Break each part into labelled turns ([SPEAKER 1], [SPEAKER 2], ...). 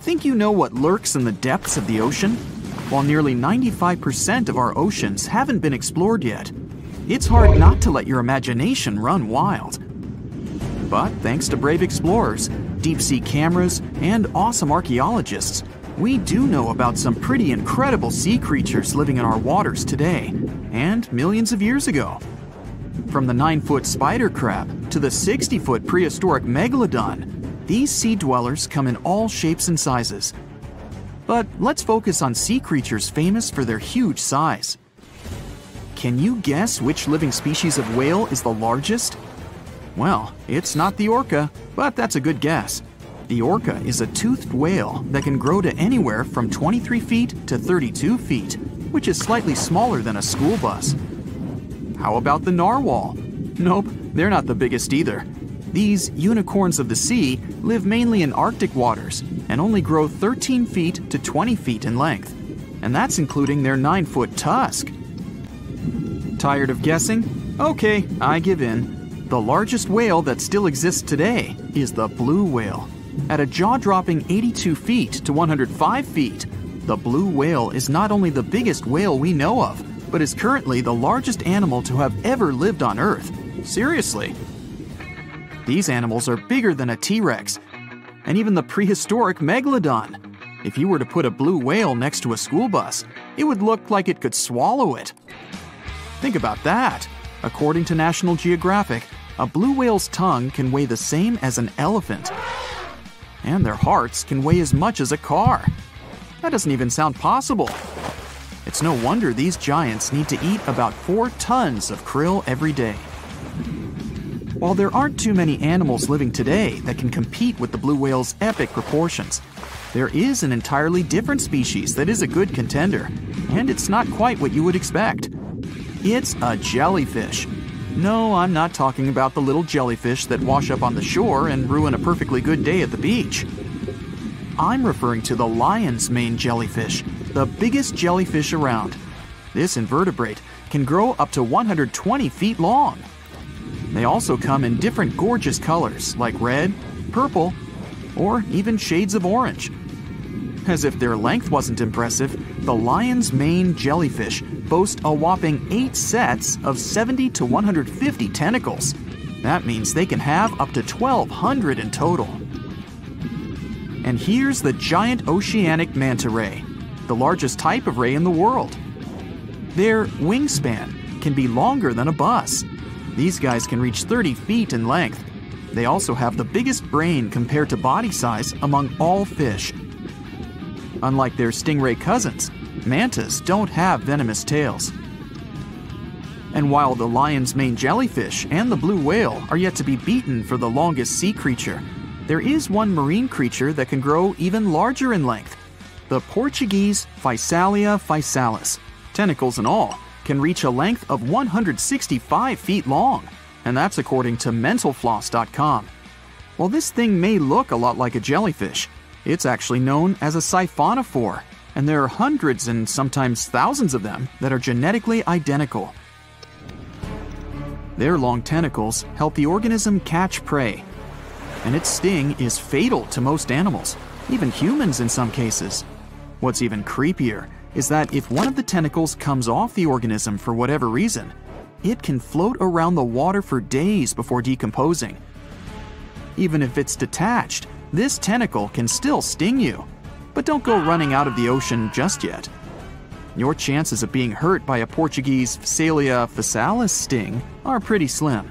[SPEAKER 1] Think you know what lurks in the depths of the ocean? While nearly 95% of our oceans haven't been explored yet, it's hard not to let your imagination run wild. But thanks to brave explorers, deep-sea cameras, and awesome archaeologists, we do know about some pretty incredible sea creatures living in our waters today, and millions of years ago. From the 9-foot spider crab to the 60-foot prehistoric Megalodon, these sea dwellers come in all shapes and sizes. But let's focus on sea creatures famous for their huge size. Can you guess which living species of whale is the largest? Well, it's not the orca, but that's a good guess. The orca is a toothed whale that can grow to anywhere from 23 feet to 32 feet, which is slightly smaller than a school bus. How about the narwhal? Nope, they're not the biggest either. These unicorns of the sea live mainly in Arctic waters and only grow 13 feet to 20 feet in length, and that's including their 9-foot tusk. Tired of guessing? Okay, I give in. The largest whale that still exists today is the blue whale. At a jaw-dropping 82 feet to 105 feet, the blue whale is not only the biggest whale we know of, but is currently the largest animal to have ever lived on Earth. Seriously. These animals are bigger than a T-Rex, and even the prehistoric Megalodon. If you were to put a blue whale next to a school bus, it would look like it could swallow it. Think about that. According to National Geographic, a blue whale's tongue can weigh the same as an elephant. And their hearts can weigh as much as a car. That doesn't even sound possible. It's no wonder these giants need to eat about 4 tons of krill every day. While there aren't too many animals living today that can compete with the blue whale's epic proportions, there is an entirely different species that is a good contender, and it's not quite what you would expect. It's a jellyfish. No, I'm not talking about the little jellyfish that wash up on the shore and ruin a perfectly good day at the beach. I'm referring to the lion's mane jellyfish, the biggest jellyfish around. This invertebrate can grow up to 120 feet long. They also come in different gorgeous colors like red, purple, or even shades of orange. As if their length wasn't impressive, the lion's mane jellyfish boast a whopping 8 sets of 70 to 150 tentacles. That means they can have up to 1,200 in total. And here's the giant oceanic manta ray, the largest type of ray in the world. Their wingspan can be longer than a bus. These guys can reach 30 feet in length. They also have the biggest brain compared to body size among all fish. Unlike their stingray cousins, mantas don't have venomous tails. And while the lion's mane jellyfish and the blue whale are yet to be beaten for the longest sea creature, there is one marine creature that can grow even larger in length. The Portuguese Physalia physalis, tentacles and all, can reach a length of 165 feet long, and that's according to mentalfloss.com. While this thing may look a lot like a jellyfish, it's actually known as a siphonophore, and there are hundreds and sometimes thousands of them that are genetically identical. Their long tentacles help the organism catch prey, and its sting is fatal to most animals, even humans in some cases. What's even creepier is that if one of the tentacles comes off the organism for whatever reason, it can float around the water for days before decomposing. Even if it's detached, this tentacle can still sting you. But don't go running out of the ocean just yet. Your chances of being hurt by a Portuguese Physalia physalis sting are pretty slim.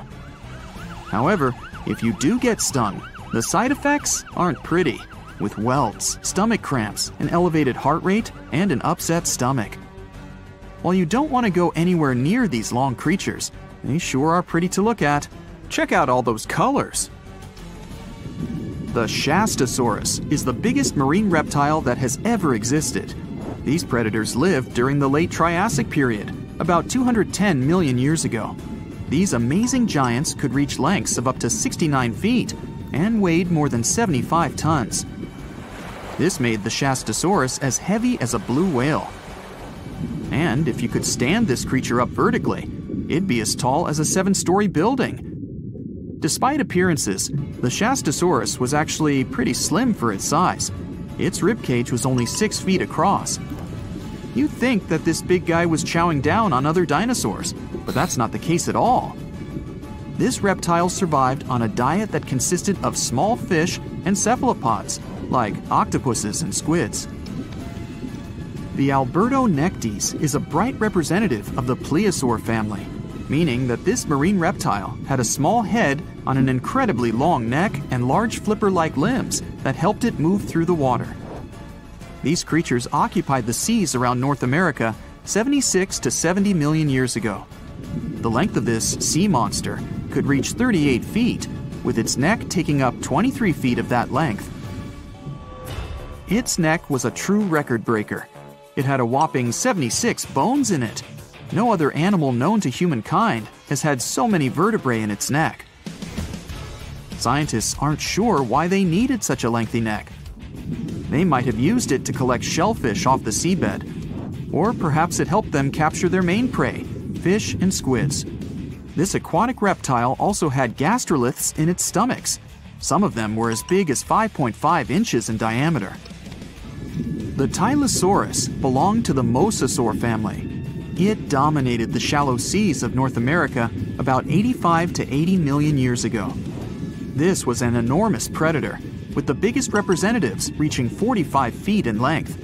[SPEAKER 1] However, if you do get stung, the side effects aren't pretty, with welts, stomach cramps, an elevated heart rate, and an upset stomach. While you don't want to go anywhere near these long creatures, they sure are pretty to look at. Check out all those colors. The Shastasaurus is the biggest marine reptile that has ever existed. These predators lived during the late Triassic period, about 210 million years ago. These amazing giants could reach lengths of up to 69 feet and weighed more than 75 tons. This made the Shastasaurus as heavy as a blue whale. And if you could stand this creature up vertically, it'd be as tall as a 7-story building. Despite appearances, the Shastasaurus was actually pretty slim for its size. Its ribcage was only 6 feet across. You'd think that this big guy was chowing down on other dinosaurs, but that's not the case at all. This reptile survived on a diet that consisted of small fish and cephalopods, like octopuses and squids. The Albertonectes is a bright representative of the plesiosaur family, meaning that this marine reptile had a small head on an incredibly long neck and large flipper-like limbs that helped it move through the water. These creatures occupied the seas around North America 76 to 70 million years ago. The length of this sea monster could reach 38 feet, with its neck taking up 23 feet of that length. Its neck was a true record breaker. It had a whopping 76 bones in it. No other animal known to humankind has had so many vertebrae in its neck. Scientists aren't sure why they needed such a lengthy neck. They might have used it to collect shellfish off the seabed, or perhaps it helped them capture their main prey, fish and squids. This aquatic reptile also had gastroliths in its stomachs. Some of them were as big as 5.5 inches in diameter. The Tylosaurus belonged to the mosasaur family. It dominated the shallow seas of North America about 85 to 80 million years ago. This was an enormous predator, with the biggest representatives reaching 45 feet in length.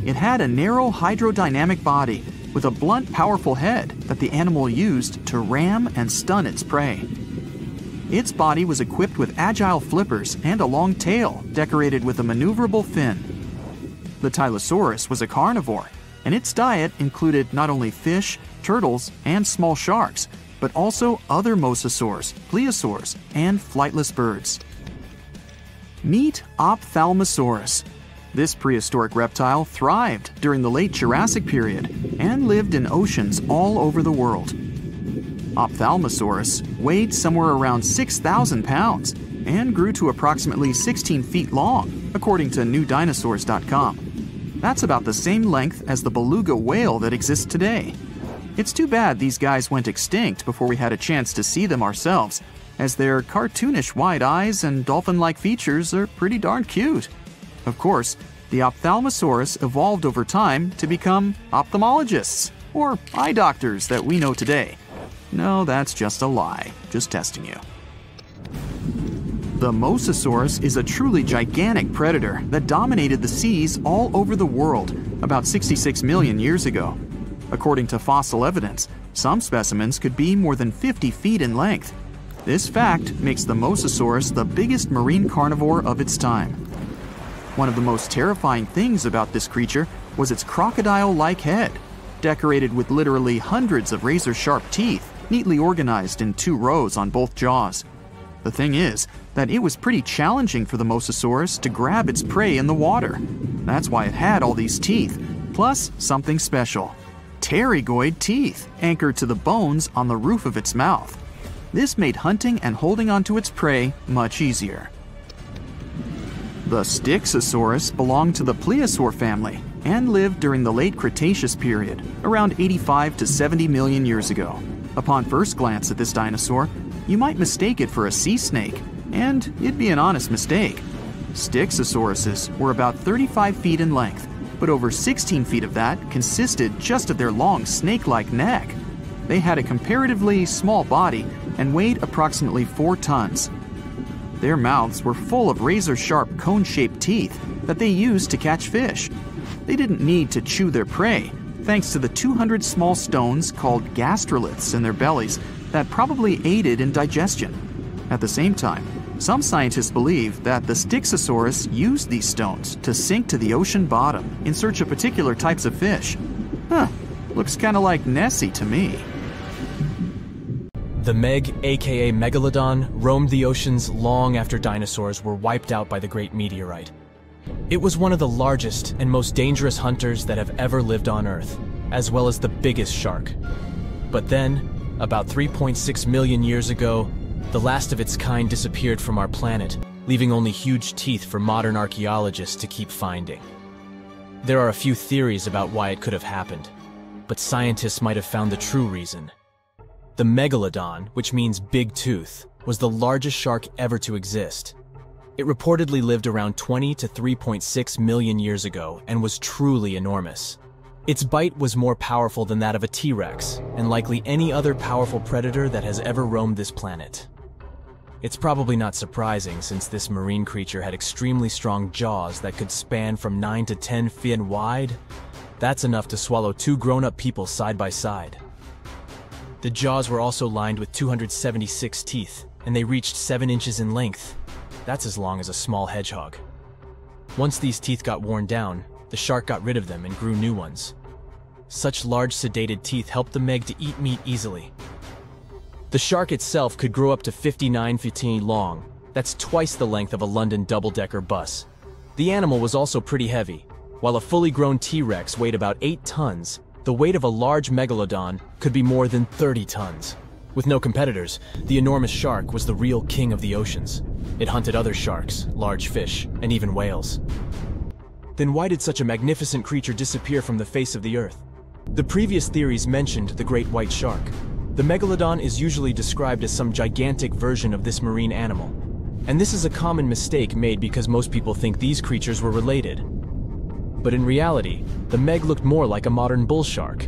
[SPEAKER 1] It had a narrow hydrodynamic body with a blunt, powerful head that the animal used to ram and stun its prey. Its body was equipped with agile flippers and a long tail decorated with a maneuverable fin. The Tylosaurus was a carnivore, and its diet included not only fish, turtles, and small sharks, but also other mosasaurs, plesiosaurs, and flightless birds. Meet Ophthalmosaurus. This prehistoric reptile thrived during the late Jurassic period and lived in oceans all over the world. Ophthalmosaurus weighed somewhere around 6,000 pounds and grew to approximately 16 feet long, according to newdinosaurs.com. That's about the same length as the beluga whale that exists today. It's too bad these guys went extinct before we had a chance to see them ourselves, as their cartoonish wide eyes and dolphin-like features are pretty darn cute. Of course, the Ophthalmosaurus evolved over time to become ophthalmologists, or eye doctors that we know today. No, that's just a lie. Just testing you. The Mosasaurus is a truly gigantic predator that dominated the seas all over the world about 66 million years ago. According to fossil evidence, some specimens could be more than 50 feet in length. This fact makes the Mosasaurus the biggest marine carnivore of its time. One of the most terrifying things about this creature was its crocodile-like head, decorated with literally hundreds of razor-sharp teeth, neatly organized in 2 rows on both jaws. The thing is that it was pretty challenging for the Mosasaurus to grab its prey in the water. That's why it had all these teeth, plus something special: pterygoid teeth anchored to the bones on the roof of its mouth. This made hunting and holding onto its prey much easier. The Styxosaurus belonged to the plesiosaur family and lived during the late Cretaceous period, around 85 to 70 million years ago. Upon first glance at this dinosaur, you might mistake it for a sea snake, and it'd be an honest mistake. Styxosauruses were about 35 feet in length, but over 16 feet of that consisted just of their long snake-like neck. They had a comparatively small body and weighed approximately 4 tons. Their mouths were full of razor-sharp cone-shaped teeth that they used to catch fish. They didn't need to chew their prey, thanks to the 200 small stones called gastroliths in their bellies that probably aided in digestion. At the same time, some scientists believe that the Styxosaurus used these stones to sink to the ocean bottom in search of particular types of fish. Looks kinda like Nessie to me.
[SPEAKER 2] The Meg, aka Megalodon, roamed the oceans long after dinosaurs were wiped out by the Great Meteorite. It was one of the largest and most dangerous hunters that have ever lived on Earth, as well as the biggest shark. But then, about 3.6 million years ago, the last of its kind disappeared from our planet, leaving only huge teeth for modern archaeologists to keep finding. There are a few theories about why it could have happened, but scientists might have found the true reason. The Megalodon, which means big tooth, was the largest shark ever to exist. It reportedly lived around 20 to 3.6 million years ago and was truly enormous. Its bite was more powerful than that of a T-Rex, and likely any other powerful predator that has ever roamed this planet. It's probably not surprising since this marine creature had extremely strong jaws that could span from 9 to 10 feet wide. That's enough to swallow two grown-up people side by side. The jaws were also lined with 276 teeth, and they reached 7 inches in length. That's as long as a small hedgehog. Once these teeth got worn down, the shark got rid of them and grew new ones. Such large sedated teeth helped the Meg to eat meat easily. The shark itself could grow up to 59 feet long. That's twice the length of a London double-decker bus. The animal was also pretty heavy. While a fully grown T-Rex weighed about 8 tons, the weight of a large Megalodon could be more than 30 tons. With no competitors, the enormous shark was the real king of the oceans. It hunted other sharks, large fish, and even whales. Then why did such a magnificent creature disappear from the face of the earth? The previous theories mentioned the great white shark. The Megalodon is usually described as some gigantic version of this marine animal. And this is a common mistake made because most people think these creatures were related. But in reality, the Meg looked more like a modern bull shark.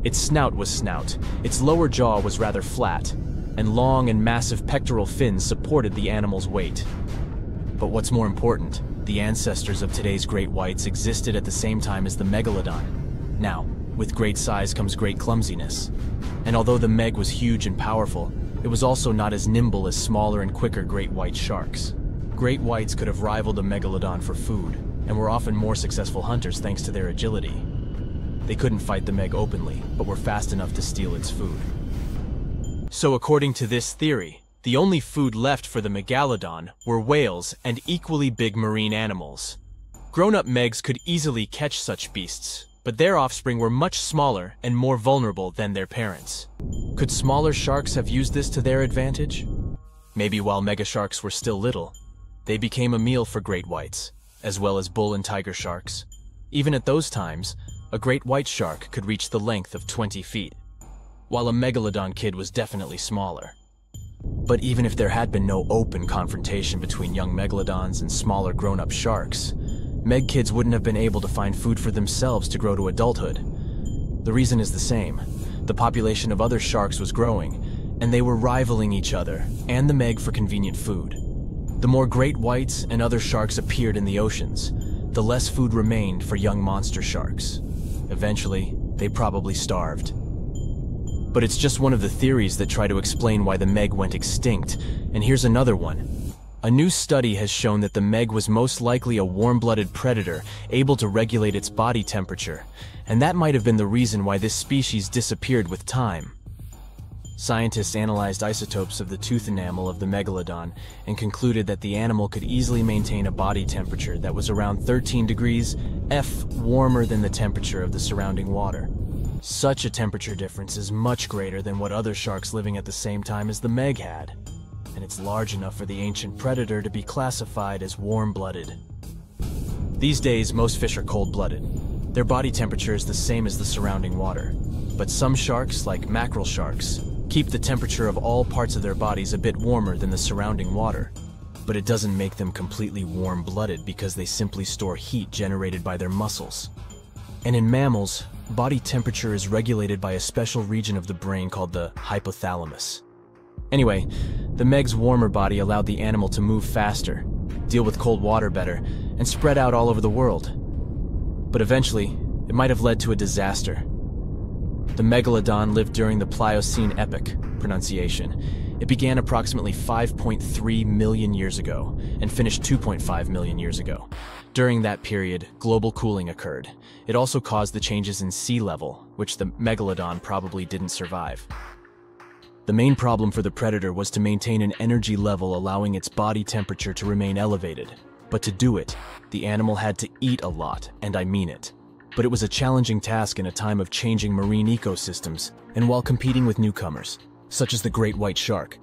[SPEAKER 2] Its snout was snout, its lower jaw was rather flat, and long and massive pectoral fins supported the animal's weight. But what's more important, the ancestors of today's great whites existed at the same time as the Megalodon. Now, with great size comes great clumsiness. And although the Meg was huge and powerful, it was also not as nimble as smaller and quicker great white sharks. Great whites could have rivaled a Megalodon for food, and were often more successful hunters thanks to their agility. They couldn't fight the Meg openly, but were fast enough to steal its food. So according to this theory, the only food left for the Megalodon were whales and equally big marine animals. Grown-up Megs could easily catch such beasts, but their offspring were much smaller and more vulnerable than their parents. Could smaller sharks have used this to their advantage? Maybe while megasharks were still little, they became a meal for great whites, as well as bull and tiger sharks. Even at those times, a great white shark could reach the length of 20 feet, while a Megalodon kid was definitely smaller. But even if there had been no open confrontation between young Megalodons and smaller grown-up sharks, Meg kids wouldn't have been able to find food for themselves to grow to adulthood. The reason is the same. The population of other sharks was growing, and they were rivaling each other and the Meg for convenient food. The more great whites and other sharks appeared in the oceans, the less food remained for young monster sharks. Eventually, they probably starved. But it's just one of the theories that try to explain why the Meg went extinct, and here's another one. A new study has shown that the Meg was most likely a warm-blooded predator, able to regulate its body temperature, and that might have been the reason why this species disappeared with time. Scientists analyzed isotopes of the tooth enamel of the Megalodon and concluded that the animal could easily maintain a body temperature that was around 13 degrees F warmer than the temperature of the surrounding water. Such a temperature difference is much greater than what other sharks living at the same time as the Meg had, and it's large enough for the ancient predator to be classified as warm-blooded. These days, most fish are cold-blooded. Their body temperature is the same as the surrounding water, but some sharks, like mackerel sharks, keep the temperature of all parts of their bodies a bit warmer than the surrounding water. But it doesn't make them completely warm-blooded because they simply store heat generated by their muscles. And in mammals, body temperature is regulated by a special region of the brain called the hypothalamus. Anyway, the Meg's warmer body allowed the animal to move faster, deal with cold water better, and spread out all over the world. But eventually, it might have led to a disaster. The Megalodon lived during the Pliocene epoch, pronunciation. It began approximately 5.3 million years ago and finished 2.5 million years ago. During that period, global cooling occurred. It also caused the changes in sea level, which the Megalodon probably didn't survive. The main problem for the predator was to maintain an energy level allowing its body temperature to remain elevated. But to do it, the animal had to eat a lot, and I mean it. But it was a challenging task in a time of changing marine ecosystems, and while competing with newcomers, such as the great white shark.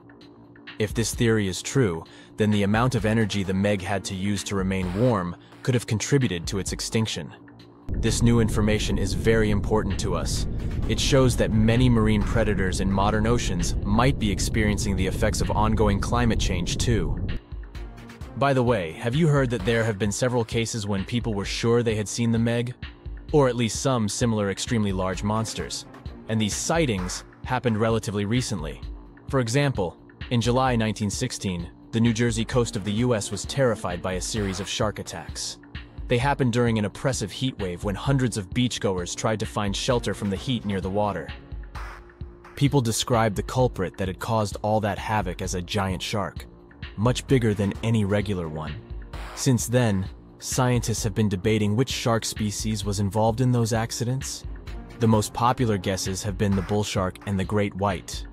[SPEAKER 2] If this theory is true, then the amount of energy the Meg had to use to remain warm could have contributed to its extinction. This new information is very important to us. It shows that many marine predators in modern oceans might be experiencing the effects of ongoing climate change too. By the way, have you heard that there have been several cases when people were sure they had seen the Meg? Or at least some similar extremely large monsters. And these sightings happened relatively recently. For example, in July 1916, the New Jersey coast of the US was terrified by a series of shark attacks. They happened during an oppressive heat wave when hundreds of beachgoers tried to find shelter from the heat near the water. People described the culprit that had caused all that havoc as a giant shark, much bigger than any regular one. Since then, scientists have been debating which shark species was involved in those accidents. The most popular guesses have been the bull shark and the great white.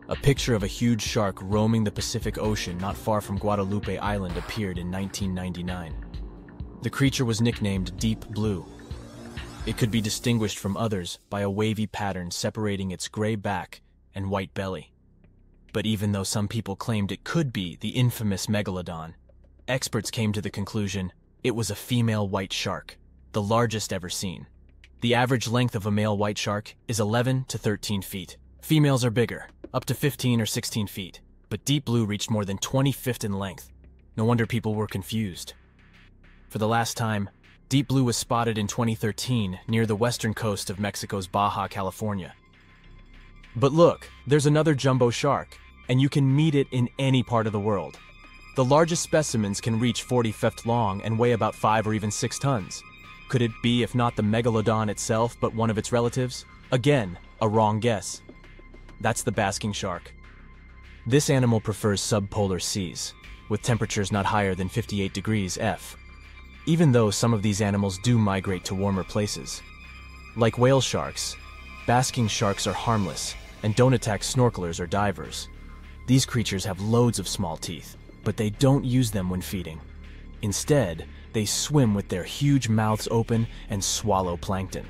[SPEAKER 2] A picture of a huge shark roaming the Pacific Ocean not far from Guadalupe Island appeared in 1999. The creature was nicknamed Deep Blue. It could be distinguished from others by a wavy pattern separating its gray back and white belly. But even though some people claimed it could be the infamous Megalodon, experts came to the conclusion it was a female white shark, the largest ever seen. The average length of a male white shark is 11 to 13 feet. Females are bigger, up to 15 or 16 feet, but Deep Blue reached more than 20 feet in length. No wonder people were confused. For the last time, Deep Blue was spotted in 2013 near the western coast of Mexico's Baja California. But look, there's another jumbo shark, and you can meet it in any part of the world. The largest specimens can reach 40 feet long and weigh about 5 or even 6 tons. Could it be, if not the Megalodon itself, but one of its relatives? Again, a wrong guess. That's the basking shark. This animal prefers subpolar seas, with temperatures not higher than 58 degrees F, even though some of these animals do migrate to warmer places. Like whale sharks, basking sharks are harmless and don't attack snorkelers or divers. These creatures have loads of small teeth, but they don't use them when feeding. Instead, they swim with their huge mouths open and swallow plankton.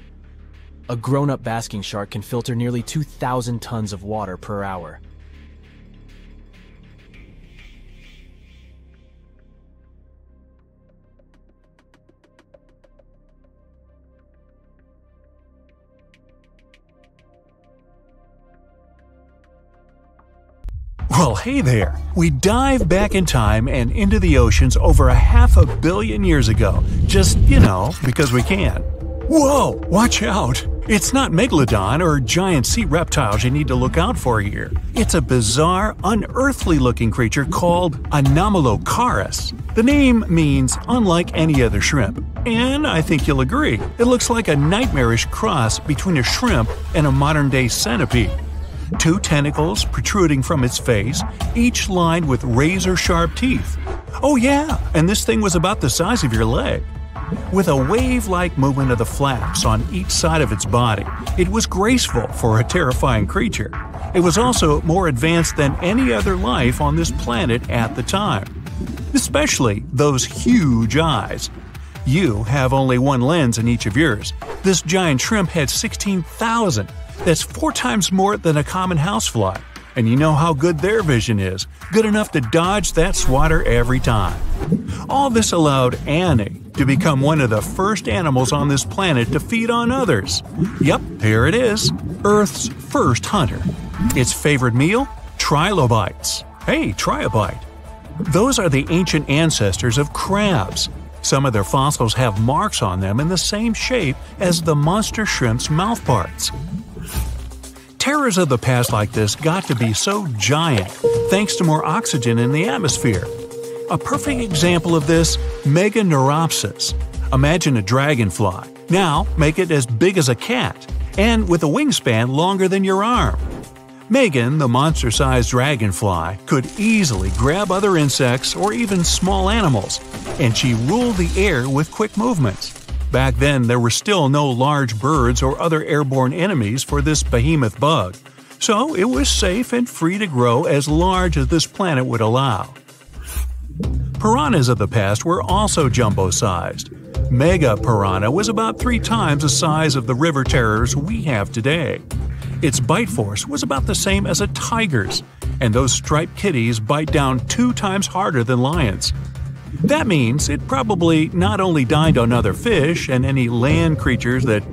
[SPEAKER 2] A grown-up basking shark can filter nearly 2,000 tons of water per hour.
[SPEAKER 3] Well, hey there. We dive back in time and into the oceans over 500 million years ago. Just, because we can. Whoa, watch out. It's not Megalodon or giant sea reptiles you need to look out for here. It's a bizarre, unearthly-looking creature called Anomalocaris. The name means unlike any other shrimp. And I think you'll agree, it looks like a nightmarish cross between a shrimp and a modern-day centipede. 2 tentacles protruding from its face, each lined with razor-sharp teeth. Oh yeah, and this thing was about the size of your leg. With a wave-like movement of the flaps on each side of its body, it was graceful for a terrifying creature. It was also more advanced than any other life on this planet at the time. Especially those huge eyes. You have only one lens in each of yours. This giant shrimp had 16,000. That's 4 times more than a common housefly. And you know how good their vision is, good enough to dodge that swatter every time. All this allowed Annie to become one of the first animals on this planet to feed on others. Yep, here it is, Earth's first hunter. Its favorite meal? Trilobites. Hey, try a bite. Those are the ancient ancestors of crabs. Some of their fossils have marks on them in the same shape as the monster shrimp's mouthparts. Terrors of the past like this got to be so giant thanks to more oxygen in the atmosphere. A perfect example of this, Meganeuropsis. Imagine a dragonfly. Now make it as big as a cat, and with a wingspan longer than your arm. Megan, the monster-sized dragonfly, could easily grab other insects or even small animals, and she ruled the air with quick movements. Back then, there were still no large birds or other airborne enemies for this behemoth bug, so it was safe and free to grow as large as this planet would allow. Piranhas of the past were also jumbo-sized. Mega piranha was about 3 times the size of the river terrors we have today. Its bite force was about the same as a tiger's, and those striped kitties bite down 2 times harder than lions. That means it probably not only dined on other fish and any land creatures that,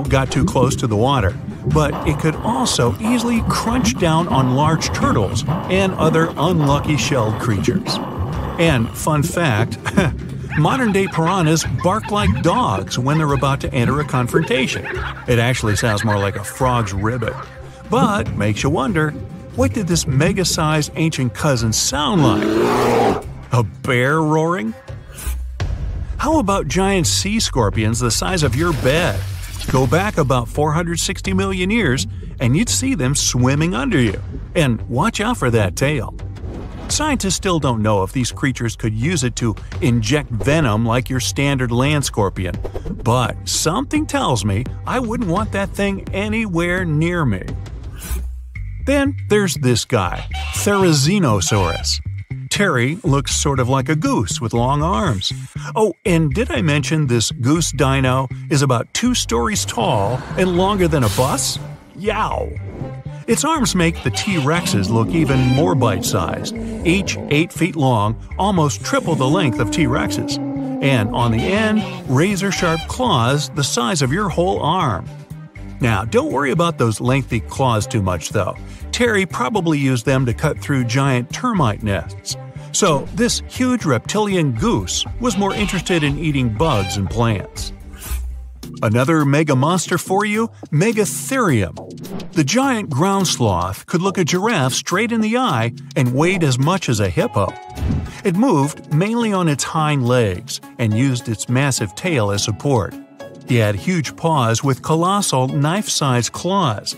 [SPEAKER 3] got too close to the water, but it could also easily crunch down on large turtles and other unlucky shelled creatures. And fun fact, modern-day piranhas bark like dogs when they're about to enter a confrontation. It actually sounds more like a frog's ribbit. But makes you wonder, what did this mega-sized ancient cousin sound like? A bear roaring? How about giant sea scorpions the size of your bed? Go back about 460 million years and you'd see them swimming under you. And watch out for that tail. Scientists still don't know if these creatures could use it to inject venom like your standard land scorpion. But something tells me I wouldn't want that thing anywhere near me. Then there's this guy, Therizinosaurus. Terry looks sort of like a goose with long arms. Oh, and did I mention this goose dino is about 2 stories tall and longer than a bus? Yow! Its arms make the T-Rexes look even more bite-sized, each 8 feet long, almost triple the length of T-Rexes. And on the end, razor-sharp claws the size of your whole arm. Now, don't worry about those lengthy claws too much, though. Terry probably used them to cut through giant termite nests. So, this huge reptilian goose was more interested in eating bugs and plants. Another mega monster for you, Megatherium. The giant ground sloth could look a giraffe straight in the eye and weighed as much as a hippo. It moved mainly on its hind legs and used its massive tail as support. He had huge paws with colossal knife-sized claws.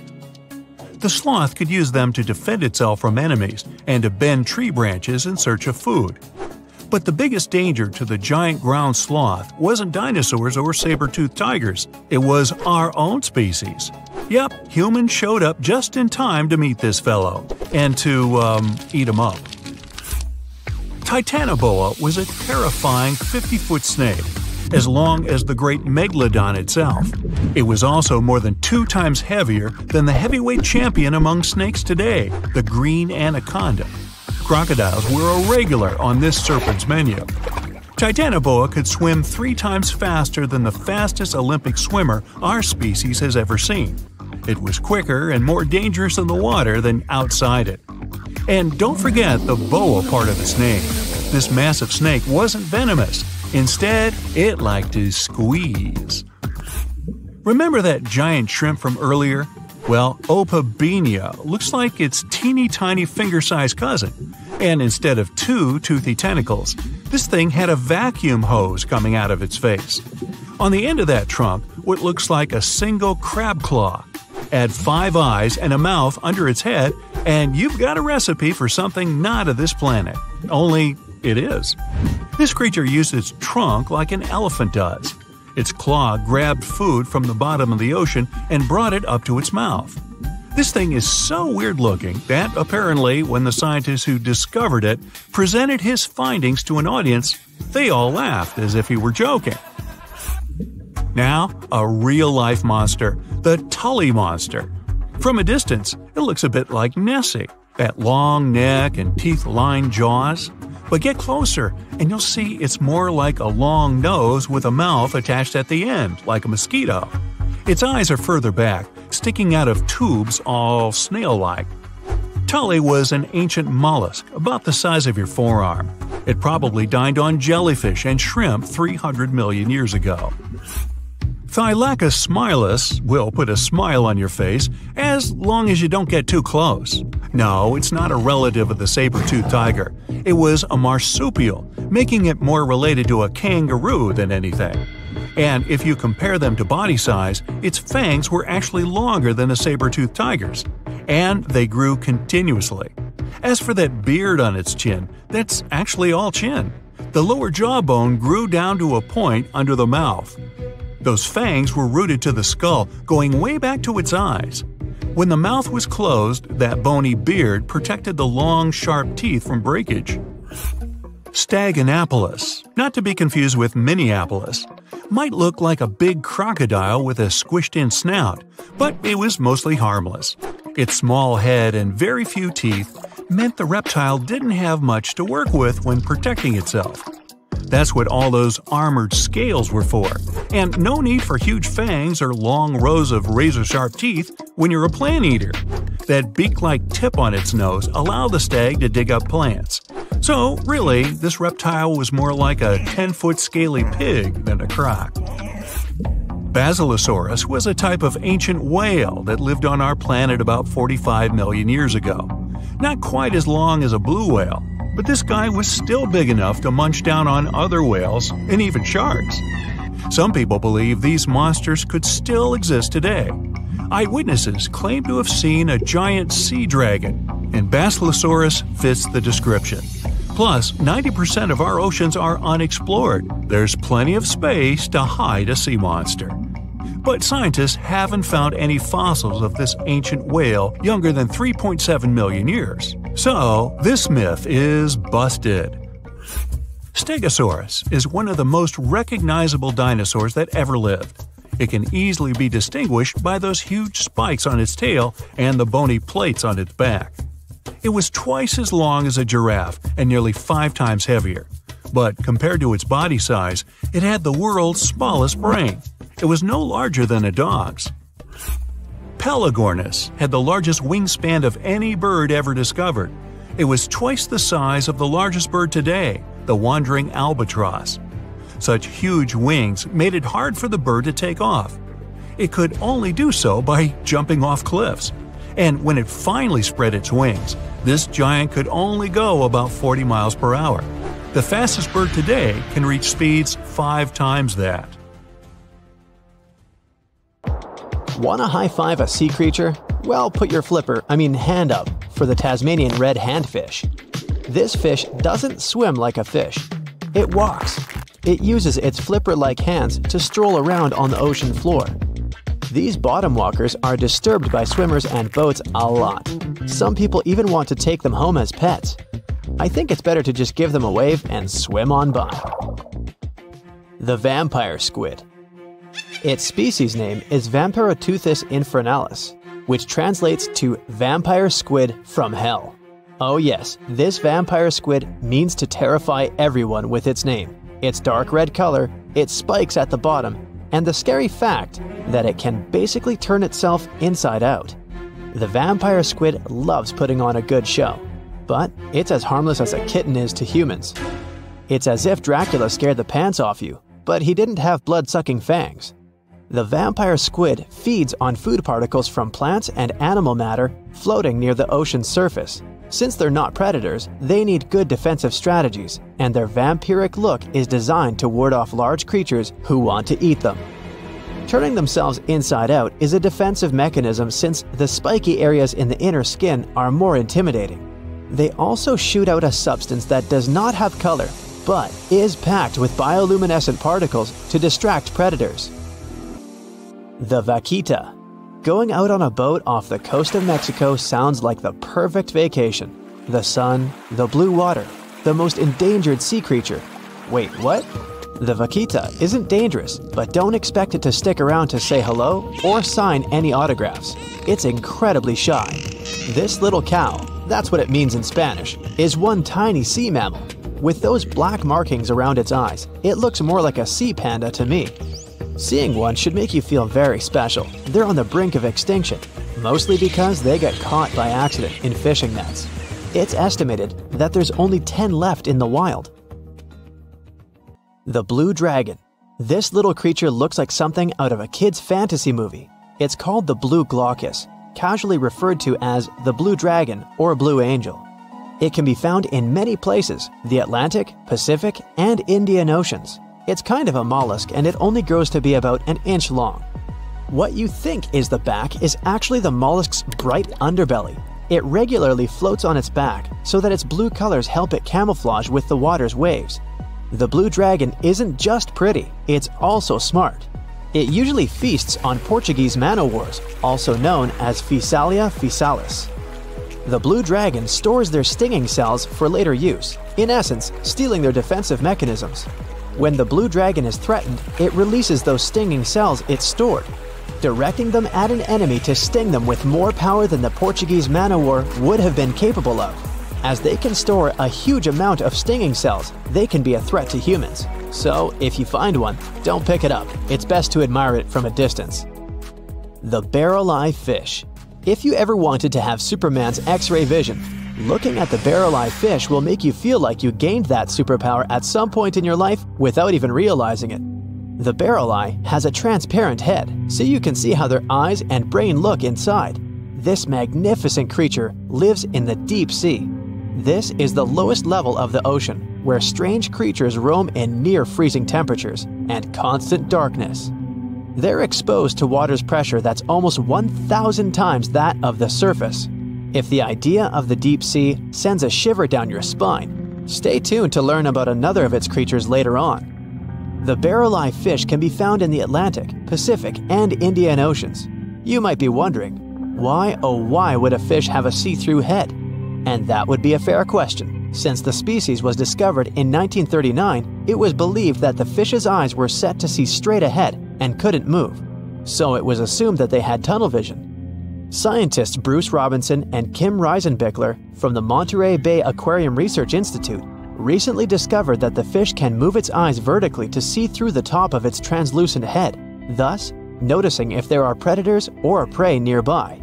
[SPEAKER 3] The sloth could use them to defend itself from enemies and to bend tree branches in search of food. But the biggest danger to the giant ground sloth wasn't dinosaurs or saber-toothed tigers, it was our own species. Yep, humans showed up just in time to meet this fellow, and to, eat him up. Titanoboa was a terrifying 50-foot snake, as long as the great Megalodon itself. It was also more than 2 times heavier than the heavyweight champion among snakes today, the green anaconda. Crocodiles were a regular on this serpent's menu. Titanoboa could swim 3 times faster than the fastest Olympic swimmer our species has ever seen. It was quicker and more dangerous in the water than outside it. And don't forget the boa part of the snake. This massive snake wasn't venomous. Instead, it liked to squeeze. Remember that giant shrimp from earlier? Well, Opabenia looks like its teeny-tiny finger-sized cousin. And instead of 2 toothy tentacles, this thing had a vacuum hose coming out of its face. On the end of that trunk, what looks like a single crab claw. Add 5 eyes and a mouth under its head, and you've got a recipe for something not of this planet. Only it is. This creature used its trunk like an elephant does. Its claw grabbed food from the bottom of the ocean and brought it up to its mouth. This thing is so weird-looking that, apparently, when the scientists who discovered it presented his findings to an audience, they all laughed as if he were joking. Now, a real-life monster, the Tully monster. From a distance, it looks a bit like Nessie, that long neck and teeth-lined jaws. But get closer, and you'll see it's more like a long nose with a mouth attached at the end, like a mosquito. Its eyes are further back, sticking out of tubes all snail-like. Tully was an ancient mollusk, about the size of your forearm. It probably dined on jellyfish and shrimp 300 million years ago. Thylacus smilus will put a smile on your face as long as you don't get too close. No, it's not a relative of the saber-toothed tiger. It was a marsupial, making it more related to a kangaroo than anything. And if you compare them to body size, its fangs were actually longer than a saber-toothed tiger's. And they grew continuously. As for that beard on its chin, that's actually all chin. The lower jawbone grew down to a point under the mouth. Those fangs were rooted to the skull, going way back to its eyes. When the mouth was closed, that bony beard protected the long, sharp teeth from breakage. Staganapolis, not to be confused with Minneapolis, might look like a big crocodile with a squished-in snout, but it was mostly harmless. Its small head and very few teeth meant the reptile didn't have much to work with when protecting itself. That's what all those armored scales were for, and no need for huge fangs or long rows of razor-sharp teeth when you're a plant eater. That beak-like tip on its nose allowed the stag to dig up plants, So, really, this reptile was more like a 10-foot scaly pig than a croc. Basilosaurus was a type of ancient whale that lived on our planet about 45 million years ago. Not quite as long as a blue whale, but this guy was still big enough to munch down on other whales and even sharks. Some people believe these monsters could still exist today. Eyewitnesses claim to have seen a giant sea dragon, and Basilosaurus fits the description. Plus, 90% of our oceans are unexplored. There's plenty of space to hide a sea monster. But scientists haven't found any fossils of this ancient whale younger than 3.7 million years. So, this myth is busted. Stegosaurus is one of the most recognizable dinosaurs that ever lived. It can easily be distinguished by those huge spikes on its tail and the bony plates on its back. It was twice as long as a giraffe and nearly 5 times heavier. But compared to its body size, it had the world's smallest brain. It was no larger than a dog's. Pelagornis had the largest wingspan of any bird ever discovered. It was twice the size of the largest bird today, the wandering albatross. Such huge wings made it hard for the bird to take off. It could only do so by jumping off cliffs. And when it finally spread its wings, this giant could only go about 40 miles per hour. The fastest bird today can reach speeds 5 times that.
[SPEAKER 4] Want to high-five a sea creature? Well, put your hand up for the Tasmanian red handfish. This fish doesn't swim like a fish. It walks. It uses its flipper-like hands to stroll around on the ocean floor. These bottom walkers are disturbed by swimmers and boats a lot. Some people even want to take them home as pets. I think it's better to just give them a wave and swim on by. The vampire squid. Its species name is Vampiroteuthis infernalis, which translates to vampire squid from hell. Oh yes, this vampire squid means to terrify everyone with its name, its dark red color, its spikes at the bottom, and the scary fact that it can basically turn itself inside out. The vampire squid loves putting on a good show, but it's as harmless as a kitten is to humans. It's as if Dracula scared the pants off you, but he didn't have blood-sucking fangs. The vampire squid feeds on food particles from plants and animal matter floating near the ocean's surface. Since they're not predators, they need good defensive strategies, and their vampiric look is designed to ward off large creatures who want to eat them. Turning themselves inside out is a defensive mechanism since the spiky areas in the inner skin are more intimidating. They also shoot out a substance that does not have color, but is packed with bioluminescent particles to distract predators. The vaquita. Going out on a boat off the coast of Mexico sounds like the perfect vacation. The sun, the blue water, the most endangered sea creature. Wait, what? The vaquita isn't dangerous, but don't expect it to stick around to say hello or sign any autographs. It's incredibly shy. This little cow, that's what it means in Spanish, is one tiny sea mammal. With those black markings around its eyes, it looks more like a sea panda to me. Seeing one should make you feel very special. They're on the brink of extinction, mostly because they got caught by accident in fishing nets. It's estimated that there's only 10 left in the wild. The blue dragon. This little creature looks like something out of a kid's fantasy movie. It's called the blue glaucus, casually referred to as the blue dragon or blue angel. It can be found in many places, the Atlantic, Pacific, and Indian Oceans. It's kind of a mollusk and it only grows to be about an inch long. What you think is the back is actually the mollusk's bright underbelly. It regularly floats on its back so that its blue colors help it camouflage with the water's waves. The blue dragon isn't just pretty, it's also smart. It usually feasts on Portuguese man-o'-wars, also known as Physalia physalis. The blue dragon stores their stinging cells for later use, in essence, stealing their defensive mechanisms. When the blue dragon is threatened, it releases those stinging cells it stored, directing them at an enemy to sting them with more power than the Portuguese man-o'-war would have been capable of. As they can store a huge amount of stinging cells, they can be a threat to humans. So, if you find one, don't pick it up. It's best to admire it from a distance. The barrel-eye fish. If you ever wanted to have Superman's X-ray vision, Looking at the barrel-eye fish will make you feel like you gained that superpower at some point in your life without even realizing it. The barrel eye has a transparent head, so you can see how their eyes and brain look inside. This magnificent creature lives in the deep sea. This is the lowest level of the ocean, where strange creatures roam in near-freezing temperatures and constant darkness. They're exposed to water's pressure that's almost 1,000 times that of the surface. If the idea of the deep sea sends a shiver down your spine, stay tuned to learn about another of its creatures later on. The barrel-eye fish can be found in the Atlantic, Pacific, and Indian Oceans. You might be wondering, why oh why would a fish have a see-through head? And that would be a fair question. Since the species was discovered in 1939, it was believed that the fish's eyes were set to see straight ahead and couldn't move. So it was assumed that they had tunnel vision. Scientists Bruce Robinson and Kim Reisenbichler from the Monterey Bay Aquarium Research Institute recently discovered that the fish can move its eyes vertically to see through the top of its translucent head, thus noticing if there are predators or prey nearby.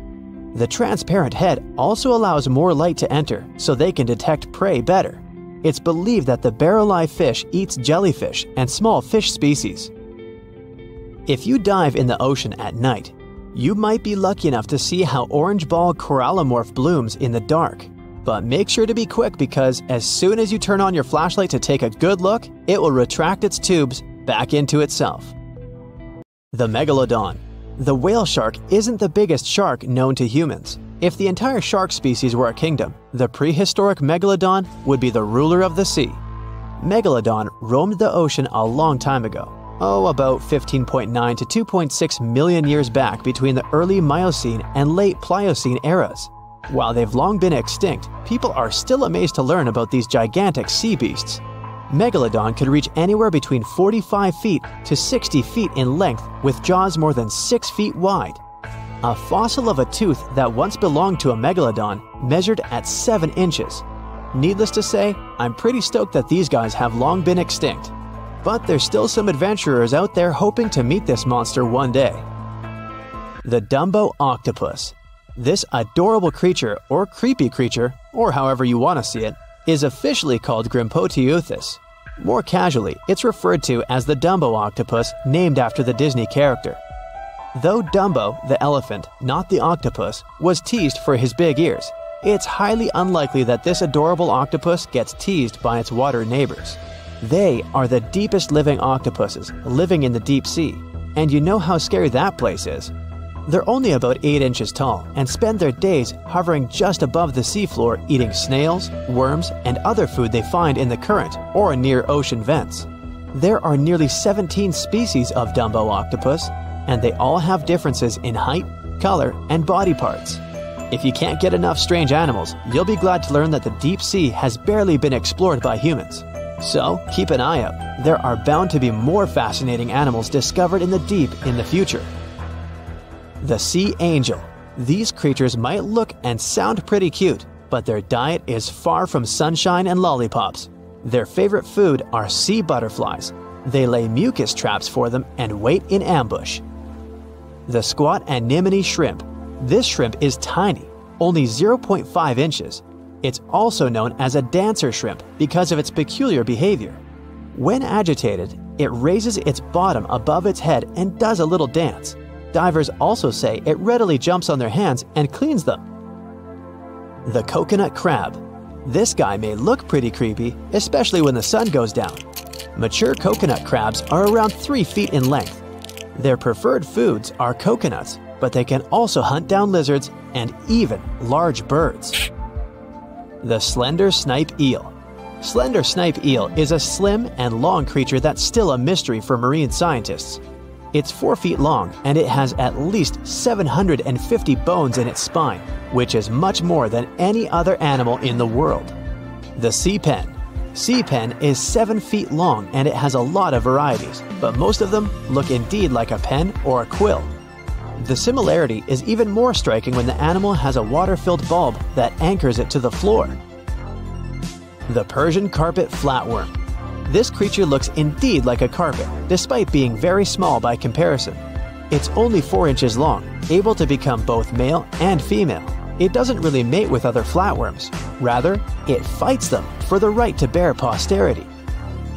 [SPEAKER 4] The transparent head also allows more light to enter so they can detect prey better. It's believed that the barrel-eye fish eats jellyfish and small fish species. If you dive in the ocean at night, you might be lucky enough to see how orange ball corallomorph blooms in the dark. But make sure to be quick because as soon as you turn on your flashlight to take a good look, it will retract its tubes back into itself. The Megalodon. The whale shark isn't the biggest shark known to humans. If the entire shark species were a kingdom, the prehistoric Megalodon would be the ruler of the sea. Megalodon roamed the ocean a long time ago. About 15.9 to 2.6 million years back between the early Miocene and late Pliocene eras. While they've long been extinct, people are still amazed to learn about these gigantic sea beasts. Megalodon could reach anywhere between 45 feet to 60 feet in length with jaws more than 6 feet wide. A fossil of a tooth that once belonged to a Megalodon measured at 7 inches. Needless to say, I'm pretty stoked that these guys have long been extinct. But there's still some adventurers out there hoping to meet this monster one day. The Dumbo Octopus. This adorable creature, or creepy creature, or however you want to see it, is officially called Grimpoteuthis. More casually, it's referred to as the Dumbo octopus, named after the Disney character. Though Dumbo, the elephant, not the octopus, was teased for his big ears, it's highly unlikely that this adorable octopus gets teased by its water neighbors. They are the deepest living octopuses, living in the deep sea, and you know how scary that place is. They're only about 8 inches tall and spend their days hovering just above the seafloor eating snails, worms, and other food they find in the current or near ocean vents. There are nearly 17 species of Dumbo octopus, and they all have differences in height, color, and body parts. If you can't get enough strange animals, you'll be glad to learn that the deep sea has barely been explored by humans. So keep an eye out. There are bound to be more fascinating animals discovered in the deep in the future. The sea angel. These creatures might look and sound pretty cute, but their diet is far from sunshine and lollipops. Their favorite food are sea butterflies. They lay mucus traps for them and wait in ambush. The squat anemone shrimp. This shrimp is tiny, only 0.5 inches. It's also known as a dancer shrimp because of its peculiar behavior. When agitated, it raises its bottom above its head and does a little dance. Divers also say it readily jumps on their hands and cleans them. The coconut crab. This guy may look pretty creepy, especially when the sun goes down. Mature coconut crabs are around 3 feet in length. Their preferred foods are coconuts, but they can also hunt down lizards and even large birds. The slender snipe eel. Slender snipe eel is a slim and long creature that's still a mystery for marine scientists. It's 4 feet long and it has at least 750 bones in its spine, which is much more than any other animal in the world. The sea pen. Sea pen is 7 feet long and it has a lot of varieties, but most of them look indeed like a pen or a quill. The similarity is even more striking when the animal has a water-filled bulb that anchors it to the floor. The Persian carpet flatworm. This creature looks indeed like a carpet, despite being very small by comparison. It's only 4 inches long, able to become both male and female. It doesn't really mate with other flatworms. Rather, it fights them for the right to bear posterity.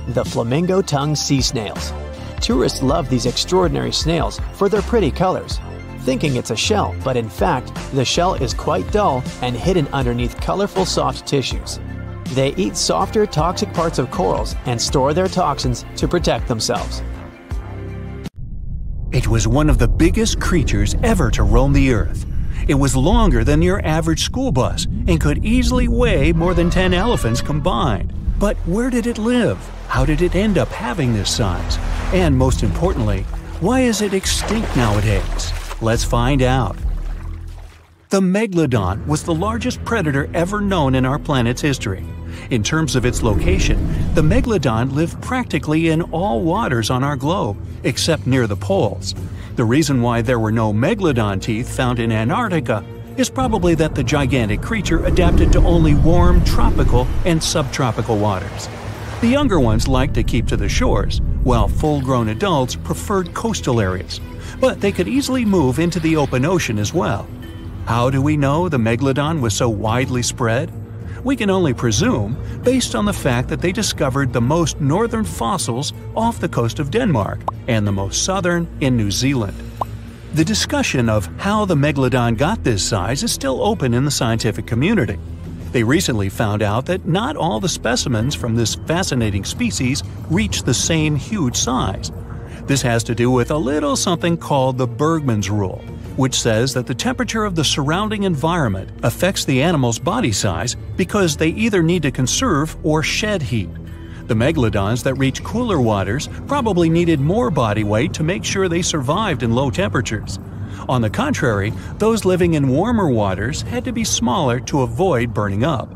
[SPEAKER 4] The flamingo-tongued sea snails. Tourists love these extraordinary snails for their pretty colors, thinking it's a shell, but in fact, the shell is quite dull and hidden underneath colorful soft tissues. They eat softer, toxic parts of corals and store their toxins to protect themselves.
[SPEAKER 3] It was one of the biggest creatures ever to roam the Earth. It was longer than your average school bus and could easily weigh more than 10 elephants combined. But where did it live? How did it end up having this size? And most importantly, why is it extinct nowadays? Let's find out. The Megalodon was the largest predator ever known in our planet's history. In terms of its location, the Megalodon lived practically in all waters on our globe, except near the poles. The reason why there were no Megalodon teeth found in Antarctica is probably that the gigantic creature adapted to only warm tropical and subtropical waters. The younger ones liked to keep to the shores, while full-grown adults preferred coastal areas, but they could easily move into the open ocean as well. How do we know the Megalodon was so widely spread? We can only presume, based on the fact that they discovered the most northern fossils off the coast of Denmark and the most southern in New Zealand. The discussion of how the Megalodon got this size is still open in the scientific community. They recently found out that not all the specimens from this fascinating species reach the same huge size. This has to do with a little something called the Bergmann's Rule, which says that the temperature of the surrounding environment affects the animal's body size because they either need to conserve or shed heat. The megalodons that reach cooler waters probably needed more body weight to make sure they survived in low temperatures. On the contrary, those living in warmer waters had to be smaller to avoid burning up.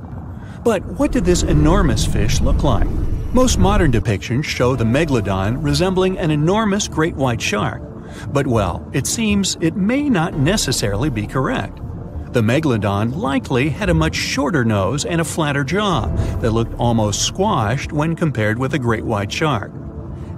[SPEAKER 3] But what did this enormous fish look like? Most modern depictions show the Megalodon resembling an enormous great white shark. But well, it seems it may not necessarily be correct. The Megalodon likely had a much shorter nose and a flatter jaw that looked almost squashed when compared with a great white shark.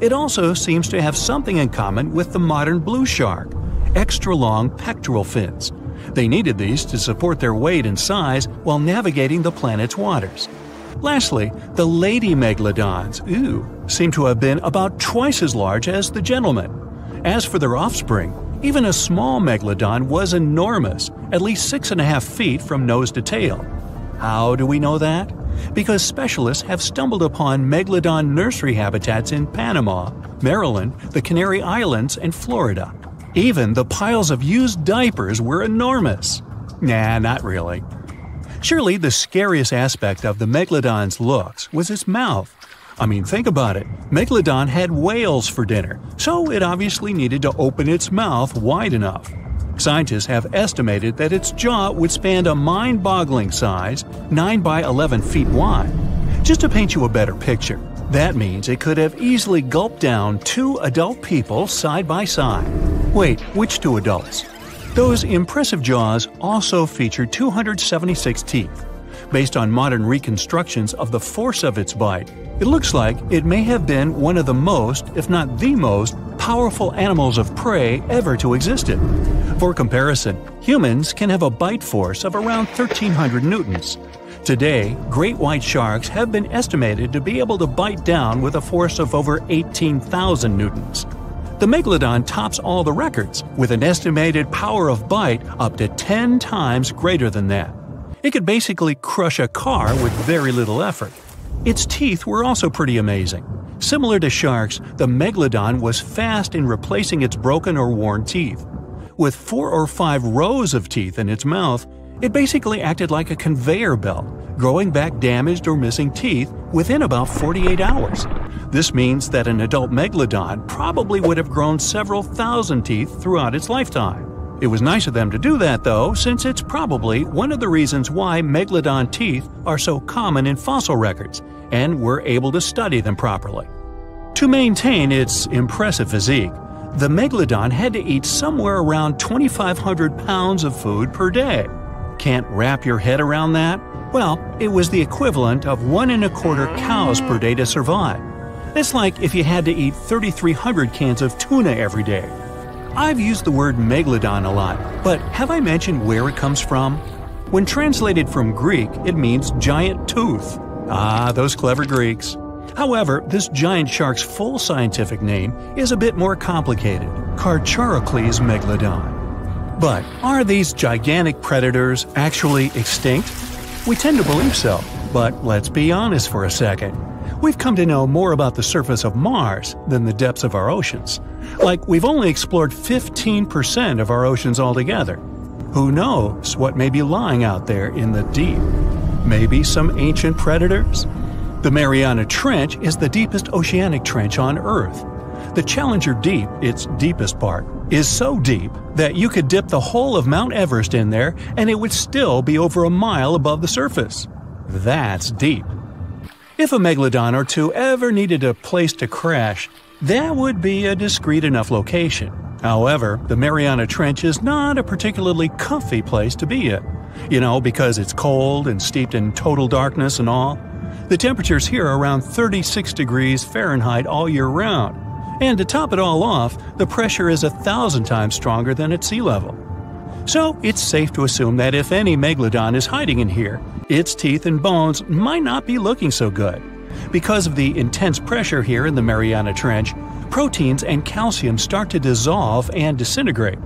[SPEAKER 3] It also seems to have something in common with the modern blue shark: extra long pectoral fins. They needed these to support their weight and size while navigating the planet's waters. Lastly, the lady megalodons, seem to have been about twice as large as the gentlemen. As for their offspring, even a small megalodon was enormous, at least 6.5 feet from nose to tail. How do we know that? Because specialists have stumbled upon megalodon nursery habitats in Panama, Maryland, the Canary Islands, and Florida. Even the piles of used diapers were enormous. Nah, not really. Surely the scariest aspect of the megalodon's looks was its mouth. I mean, think about it. Megalodon had whales for dinner, so it obviously needed to open its mouth wide enough. Scientists have estimated that its jaw would span a mind-boggling size, 9 by 11 feet wide. Just to paint you a better picture, that means it could have easily gulped down 2 adult people side by side. Wait, which 2 adults? Those impressive jaws also feature 276 teeth. Based on modern reconstructions of the force of its bite, it looks like it may have been one of the most, if not the most, powerful animals of prey ever to exist. For comparison, humans can have a bite force of around 1,300 newtons. Today, great white sharks have been estimated to be able to bite down with a force of over 18,000 newtons. The Megalodon tops all the records, with an estimated power of bite up to 10 times greater than that. It could basically crush a car with very little effort. Its teeth were also pretty amazing. Similar to sharks, the Megalodon was fast in replacing its broken or worn teeth. With 4 or 5 rows of teeth in its mouth, it basically acted like a conveyor belt, growing back damaged or missing teeth within about 48 hours. This means that an adult Megalodon probably would have grown several thousand teeth throughout its lifetime. It was nice of them to do that, though, since it's probably one of the reasons why Megalodon teeth are so common in fossil records, and we're able to study them properly. To maintain its impressive physique, the Megalodon had to eat somewhere around 2,500 pounds of food per day. Can't wrap your head around that? Well, it was the equivalent of 1¼ cows per day to survive. It's like if you had to eat 3,300 cans of tuna every day. I've used the word Megalodon a lot, but have I mentioned where it comes from? When translated from Greek, it means giant tooth. Ah, those clever Greeks. However, this giant shark's full scientific name is a bit more complicated, Carcharocles megalodon. But are these gigantic predators actually extinct? We tend to believe so, but let's be honest for a second. We've come to know more about the surface of Mars than the depths of our oceans. Like, we've only explored 15% of our oceans altogether. Who knows what may be lying out there in the deep? Maybe some ancient predators? The Mariana Trench is the deepest oceanic trench on Earth. The Challenger Deep, its deepest part, is so deep that you could dip the whole of Mount Everest in there and it would still be over a mile above the surface. That's deep. If a megalodon or two ever needed a place to crash, that would be a discreet enough location. However, the Mariana Trench is not a particularly comfy place to be in. You know, because it's cold and steeped in total darkness and all. The temperatures here are around 36 degrees Fahrenheit all year round. And to top it all off, the pressure is 1,000 times stronger than at sea level. So it's safe to assume that if any megalodon is hiding in here, its teeth and bones might not be looking so good. Because of the intense pressure here in the Mariana Trench, proteins and calcium start to dissolve and disintegrate.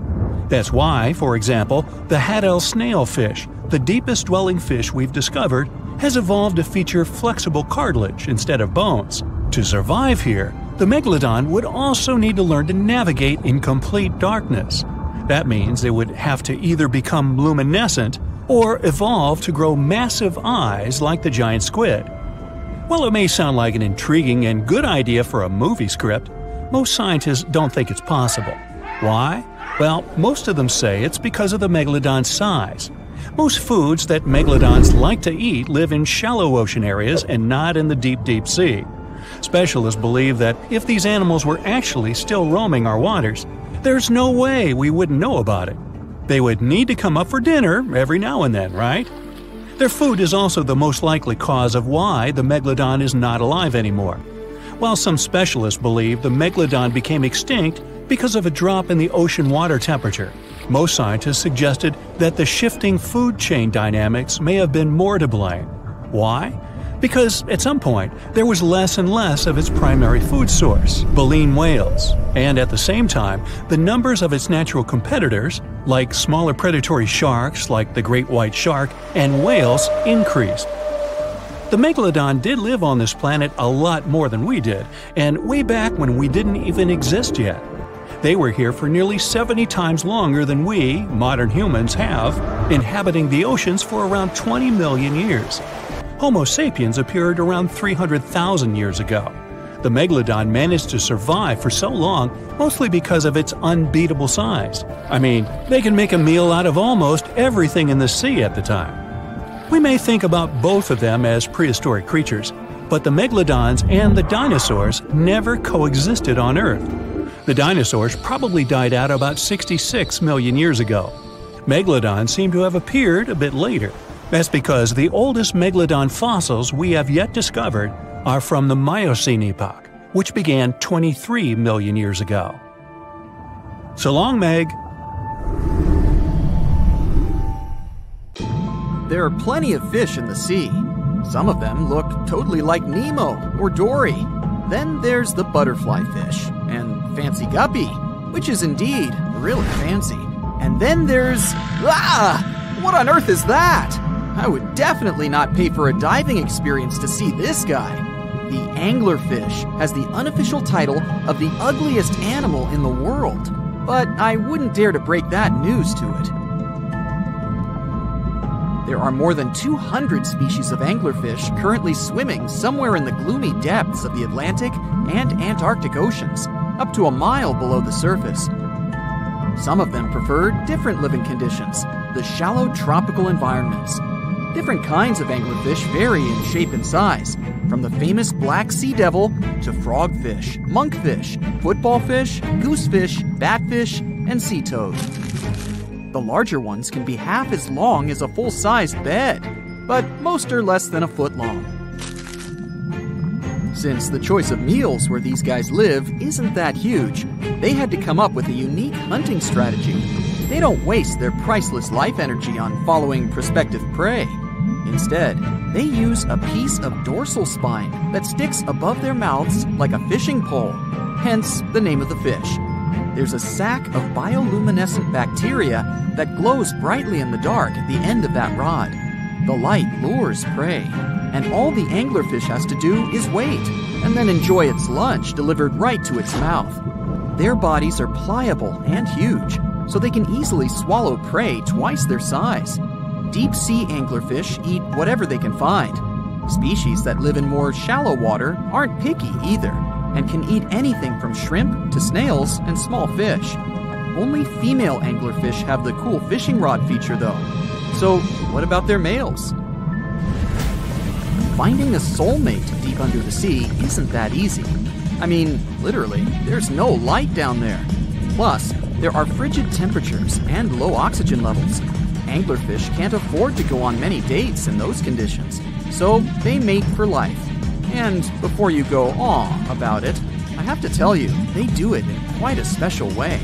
[SPEAKER 3] That's why, for example, the Haddell snailfish, the deepest dwelling fish we've discovered, has evolved to feature flexible cartilage instead of bones. To survive here, the megalodon would also need to learn to navigate in complete darkness. That means it would have to either become luminescent or evolve to grow massive eyes like the giant squid. While it may sound like an intriguing and good idea for a movie script, most scientists don't think it's possible. Why? Well, most of them say it's because of the megalodon's size. Most foods that megalodons like to eat live in shallow ocean areas and not in the deep, deep sea. Specialists believe that if these animals were actually still roaming our waters, there's no way we wouldn't know about it. They would need to come up for dinner every now and then, right? Their food is also the most likely cause of why the megalodon is not alive anymore. While some specialists believe the megalodon became extinct because of a drop in the ocean water temperature, most scientists suggested that the shifting food chain dynamics may have been more to blame. Why? Because at some point, there was less and less of its primary food source, baleen whales, and at the same time, the numbers of its natural competitors, like smaller predatory sharks like the great white shark and whales, increased. The megalodon did live on this planet a lot more than we did, and way back when we didn't even exist yet. They were here for nearly 70 times longer than we, modern humans, have, inhabiting the oceans for around 20 million years. Homo sapiens appeared around 300,000 years ago. The megalodon managed to survive for so long mostly because of its unbeatable size. I mean, they can make a meal out of almost everything in the sea at the time. We may think about both of them as prehistoric creatures, but the megalodons and the dinosaurs never coexisted on Earth. The dinosaurs probably died out about 66 million years ago. Megalodons seem to have appeared a bit later. That's because the oldest megalodon fossils we have yet discovered are from the Miocene epoch, which began 23 million years ago. So long, Meg.
[SPEAKER 1] There are plenty of fish in the sea. Some of them look totally like Nemo or Dory. Then there's the butterfly fish and fancy guppy, which is indeed really fancy. And then there's... What on earth is that? I would definitely not pay for a diving experience to see this guy. The anglerfish has the unofficial title of the ugliest animal in the world, but I wouldn't dare to break that news to it. There are more than 200 species of anglerfish currently swimming somewhere in the gloomy depths of the Atlantic and Antarctic Oceans, up to a mile below the surface. Some of them prefer different living conditions, the shallow tropical environments. Different kinds of anglerfish vary in shape and size, from the famous black sea devil to frogfish, monkfish, footballfish, goosefish, batfish, and sea toad. The larger ones can be half as long as a full-sized bed, but most are less than a foot long. Since the choice of meals where these guys live isn't that huge, they had to come up with a unique hunting strategy. They don't waste their priceless life energy on following prospective prey. Instead, they use a piece of dorsal spine that sticks above their mouths like a fishing pole, hence the name of the fish. There's a sac of bioluminescent bacteria that glows brightly in the dark at the end of that rod. The light lures prey, and all the anglerfish has to do is wait, and then enjoy its lunch delivered right to its mouth. Their bodies are pliable and huge, so they can easily swallow prey twice their size. Deep-sea anglerfish eat whatever they can find. Species that live in more shallow water aren't picky either, and can eat anything from shrimp to snails and small fish. Only female anglerfish have the cool fishing rod feature though. So what about their males? Finding a soulmate deep under the sea isn't that easy. I mean, literally, there's no light down there. Plus, there are frigid temperatures and low oxygen levels. Anglerfish can't afford to go on many dates in those conditions, so they mate for life. And before you go aw about it, I have to tell you, they do it in quite a special way.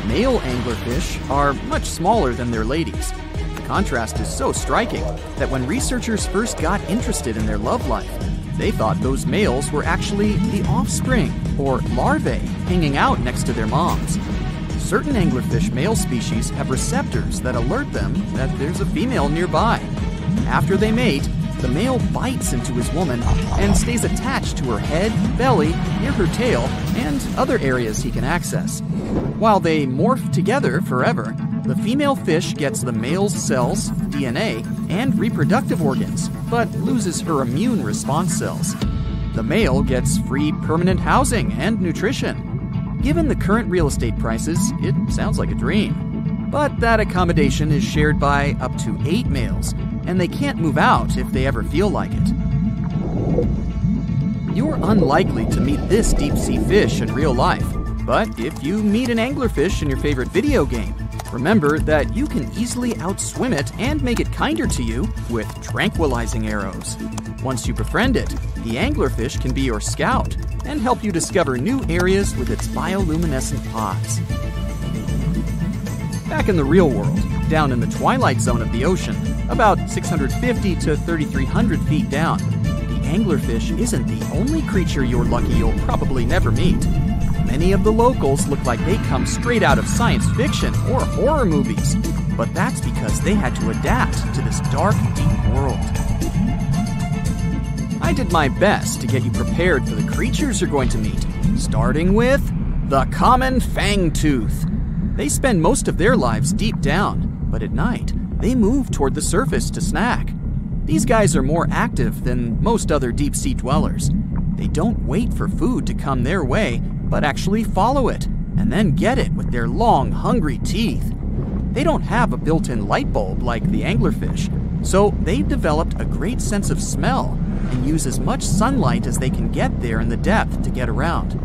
[SPEAKER 1] Male anglerfish are much smaller than their ladies. The contrast is so striking that when researchers first got interested in their love life, they thought those males were actually the offspring, or larvae, hanging out next to their moms. Certain anglerfish male species have receptors that alert them that there's a female nearby. After they mate, the male bites into his woman and stays attached to her head, belly, near her tail, and other areas he can access. While they morph together forever, the female fish gets the male's cells, DNA, and reproductive organs, but loses her immune response cells. The male gets free permanent housing and nutrition. Given the current real estate prices, it sounds like a dream. But that accommodation is shared by up to 8 males, and they can't move out if they ever feel like it. You're unlikely to meet this deep-sea fish in real life, but if you meet an anglerfish in your favorite video game, remember that you can easily outswim it and make it kinder to you with tranquilizing arrows. Once you befriend it, the anglerfish can be your scout and help you discover new areas with its bioluminescent pods. Back in the real world, down in the twilight zone of the ocean, about 650 to 3,300 feet down, the anglerfish isn't the only creature you're lucky you'll probably never meet. Many of the locals look like they come straight out of science fiction or horror movies, but that's because they had to adapt to this dark, deep world. I did my best to get you prepared for the creatures you're going to meet, starting with the common fangtooth. They spend most of their lives deep down, but at night, they move toward the surface to snack. These guys are more active than most other deep-sea dwellers. They don't wait for food to come their way, but actually follow it, and then get it with their long, hungry teeth. They don't have a built-in light bulb like the anglerfish, so they've developed a great sense of smell and use as much sunlight as they can get there in the depth to get around.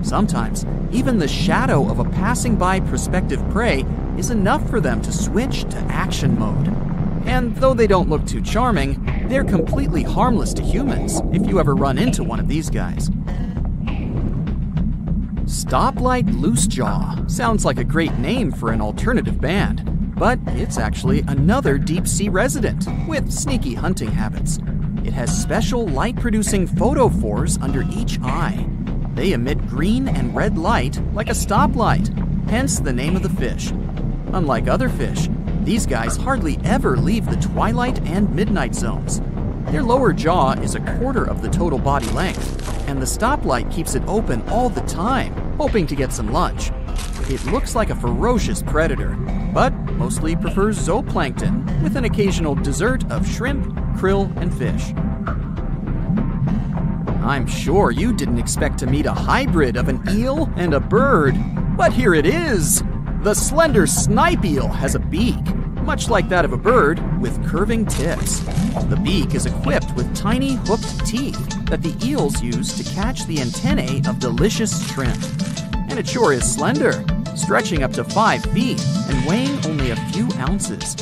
[SPEAKER 1] Sometimes, even the shadow of a passing by prospective prey is enough for them to switch to action mode. And though they don't look too charming, they're completely harmless to humans if you ever run into one of these guys. Stoplight Loosejaw sounds like a great name for an alternative band, but it's actually another deep-sea resident with sneaky hunting habits. It has special light-producing photophores under each eye. They emit green and red light like a stoplight, hence the name of the fish. Unlike other fish, these guys hardly ever leave the twilight and midnight zones. Their lower jaw is a quarter of the total body length, and the stoplight keeps it open all the time, hoping to get some lunch. It looks like a ferocious predator, but mostly prefers zooplankton, with an occasional dessert of shrimp, krill, and fish. I'm sure you didn't expect to meet a hybrid of an eel and a bird, but here it is! The slender snipe eel has a beak, much like that of a bird, with curving tips. The beak is equipped with tiny hooked teeth that the eels use to catch the antennae of delicious shrimp. And it sure is slender, stretching up to 5 feet and weighing only a few ounces.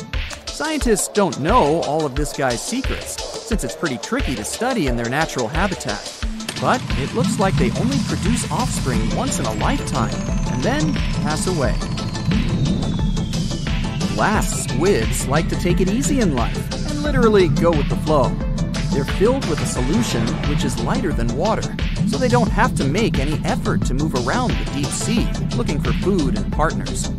[SPEAKER 1] Scientists don't know all of this guy's secrets, since it's pretty tricky to study in their natural habitat. but it looks like they only produce offspring once in a lifetime and then pass away. Glass squids like to take it easy in life and literally go with the flow. They're filled with a solution which is lighter than water, so they don't have to make any effort to move around the deep sea looking for food and partners.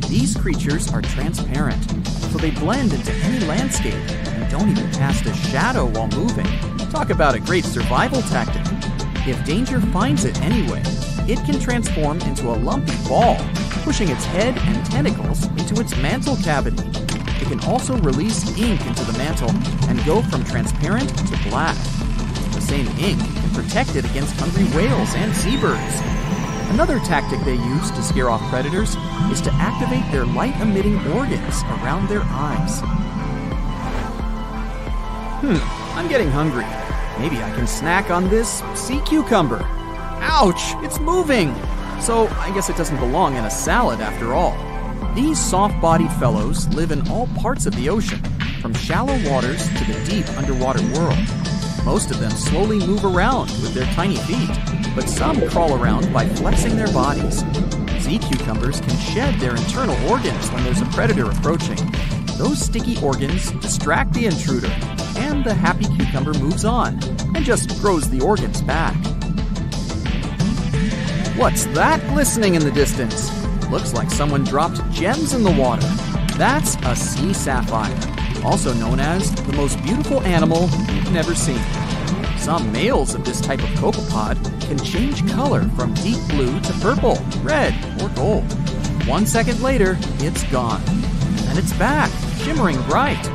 [SPEAKER 1] These creatures are transparent, so they blend into any landscape and don't even cast a shadow while moving. Talk about a great survival tactic. If danger finds it anyway, it can transform into a lumpy ball, pushing its head and tentacles into its mantle cavity. It can also release ink into the mantle and go from transparent to black. The same ink can protect it against hungry whales and seabirds. Another tactic they use to scare off predators is to activate their light-emitting organs around their eyes. I'm getting hungry. Maybe I can snack on this sea cucumber. Ouch, it's moving! So I guess it doesn't belong in a salad after all. These soft-bodied fellows live in all parts of the ocean, from shallow waters to the deep underwater world. Most of them slowly move around with their tiny feet, but some crawl around by flexing their bodies. Sea cucumbers can shed their internal organs when there's a predator approaching. Those sticky organs distract the intruder, and the happy cucumber moves on and just grows the organs back. What's that glistening in the distance? Looks like someone dropped gems in the water. That's a sea sapphire, also known as the most beautiful animal you've never seen. Some males of this type of copepod can change color from deep blue to purple, red, or gold. 1 second later, it's gone. And it's back, shimmering bright.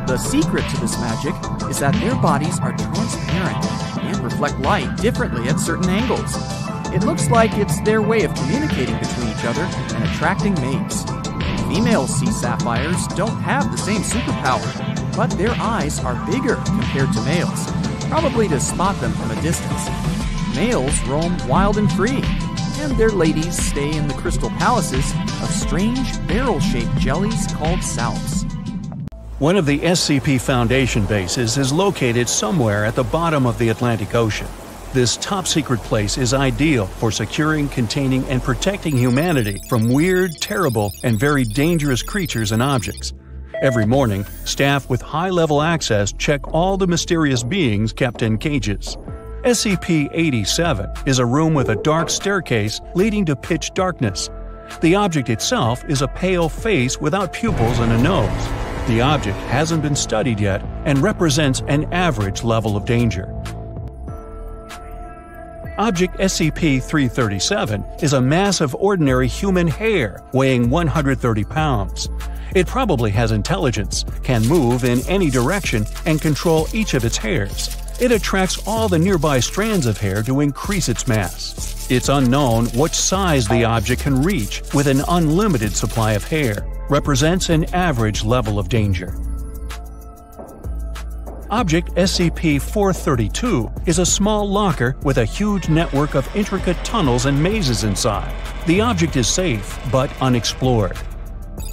[SPEAKER 1] The secret to this magic is that their bodies are transparent and reflect light differently at certain angles. It looks like it's their way of communicating between each other and attracting mates. Female sea sapphires don't have the same superpower, but their eyes are bigger compared to males, probably to spot them from a distance. Males roam wild and free, and their ladies stay in the crystal palaces of strange barrel-shaped jellies called salps.
[SPEAKER 3] One of the SCP Foundation bases is located somewhere at the bottom of the Atlantic Ocean. This top-secret place is ideal for securing, containing, and protecting humanity from weird, terrible, and very dangerous creatures and objects. Every morning, staff with high-level access check all the mysterious beings kept in cages. SCP-87 is a room with a dark staircase leading to pitch darkness. The object itself is a pale face without pupils and a nose. The object hasn't been studied yet and represents an average level of danger. Object SCP-337 is a mass of ordinary human hair weighing 130 pounds. It probably has intelligence, can move in any direction, and control each of its hairs. It attracts all the nearby strands of hair to increase its mass. It's unknown what size the object can reach with an unlimited supply of hair. Represents an average level of danger. Object SCP-432 is a small locker with a huge network of intricate tunnels and mazes inside. The object is safe, but unexplored.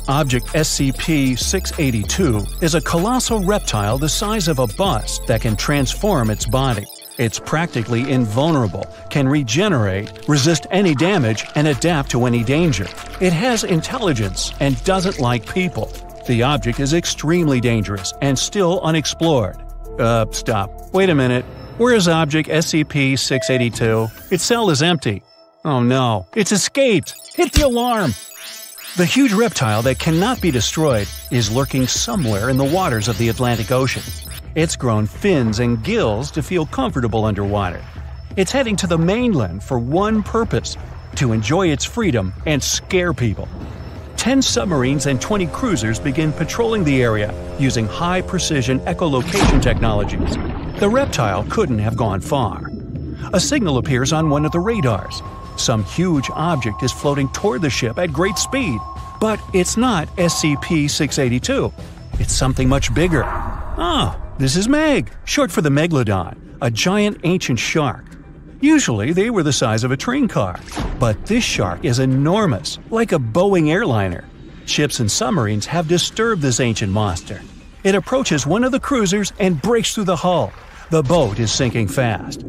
[SPEAKER 3] Object SCP-682 is a colossal reptile the size of a bus that can transform its body. It's practically invulnerable, can regenerate, resist any damage, and adapt to any danger. It has intelligence and doesn't like people. The object is extremely dangerous and still unexplored. Stop. Wait a minute. Where is Object SCP-682? Its cell is empty. Oh no, it's escaped! Hit the alarm! The huge reptile that cannot be destroyed is lurking somewhere in the waters of the Atlantic Ocean. It's grown fins and gills to feel comfortable underwater. It's heading to the mainland for one purpose: to enjoy its freedom and scare people. 10 submarines and 20 cruisers begin patrolling the area using high-precision echolocation technologies. The reptile couldn't have gone far. A signal appears on one of the radars. Some huge object is floating toward the ship at great speed. But it's not SCP-682. It's something much bigger. Ah, this is Meg, short for the Megalodon, a giant ancient shark. Usually they were the size of a train car, but this shark is enormous, like a Boeing airliner. Ships and submarines have disturbed this ancient monster. It approaches one of the cruisers and breaks through the hull. The boat is sinking fast.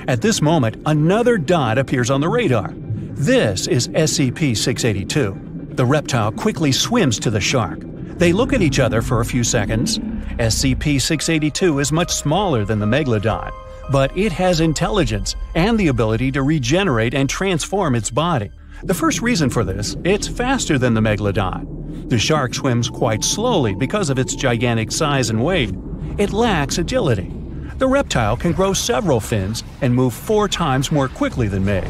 [SPEAKER 3] At this moment, another dot appears on the radar. This is SCP-682. The reptile quickly swims to the shark. They look at each other for a few seconds. SCP-682 is much smaller than the Megalodon, but it has intelligence and the ability to regenerate and transform its body. The first reason for this, it's faster than the Megalodon. The shark swims quite slowly because of its gigantic size and weight. It lacks agility. The reptile can grow several fins and move 4 times more quickly than Meg.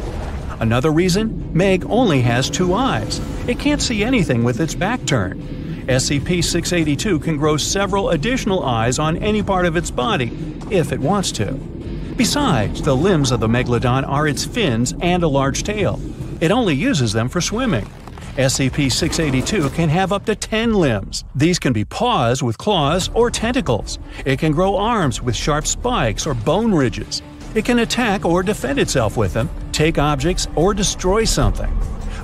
[SPEAKER 3] Another reason, Meg only has 2 eyes. It can't see anything with its back turned. SCP-682 can grow several additional eyes on any part of its body if it wants to. Besides, the limbs of the Megalodon are its fins and a large tail. It only uses them for swimming. SCP-682 can have up to 10 limbs. These can be paws with claws or tentacles. It can grow arms with sharp spikes or bone ridges. It can attack or defend itself with them, take objects, or destroy something.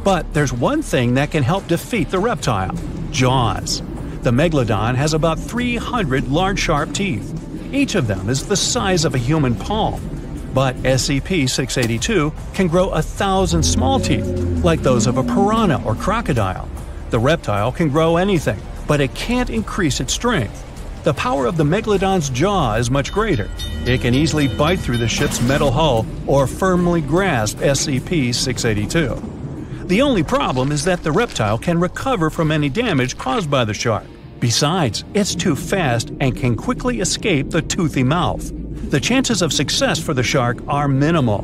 [SPEAKER 3] But there's one thing that can help defeat the reptile: jaws. The Megalodon has about 300 large sharp teeth. Each of them is the size of a human palm. But SCP-682 can grow 1,000 small teeth, like those of a piranha or crocodile. The reptile can grow anything, but it can't increase its strength. The power of the Megalodon's jaw is much greater. It can easily bite through the ship's metal hull or firmly grasp SCP-682. The only problem is that the reptile can recover from any damage caused by the shark. Besides, it's too fast and can quickly escape the toothy mouth. The chances of success for the shark are minimal.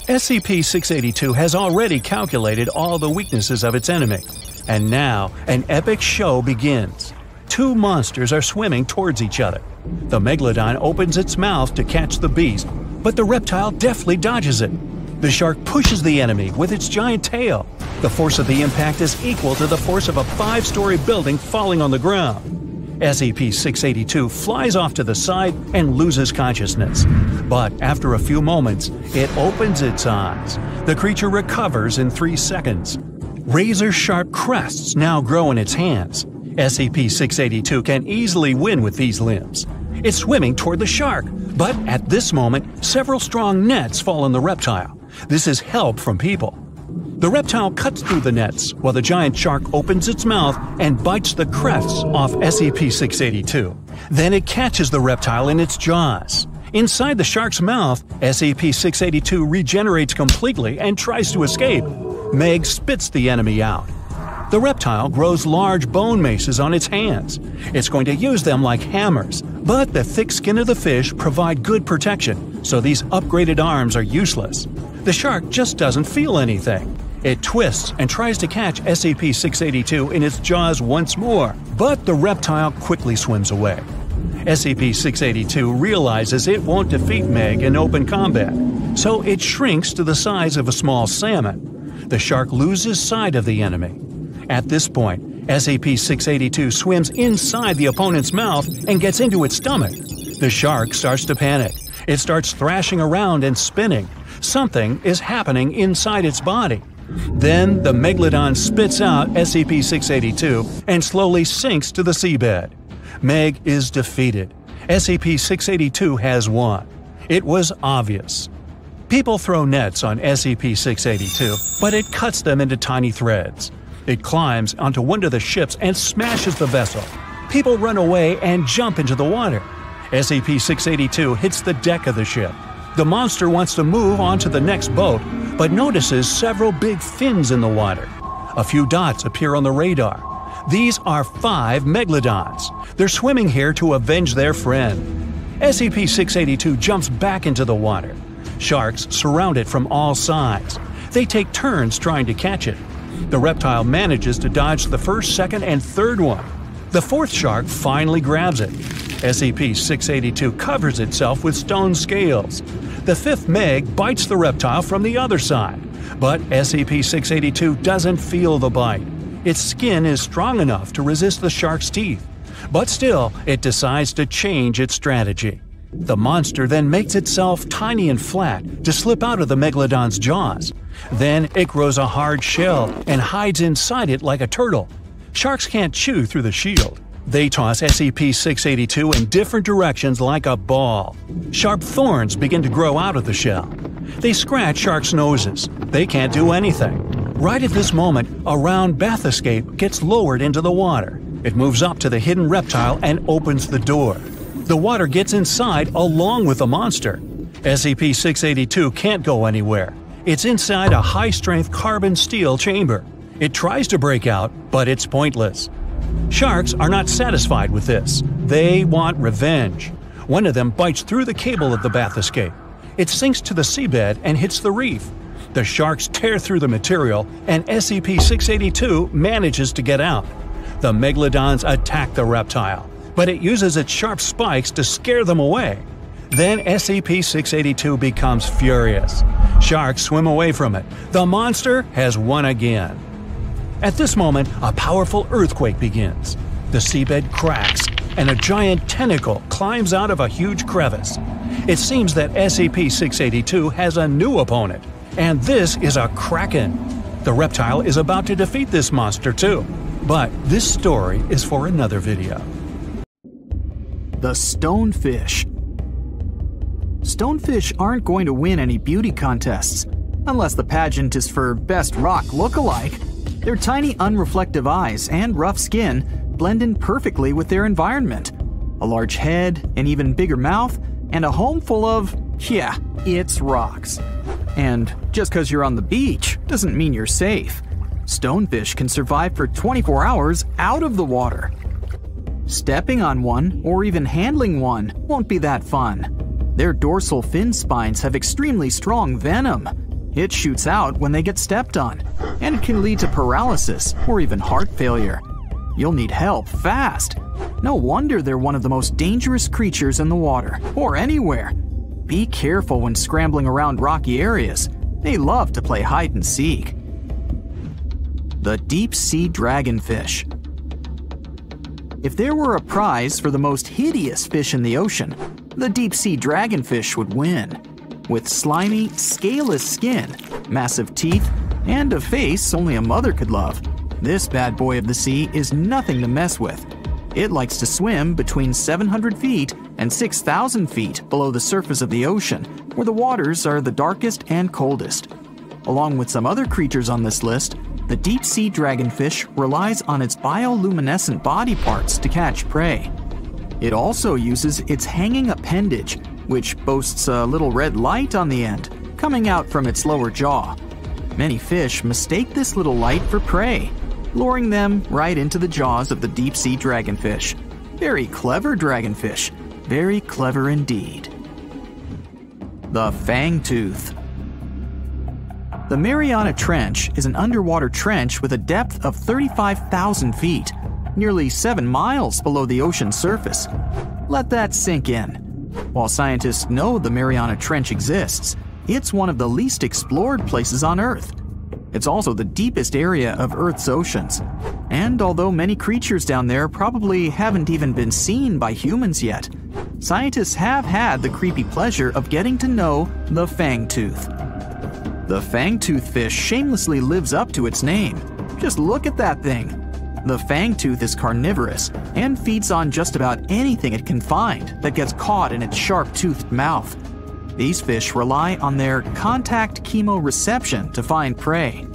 [SPEAKER 3] SCP-682 has already calculated all the weaknesses of its enemy. And now, an epic show begins. 2 monsters are swimming towards each other. The Megalodon opens its mouth to catch the beast, but the reptile deftly dodges it. The shark pushes the enemy with its giant tail. The force of the impact is equal to the force of a 5-story building falling on the ground. SCP-682 flies off to the side and loses consciousness. But after a few moments, it opens its eyes. The creature recovers in 3 seconds. Razor-sharp crests now grow in its hands. SCP-682 can easily win with these limbs. It's swimming toward the shark, but at this moment, several strong nets fall on the reptile. This is help from people. The reptile cuts through the nets, while the giant shark opens its mouth and bites the crests off SCP-682. Then it catches the reptile in its jaws. Inside the shark's mouth, SCP-682 regenerates completely and tries to escape. Meg spits the enemy out. The reptile grows large bone maces on its hands. It's going to use them like hammers, but the thick skin of the fish provide good protection, so these upgraded arms are useless. The shark just doesn't feel anything. It twists and tries to catch SCP-682 in its jaws once more, but the reptile quickly swims away. SCP-682 realizes it won't defeat Meg in open combat, so it shrinks to the size of a small salmon. The shark loses sight of the enemy. At this point, SCP-682 swims inside the opponent's mouth and gets into its stomach. The shark starts to panic. It starts thrashing around and spinning. Something is happening inside its body. Then the Megalodon spits out SCP-682 and slowly sinks to the seabed. Meg is defeated. SCP-682 has won. It was obvious. People throw nets on SCP-682, but it cuts them into tiny threads. It climbs onto one of the ships and smashes the vessel. People run away and jump into the water. SCP-682 hits the deck of the ship. The monster wants to move on to the next boat, but notices several big fins in the water. A few dots appear on the radar. These are 5 Megalodons. They're swimming here to avenge their friend. SCP-682 jumps back into the water. Sharks surround it from all sides. They take turns trying to catch it. The reptile manages to dodge the first, second, and third one. The 4th shark finally grabs it. SCP-682 covers itself with stone scales. The 5th Meg bites the reptile from the other side, but SCP-682 doesn't feel the bite. Its skin is strong enough to resist the shark's teeth, but still, it decides to change its strategy. The monster then makes itself tiny and flat to slip out of the Megalodon's jaws. Then it grows a hard shell and hides inside it like a turtle. Sharks can't chew through the shield. They toss SCP-682 in different directions like a ball. Sharp thorns begin to grow out of the shell. They scratch sharks' noses. They can't do anything. Right at this moment, a round bath escape gets lowered into the water. It moves up to the hidden reptile and opens the door. The water gets inside along with the monster. SCP-682 can't go anywhere. It's inside a high-strength carbon steel chamber. It tries to break out, but it's pointless. Sharks are not satisfied with this. They want revenge. One of them bites through the cable of the bath escape. It sinks to the seabed and hits the reef. The sharks tear through the material, and SCP-682 manages to get out. The Megalodons attack the reptile, but it uses its sharp spikes to scare them away. Then SCP-682 becomes furious. Sharks swim away from it. The monster has won again. At this moment, a powerful earthquake begins. The seabed cracks, and a giant tentacle climbs out of a huge crevice. It seems that SCP-682 has a new opponent, and this is a kraken. The reptile is about to defeat this monster too. But this story is for another video.
[SPEAKER 1] The stonefish. Stonefish aren't going to win any beauty contests, unless the pageant is for best rock look-alike. Their tiny unreflective eyes and rough skin blend in perfectly with their environment. A large head, an even bigger mouth, and a home full of, yeah, it's rocks. And just because you're on the beach doesn't mean you're safe. Stonefish can survive for 24 hours out of the water. Stepping on one or even handling one won't be that fun. Their dorsal fin spines have extremely strong venom. It shoots out when they get stepped on, and it can lead to paralysis or even heart failure. You'll need help fast. No wonder they're one of the most dangerous creatures in the water, or anywhere. Be careful when scrambling around rocky areas. They love to play hide and seek. The deep-sea dragonfish. If there were a prize for the most hideous fish in the ocean, the deep-sea dragonfish would win. With slimy, scaleless skin, massive teeth, and a face only a mother could love, this bad boy of the sea is nothing to mess with. It likes to swim between 700 feet and 6,000 feet below the surface of the ocean, where the waters are the darkest and coldest. Along with some other creatures on this list, the deep-sea dragonfish relies on its bioluminescent body parts to catch prey. It also uses its hanging appendage, which boasts a little red light on the end, coming out from its lower jaw. Many fish mistake this little light for prey, luring them right into the jaws of the deep-sea dragonfish. Very clever dragonfish, very clever indeed. The fangtooth. The Mariana Trench is an underwater trench with a depth of 35,000 feet, nearly 7 miles below the ocean surface. Let that sink in. While scientists know the Mariana Trench exists, it's one of the least explored places on Earth. It's also the deepest area of Earth's oceans. And although many creatures down there probably haven't even been seen by humans yet, scientists have had the creepy pleasure of getting to know the fangtooth. The fangtooth fish shamelessly lives up to its name. Just look at that thing. The fangtooth is carnivorous and feeds on just about anything it can find that gets caught in its sharp-toothed mouth. These fish rely on their contact chemoreception to find prey.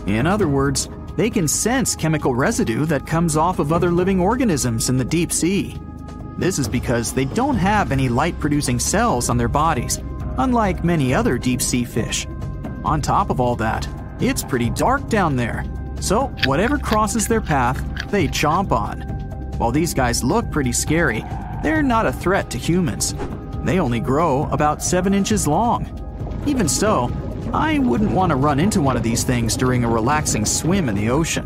[SPEAKER 1] In other words, they can sense chemical residue that comes off of other living organisms in the deep sea. This is because they don't have any light-producing cells on their bodies, unlike many other deep-sea fish. On top of all that, it's pretty dark down there, so whatever crosses their path, they chomp on. While these guys look pretty scary, they're not a threat to humans. They only grow about 7 inches long. Even so, I wouldn't want to run into one of these things during a relaxing swim in the ocean.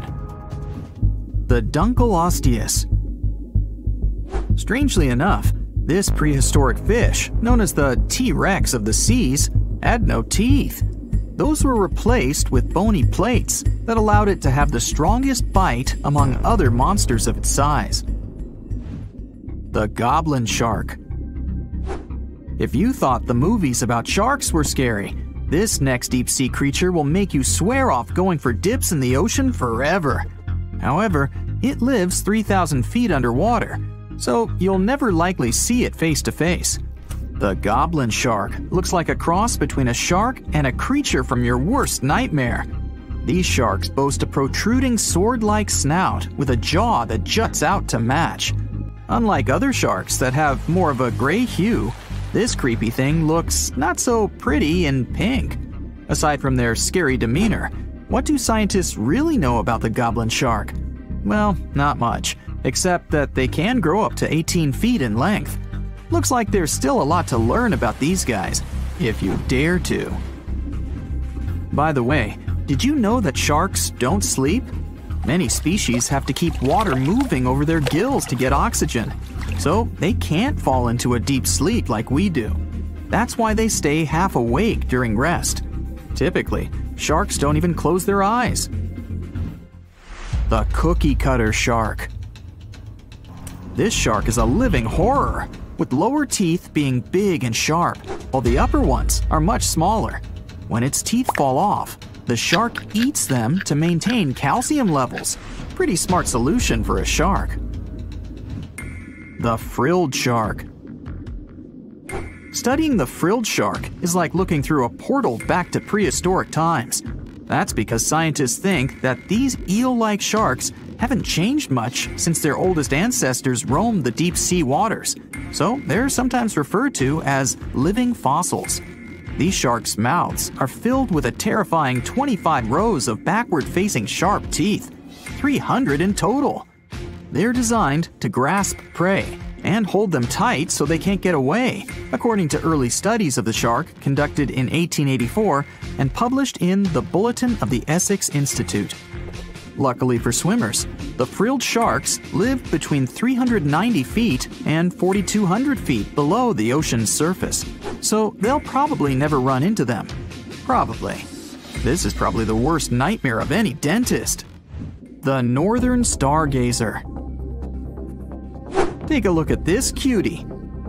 [SPEAKER 1] The Dunkleosteus. Strangely enough, this prehistoric fish, known as the T-Rex of the seas, had no teeth. Those were replaced with bony plates that allowed it to have the strongest bite among other monsters of its size. The goblin shark. If you thought the movies about sharks were scary, this next deep-sea creature will make you swear off going for dips in the ocean forever. However, It lives 3,000 feet underwater, so you'll never likely see it face to face. The goblin shark looks like a cross between a shark and a creature from your worst nightmare. These sharks boast a protruding sword-like snout with a jaw that juts out to match. Unlike other sharks that have more of a gray hue, this creepy thing looks not so pretty and pink. Aside from their scary demeanor, what do scientists really know about the goblin shark? Well, not much, except that they can grow up to 18 feet in length. Looks like there's still a lot to learn about these guys, if you dare to. By the way, did you know that sharks don't sleep? Many species have to keep water moving over their gills to get oxygen, so they can't fall into a deep sleep like we do. That's why they stay half awake during rest. Typically, sharks don't even close their eyes. The cookie cutter shark. This shark is a living horror, with lower teeth being big and sharp, while the upper ones are much smaller. When its teeth fall off, the shark eats them to maintain calcium levels. Pretty smart solution for a shark. The frilled shark. Studying the frilled shark is like looking through a portal back to prehistoric times. That's because scientists think that these eel-like sharks haven't changed much since their oldest ancestors roamed the deep sea waters, so they're sometimes referred to as living fossils. These sharks' mouths are filled with a terrifying 25 rows of backward-facing sharp teeth, 300 in total. They're designed to grasp prey and hold them tight so they can't get away, according to early studies of the shark conducted in 1884 and published in the Bulletin of the Essex Institute. Luckily for swimmers, the frilled sharks live between 390 feet and 4,200 feet below the ocean's surface, so they'll probably never run into them. Probably. This is probably the worst nightmare of any dentist. The northern stargazer. Take a look at this cutie.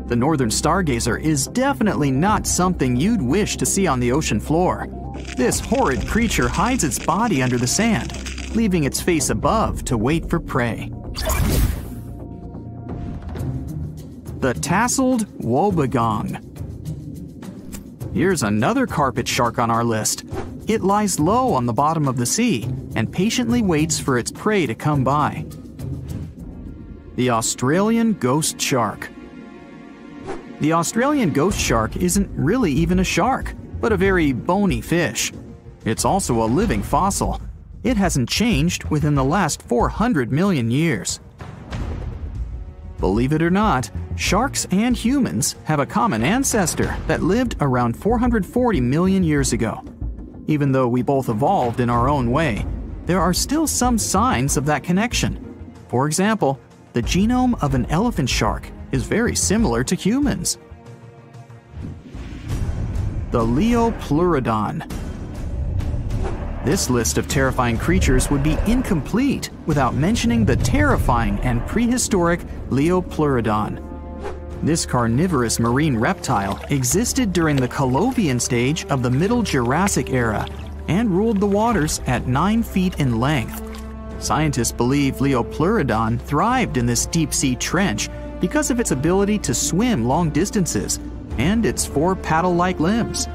[SPEAKER 1] The northern stargazer is definitely not something you'd wish to see on the ocean floor. This horrid creature hides its body under the sand, leaving its face above to wait for prey. The tasseled wobbegong. Here's another carpet shark on our list. It lies low on the bottom of the sea and patiently waits for its prey to come by. The Australian ghost shark. The Australian ghost shark isn't really even a shark, but a very bony fish. It's also a living fossil. It hasn't changed within the last 400 million years. Believe it or not, sharks and humans have a common ancestor that lived around 440 million years ago. Even though we both evolved in our own way, there are still some signs of that connection. For example, the genome of an elephant shark is very similar to humans. The Leopleurodon. This list of terrifying creatures would be incomplete without mentioning the terrifying and prehistoric Leopleurodon. This carnivorous marine reptile existed during the Colovian stage of the Middle Jurassic era and ruled the waters at 9 feet in length. Scientists believe Leopleurodon thrived in this deep-sea trench because of its ability to swim long distances and its 4 paddle-like limbs.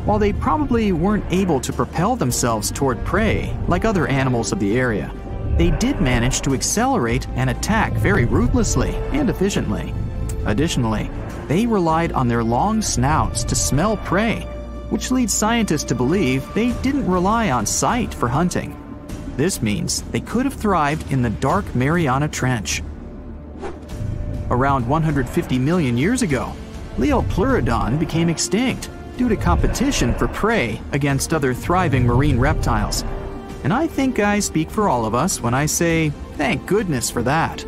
[SPEAKER 1] While they probably weren't able to propel themselves toward prey like other animals of the area, they did manage to accelerate and attack very ruthlessly and efficiently. Additionally, they relied on their long snouts to smell prey, which leads scientists to believe they didn't rely on sight for hunting. This means they could have thrived in the dark Mariana Trench. Around 150 million years ago, Leopleurodon became extinct due to competition for prey against other thriving marine reptiles. And I think I speak for all of us when I say, thank goodness for that.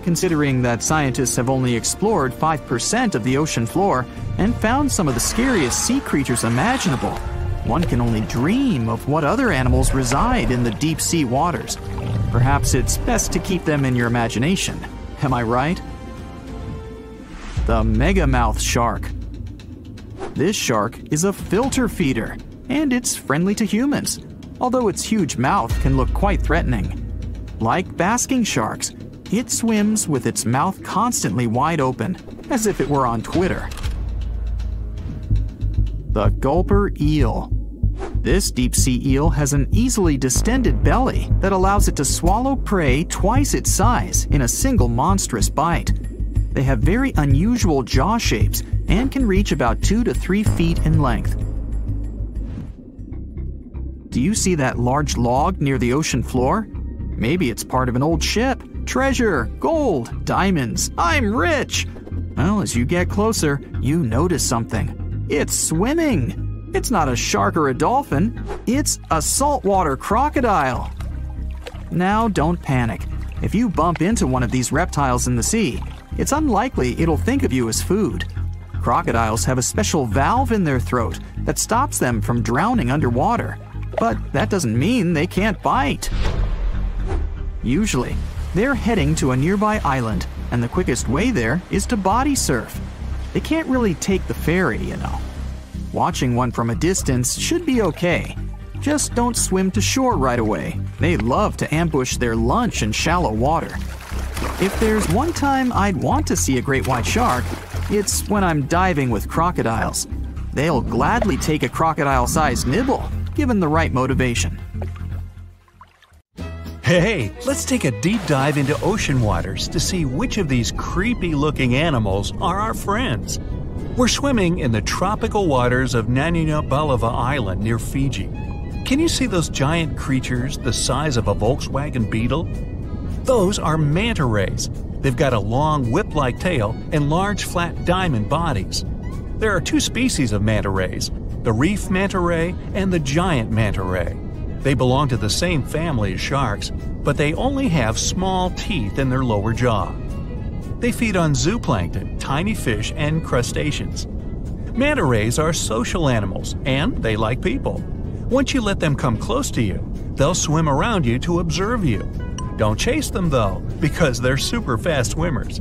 [SPEAKER 1] Considering that scientists have only explored 5% of the ocean floor and found some of the scariest sea creatures imaginable, one can only dream of what other animals reside in the deep sea waters. Perhaps it's best to keep them in your imagination. Am I right? The megamouth shark. This shark is a filter feeder, and it's friendly to humans. although its huge mouth can look quite threatening. Like basking sharks, it swims with its mouth constantly wide open, as if it were on Twitter. The gulper eel. This deep-sea eel has an easily distended belly that allows it to swallow prey twice its size in a single monstrous bite. They have very unusual jaw shapes and can reach about 2 to 3 feet in length. Do you see that large log near the ocean floor? Maybe it's part of an old ship. Treasure, gold, diamonds, I'm rich! Well, as you get closer, you notice something. It's swimming! It's not a shark or a dolphin, it's a saltwater crocodile. Now don't panic. If you bump into one of these reptiles in the sea, it's unlikely it'll think of you as food. Crocodiles have a special valve in their throat that stops them from drowning underwater, but that doesn't mean they can't bite. Usually, they're heading to a nearby island, and the quickest way there is to body surf. They can't really take the ferry, you know. Watching one from a distance should be okay. Just don't swim to shore right away. They love to ambush their lunch in shallow water. If there's one time I'd want to see a great white shark, it's when I'm diving with crocodiles. They'll gladly take a crocodile-sized nibble, given the right motivation.
[SPEAKER 3] Hey, let's take a deep dive into ocean waters to see which of these creepy-looking animals are our friends. We're swimming in the tropical waters of Nanina-Balava Island near Fiji. Can you see those giant creatures the size of a Volkswagen Beetle? Those are manta rays. They've got a long whip-like tail and large flat diamond bodies. There are 2 species of manta rays, the reef manta ray and the giant manta ray. They belong to the same family as sharks, but they only have small teeth in their lower jaw. They feed on zooplankton, tiny fish, and crustaceans. Manta rays are social animals, and they like people. Once you let them come close to you, they'll swim around you to observe you. Don't chase them though, because they're super fast swimmers.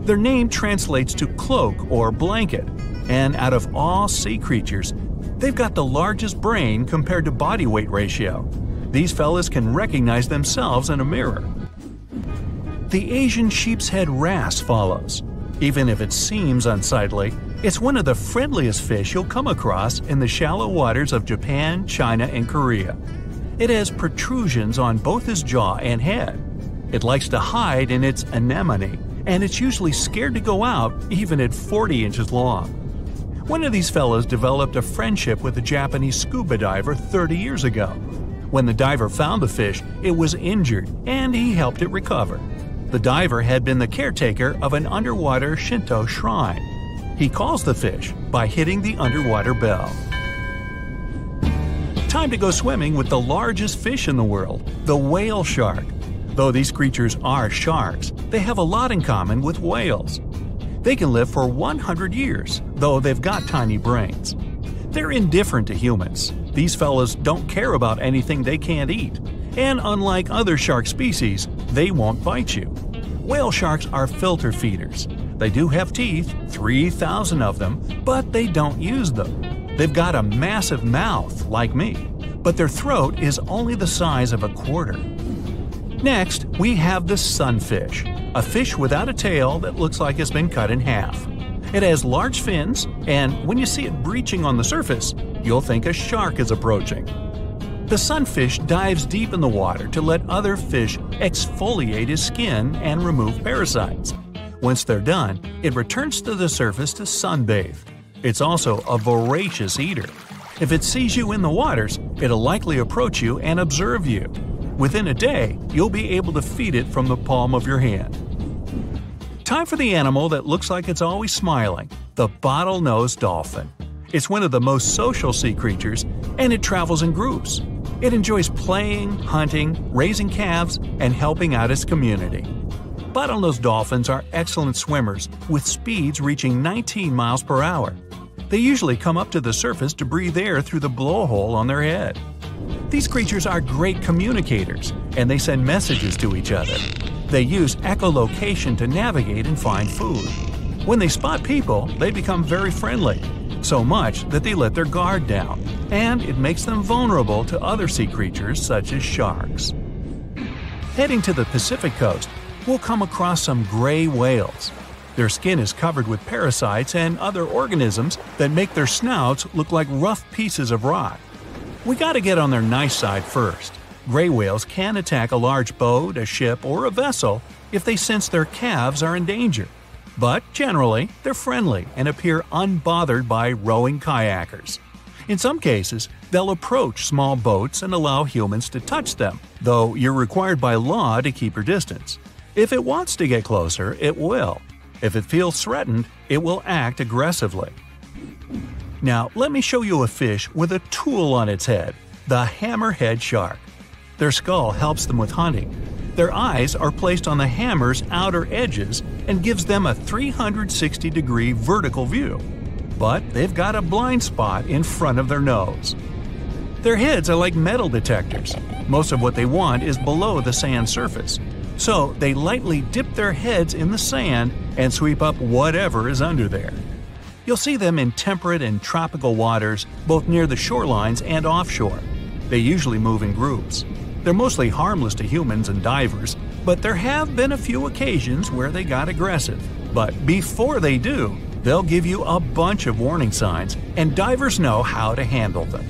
[SPEAKER 3] Their name translates to cloak or blanket, and out of all sea creatures, they've got the largest brain compared to body weight ratio. These fellas can recognize themselves in a mirror. The Asian sheep's head wrasse follows. Even if it seems unsightly, it's one of the friendliest fish you'll come across in the shallow waters of Japan, China, and Korea. It has protrusions on both its jaw and head. It likes to hide in its anemone, and it's usually scared to go out even at 40 inches long. One of these fellows developed a friendship with a Japanese scuba diver 30 years ago. When the diver found the fish, it was injured, and he helped it recover. The diver had been the caretaker of an underwater Shinto shrine. He calls the fish by hitting the underwater bell. Time to go swimming with the largest fish in the world, the whale shark. Though these creatures are sharks, they have a lot in common with whales. They can live for 100 years, though they've got tiny brains. They're indifferent to humans. These fellas don't care about anything they can't eat. And unlike other shark species, they won't bite you. Whale sharks are filter feeders. They do have teeth, 3,000 of them, but they don't use them. They've got a massive mouth, like me, but their throat is only the size of a quarter. Next, we have the sunfish, a fish without a tail that looks like it's been cut in half. It has large fins, and when you see it breaching on the surface, you'll think a shark is approaching. The sunfish dives deep in the water to let other fish exfoliate his skin and remove parasites. Once they're done, it returns to the surface to sunbathe. It's also a voracious eater. If it sees you in the waters, it'll likely approach you and observe you. Within a day, you'll be able to feed it from the palm of your hand. Time for the animal that looks like it's always smiling, the bottlenose dolphin. It's one of the most social sea creatures, and it travels in groups. It enjoys playing, hunting, raising calves, and helping out its community. Bottlenose dolphins are excellent swimmers, with speeds reaching 19 miles per hour. They usually come up to the surface to breathe air through the blowhole on their head. These creatures are great communicators, and they send messages to each other. They use echolocation to navigate and find food. When they spot people, they become very friendly. so much that they let their guard down, and it makes them vulnerable to other sea creatures such as sharks. Heading to the Pacific coast, we'll come across some gray whales. Their skin is covered with parasites and other organisms that make their snouts look like rough pieces of rock. We gotta get on their nice side first. Gray whales can attack a large boat, a ship, or a vessel if they sense their calves are in danger. But generally, they're friendly and appear unbothered by rowing kayakers. In some cases, they'll approach small boats and allow humans to touch them, though you're required by law to keep your distance. If it wants to get closer, it will. If it feels threatened, it will act aggressively. Now, let me show you a fish with a tool on its head, the hammerhead shark. Their skull helps them with hunting. Their eyes are placed on the hammer's outer edges and gives them a 360-degree vertical view. But they've got a blind spot in front of their nose. Their heads are like metal detectors. Most of what they want is below the sand surface. So they lightly dip their heads in the sand and sweep up whatever is under there. You'll see them in temperate and tropical waters, both near the shorelines and offshore. They usually move in groups. They're mostly harmless to humans and divers, but there have been a few occasions where they got aggressive. But before they do, they'll give you a bunch of warning signs, and divers know how to handle them.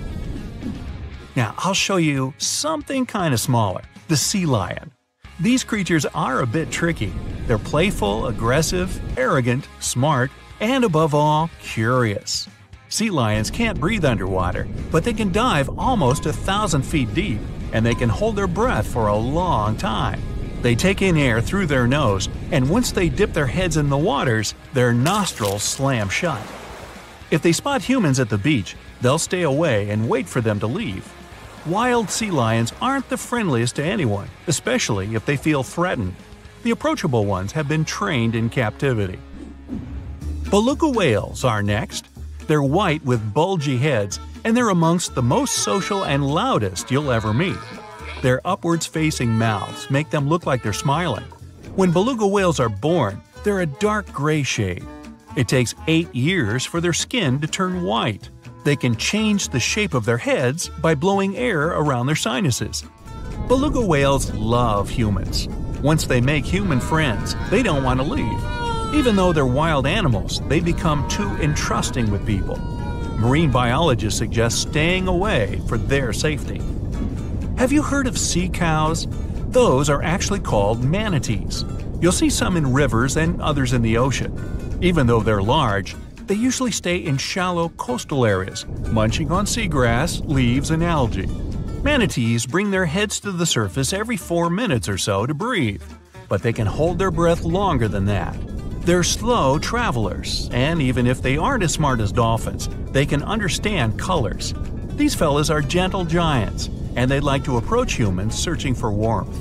[SPEAKER 3] Now, I'll show you something kind of smaller, the sea lion. These creatures are a bit tricky. They're playful, aggressive, arrogant, smart, and above all, curious. Sea lions can't breathe underwater, but they can dive almost 1,000 feet deep, and they can hold their breath for a long time. They take in air through their nose, and once they dip their heads in the waters, their nostrils slam shut. If they spot humans at the beach, they'll stay away and wait for them to leave. Wild sea lions aren't the friendliest to anyone, especially if they feel threatened. The approachable ones have been trained in captivity. Beluga whales are next. They're white with bulgy heads, and they're amongst the most social and loudest you'll ever meet. Their upwards-facing mouths make them look like they're smiling. When beluga whales are born, they're a dark gray shade. It takes 8 years for their skin to turn white. They can change the shape of their heads by blowing air around their sinuses. Beluga whales love humans. Once they make human friends, they don't want to leave. Even though they're wild animals, they become too entrusting with people. Marine biologists suggest staying away for their safety. Have you heard of sea cows? Those are actually called manatees. You'll see some in rivers and others in the ocean. Even though they're large, they usually stay in shallow coastal areas, munching on seagrass, leaves, and algae. Manatees bring their heads to the surface every 4 minutes or so to breathe, but they can hold their breath longer than that. They're slow travelers, and even if they aren't as smart as dolphins, they can understand colors. These fellas are gentle giants, and they like to approach humans searching for warmth.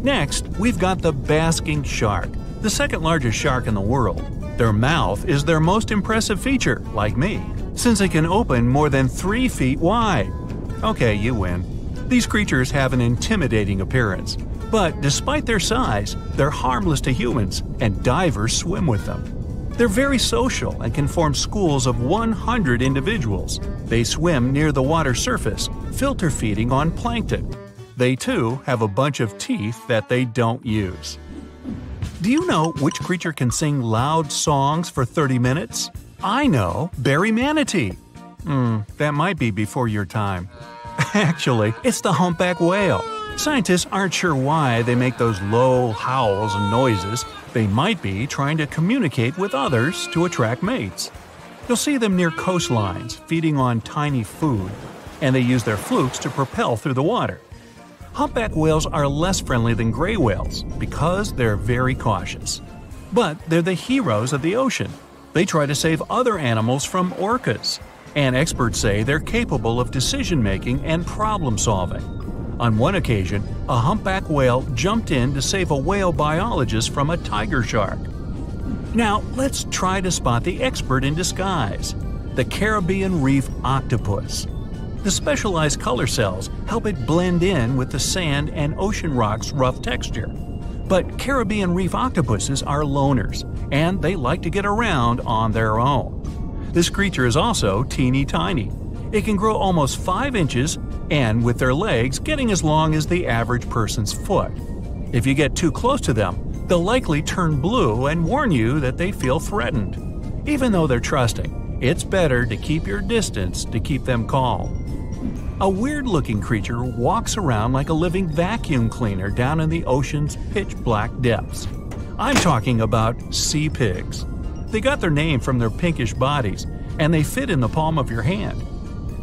[SPEAKER 3] Next, we've got the basking shark, the second largest shark in the world. Their mouth is their most impressive feature, like me, since it can open more than 3 feet wide. Okay, you win. These creatures have an intimidating appearance. But despite their size, they're harmless to humans, and divers swim with them. They're very social and can form schools of 100 individuals. They swim near the water surface, filter feeding on plankton. They too have a bunch of teeth that they don't use. Do you know which creature can sing loud songs for 30 minutes? I know, berry manatee. That might be before your time. Actually, it's the humpback whale. Scientists aren't sure why they make those low howls and noises. They might be trying to communicate with others to attract mates. You'll see them near coastlines, feeding on tiny food, and they use their flukes to propel through the water. Humpback whales are less friendly than gray whales because they're very cautious. But they're the heroes of the ocean. They try to save other animals from orcas, and experts say they're capable of decision-making and problem-solving. On one occasion, a humpback whale jumped in to save a whale biologist from a tiger shark. Now, let's try to spot the expert in disguise, the Caribbean reef octopus. The specialized color cells help it blend in with the sand and ocean rock's rough texture. But Caribbean reef octopuses are loners, and they like to get around on their own. This creature is also teeny tiny. It can grow almost 5 inches, and with their legs getting as long as the average person's foot. If you get too close to them, they'll likely turn blue and warn you that they feel threatened. Even though they're trusting, it's better to keep your distance to keep them calm. A weird-looking creature walks around like a living vacuum cleaner down in the ocean's pitch-black depths. I'm talking about sea pigs. They got their name from their pinkish bodies, and they fit in the palm of your hand.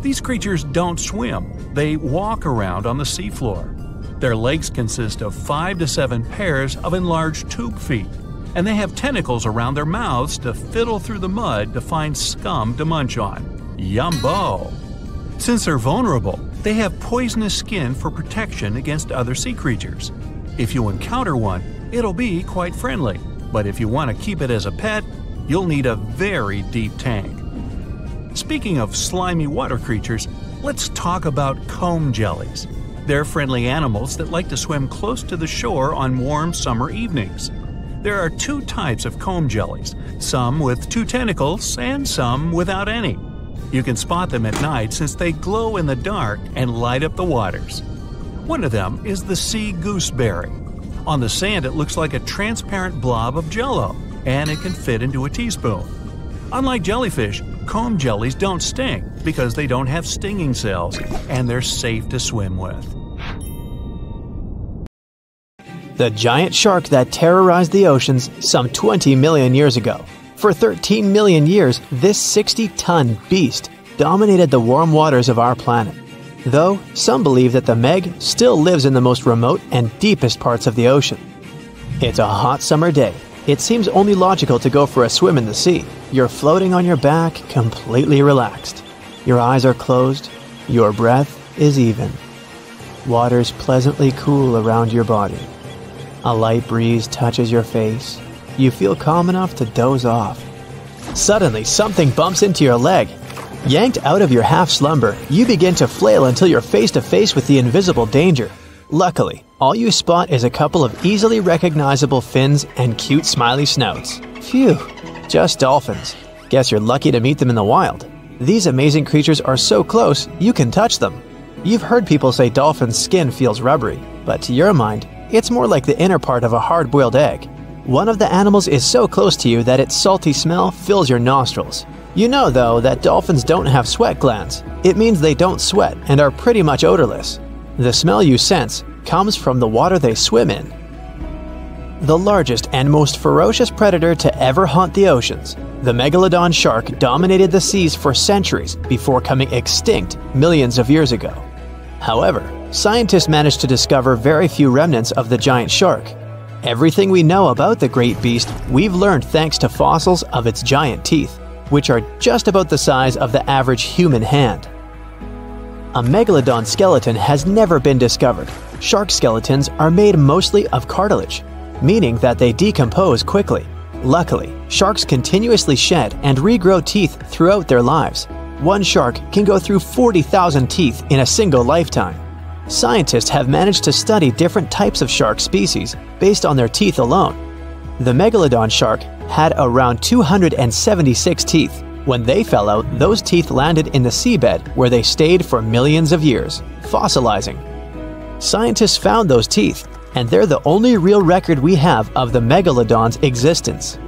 [SPEAKER 3] These creatures don't swim, they walk around on the seafloor. Their legs consist of 5 to 7 pairs of enlarged tube feet, and they have tentacles around their mouths to fiddle through the mud to find scum to munch on. Yumbo! Since they're vulnerable, they have poisonous skin for protection against other sea creatures. If you encounter one, it'll be quite friendly, but if you want to keep it as a pet, you'll need a very deep tank. Speaking of slimy water creatures, let's talk about comb jellies. They're friendly animals that like to swim close to the shore on warm summer evenings. There are 2 types of comb jellies, some with 2 tentacles and some without any. You can spot them at night since they glow in the dark and light up the waters. One of them is the sea gooseberry. On the sand it looks like a transparent blob of jello, and it can fit into a teaspoon. Unlike jellyfish, comb jellies don't sting because they don't have stinging cells, and they're safe to swim with.
[SPEAKER 4] The giant shark that terrorized the oceans some 20 million years ago. For 13 million years, this 60-ton beast dominated the warm waters of our planet. Though, some believe that the Meg still lives in the most remote and deepest parts of the ocean. It's a hot summer day. It seems only logical to go for a swim in the sea. You're floating on your back, completely relaxed. Your eyes are closed. Your breath is even. Water's pleasantly cool around your body. A light breeze touches your face. You feel calm enough to doze off. Suddenly, something bumps into your leg. Yanked out of your half-slumber, you begin to flail until you're face to face with the invisible danger. Luckily, all you spot is a couple of easily recognizable fins and cute smiley snouts. Phew, just dolphins. Guess you're lucky to meet them in the wild. These amazing creatures are so close, you can touch them. You've heard people say dolphins' skin feels rubbery, but to your mind, it's more like the inner part of a hard-boiled egg. One of the animals is so close to you that its salty smell fills your nostrils. You know, though, that dolphins don't have sweat glands. It means they don't sweat and are pretty much odorless. The smell you sense comes from the water they swim in. The largest and most ferocious predator to ever haunt the oceans, the Megalodon shark dominated the seas for centuries before coming extinct millions of years ago. However, scientists managed to discover very few remnants of the giant shark. Everything we know about the great beast we've learned thanks to fossils of its giant teeth, which are just about the size of the average human hand. A megalodon skeleton has never been discovered. Shark skeletons are made mostly of cartilage, meaning that they decompose quickly. Luckily, sharks continuously shed and regrow teeth throughout their lives. One shark can go through 40,000 teeth in a single lifetime. Scientists have managed to study different types of shark species based on their teeth alone. The Megalodon shark had around 276 teeth. When they fell out, those teeth landed in the seabed where they stayed for millions of years, fossilizing. Scientists found those teeth, and they're the only real record we have of the Megalodon's existence.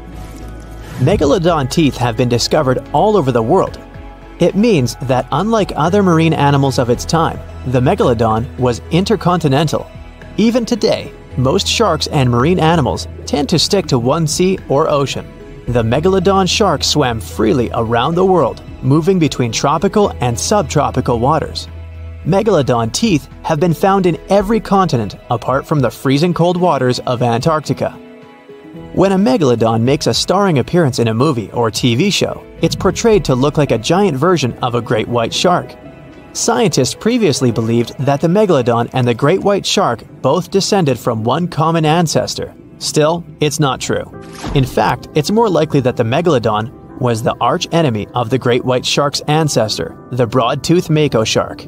[SPEAKER 4] Megalodon teeth have been discovered all over the world. It means that unlike other marine animals of its time, the Megalodon was intercontinental. Even today, most sharks and marine animals tend to stick to one sea or ocean. The Megalodon shark swam freely around the world, moving between tropical and subtropical waters. Megalodon teeth have been found in every continent apart from the freezing cold waters of Antarctica. When a megalodon makes a starring appearance in a movie or TV show, it's portrayed to look like a giant version of a great white shark. Scientists previously believed that the megalodon and the great white shark both descended from one common ancestor. Still, it's not true. In fact, it's more likely that the megalodon was the arch-enemy of the great white shark's ancestor, the broad-toothed mako shark.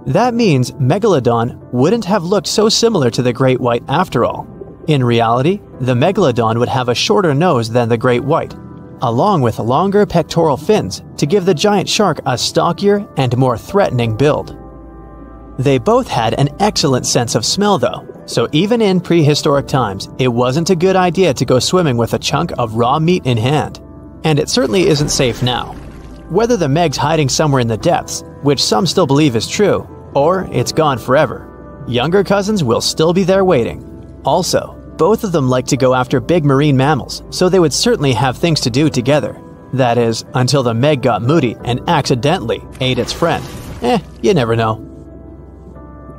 [SPEAKER 4] That means Megalodon wouldn't have looked so similar to the great white after all. In reality, the Megalodon would have a shorter nose than the great white, along with longer pectoral fins to give the giant shark a stockier and more threatening build. They both had an excellent sense of smell though, so even in prehistoric times, it wasn't a good idea to go swimming with a chunk of raw meat in hand. And it certainly isn't safe now. Whether the Meg's hiding somewhere in the depths, which some still believe is true, or it's gone forever, younger cousins will still be there waiting. Also, both of them like to go after big marine mammals, so they would certainly have things to do together. That is, until the Meg got moody and accidentally ate its friend. You never know.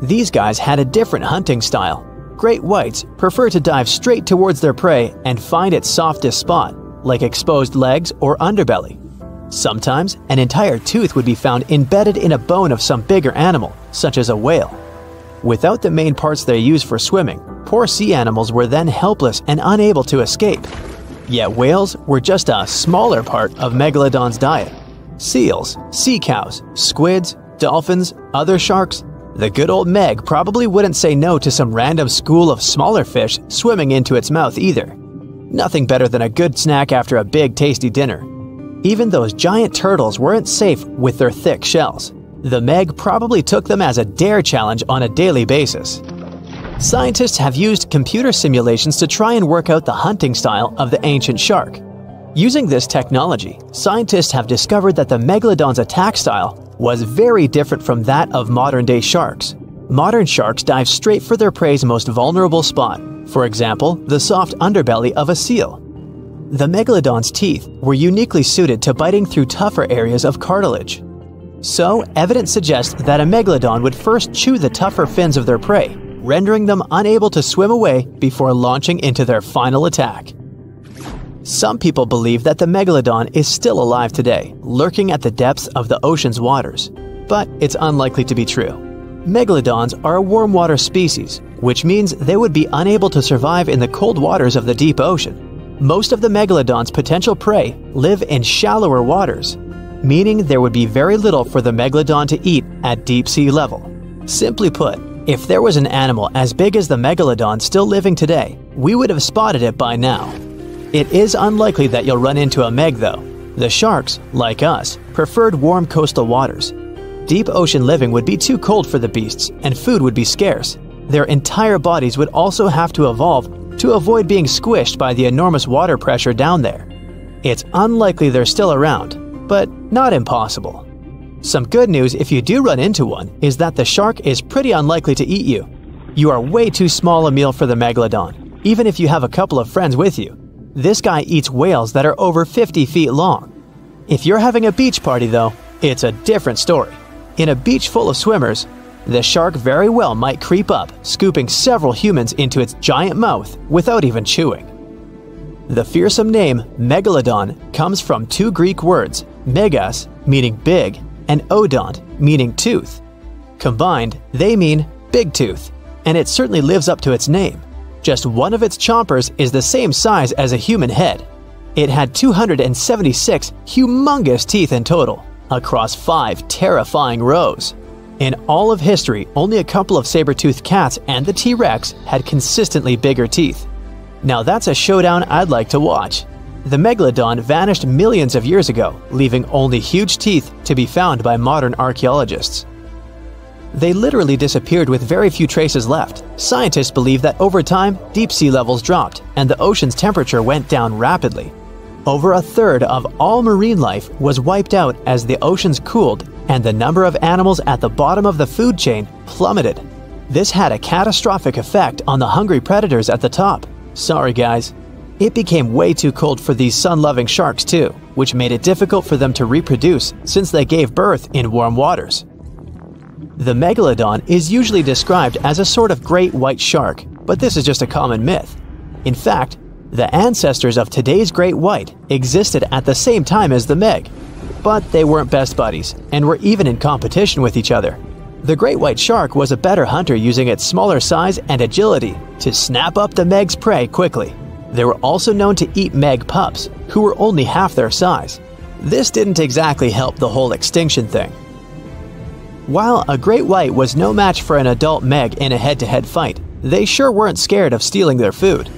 [SPEAKER 4] These guys had a different hunting style. Great whites prefer to dive straight towards their prey and find its softest spot, like exposed legs or underbelly. Sometimes, an entire tooth would be found embedded in a bone of some bigger animal, such as a whale. Without the main parts they use for swimming, poor sea animals were then helpless and unable to escape. Yet whales were just a smaller part of Megalodon's diet. Seals, sea cows, squids, dolphins, other sharks. The good old Meg probably wouldn't say no to some random school of smaller fish swimming into its mouth either. Nothing better than a good snack after a big tasty dinner. Even those giant turtles weren't safe with their thick shells. The Meg probably took them as a dare challenge on a daily basis. Scientists have used computer simulations to try and work out the hunting style of the ancient shark. Using this technology, scientists have discovered that the Megalodon's attack style was very different from that of modern-day sharks. Modern sharks dive straight for their prey's most vulnerable spot, for example, the soft underbelly of a seal. The Megalodon's teeth were uniquely suited to biting through tougher areas of cartilage. So, evidence suggests that a Megalodon would first chew the tougher fins of their prey, rendering them unable to swim away before launching into their final attack. Some people believe that the Megalodon is still alive today, lurking at the depths of the ocean's waters. But it's unlikely to be true. Megalodons are a warm water species, which means they would be unable to survive in the cold waters of the deep ocean. Most of the Megalodon's potential prey live in shallower waters, meaning there would be very little for the Megalodon to eat at deep sea level. Simply put, if there was an animal as big as the Megalodon still living today, we would have spotted it by now. It is unlikely that you'll run into a Meg though. The sharks, like us, preferred warm coastal waters. Deep ocean living would be too cold for the beasts, and food would be scarce. Their entire bodies would also have to evolve to avoid being squished by the enormous water pressure down there. It's unlikely they're still around, but not impossible. Some good news if you do run into one is that the shark is pretty unlikely to eat you. You are way too small a meal for the Megalodon, even if you have a couple of friends with you. This guy eats whales that are over 50 feet long. If you're having a beach party though, it's a different story. In a beach full of swimmers, the shark very well might creep up, scooping several humans into its giant mouth without even chewing. The fearsome name Megalodon comes from two Greek words, megas, meaning big, and odont, meaning tooth. Combined, they mean big tooth, and it certainly lives up to its name. Just one of its chompers is the same size as a human head. It had 276 humongous teeth in total, across 5 terrifying rows. In all of history, only a couple of saber-toothed cats and the T-Rex had consistently bigger teeth. Now that's a showdown I'd like to watch. The Megalodon vanished millions of years ago, leaving only huge teeth to be found by modern archaeologists. They literally disappeared with very few traces left. Scientists believe that over time, deep sea levels dropped and the ocean's temperature went down rapidly. Over a third of all marine life was wiped out as the oceans cooled and the number of animals at the bottom of the food chain plummeted. This had a catastrophic effect on the hungry predators at the top. Sorry guys. It became way too cold for these sun-loving sharks too, which made it difficult for them to reproduce since they gave birth in warm waters. The Megalodon is usually described as a sort of great white shark, but this is just a common myth. In fact, the ancestors of today's great white existed at the same time as the Meg, but they weren't best buddies and were even in competition with each other. The great white shark was a better hunter using its smaller size and agility to snap up the Meg's prey quickly. They were also known to eat Meg pups, who were only half their size. This didn't exactly help the whole extinction thing. While a great white was no match for an adult Meg in a head-to-head fight, they sure weren't scared of stealing their food.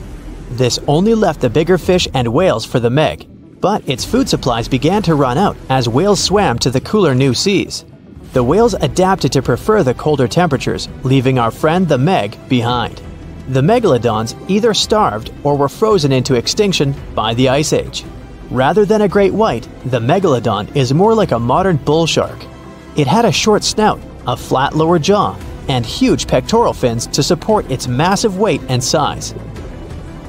[SPEAKER 4] This only left the bigger fish and whales for the Meg, But its food supplies began to run out as whales swam to the cooler new seas. The whales adapted to prefer the colder temperatures, leaving our friend the Meg behind. The megalodons either starved or were frozen into extinction by the Ice Age. Rather than a great white, the megalodon is more like a modern bull shark. It had a short snout, a flat lower jaw, and huge pectoral fins to support its massive weight and size.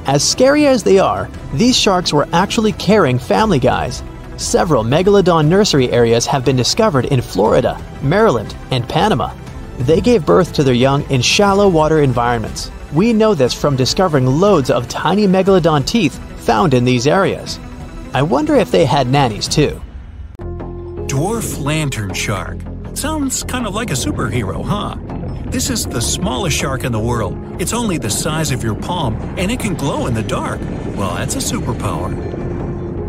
[SPEAKER 4] As scary as they are, these sharks were actually caring family guys. Several megalodon nursery areas have been discovered in Florida, Maryland, and Panama. They gave birth to their young in shallow water environments. We know this from discovering loads of tiny megalodon teeth found in these areas. I wonder if they had nannies too.
[SPEAKER 3] Dwarf lantern shark. Sounds kind of like a superhero, huh? This is the smallest shark in the world. It's only the size of your palm, and it can glow in the dark. Well, that's a superpower.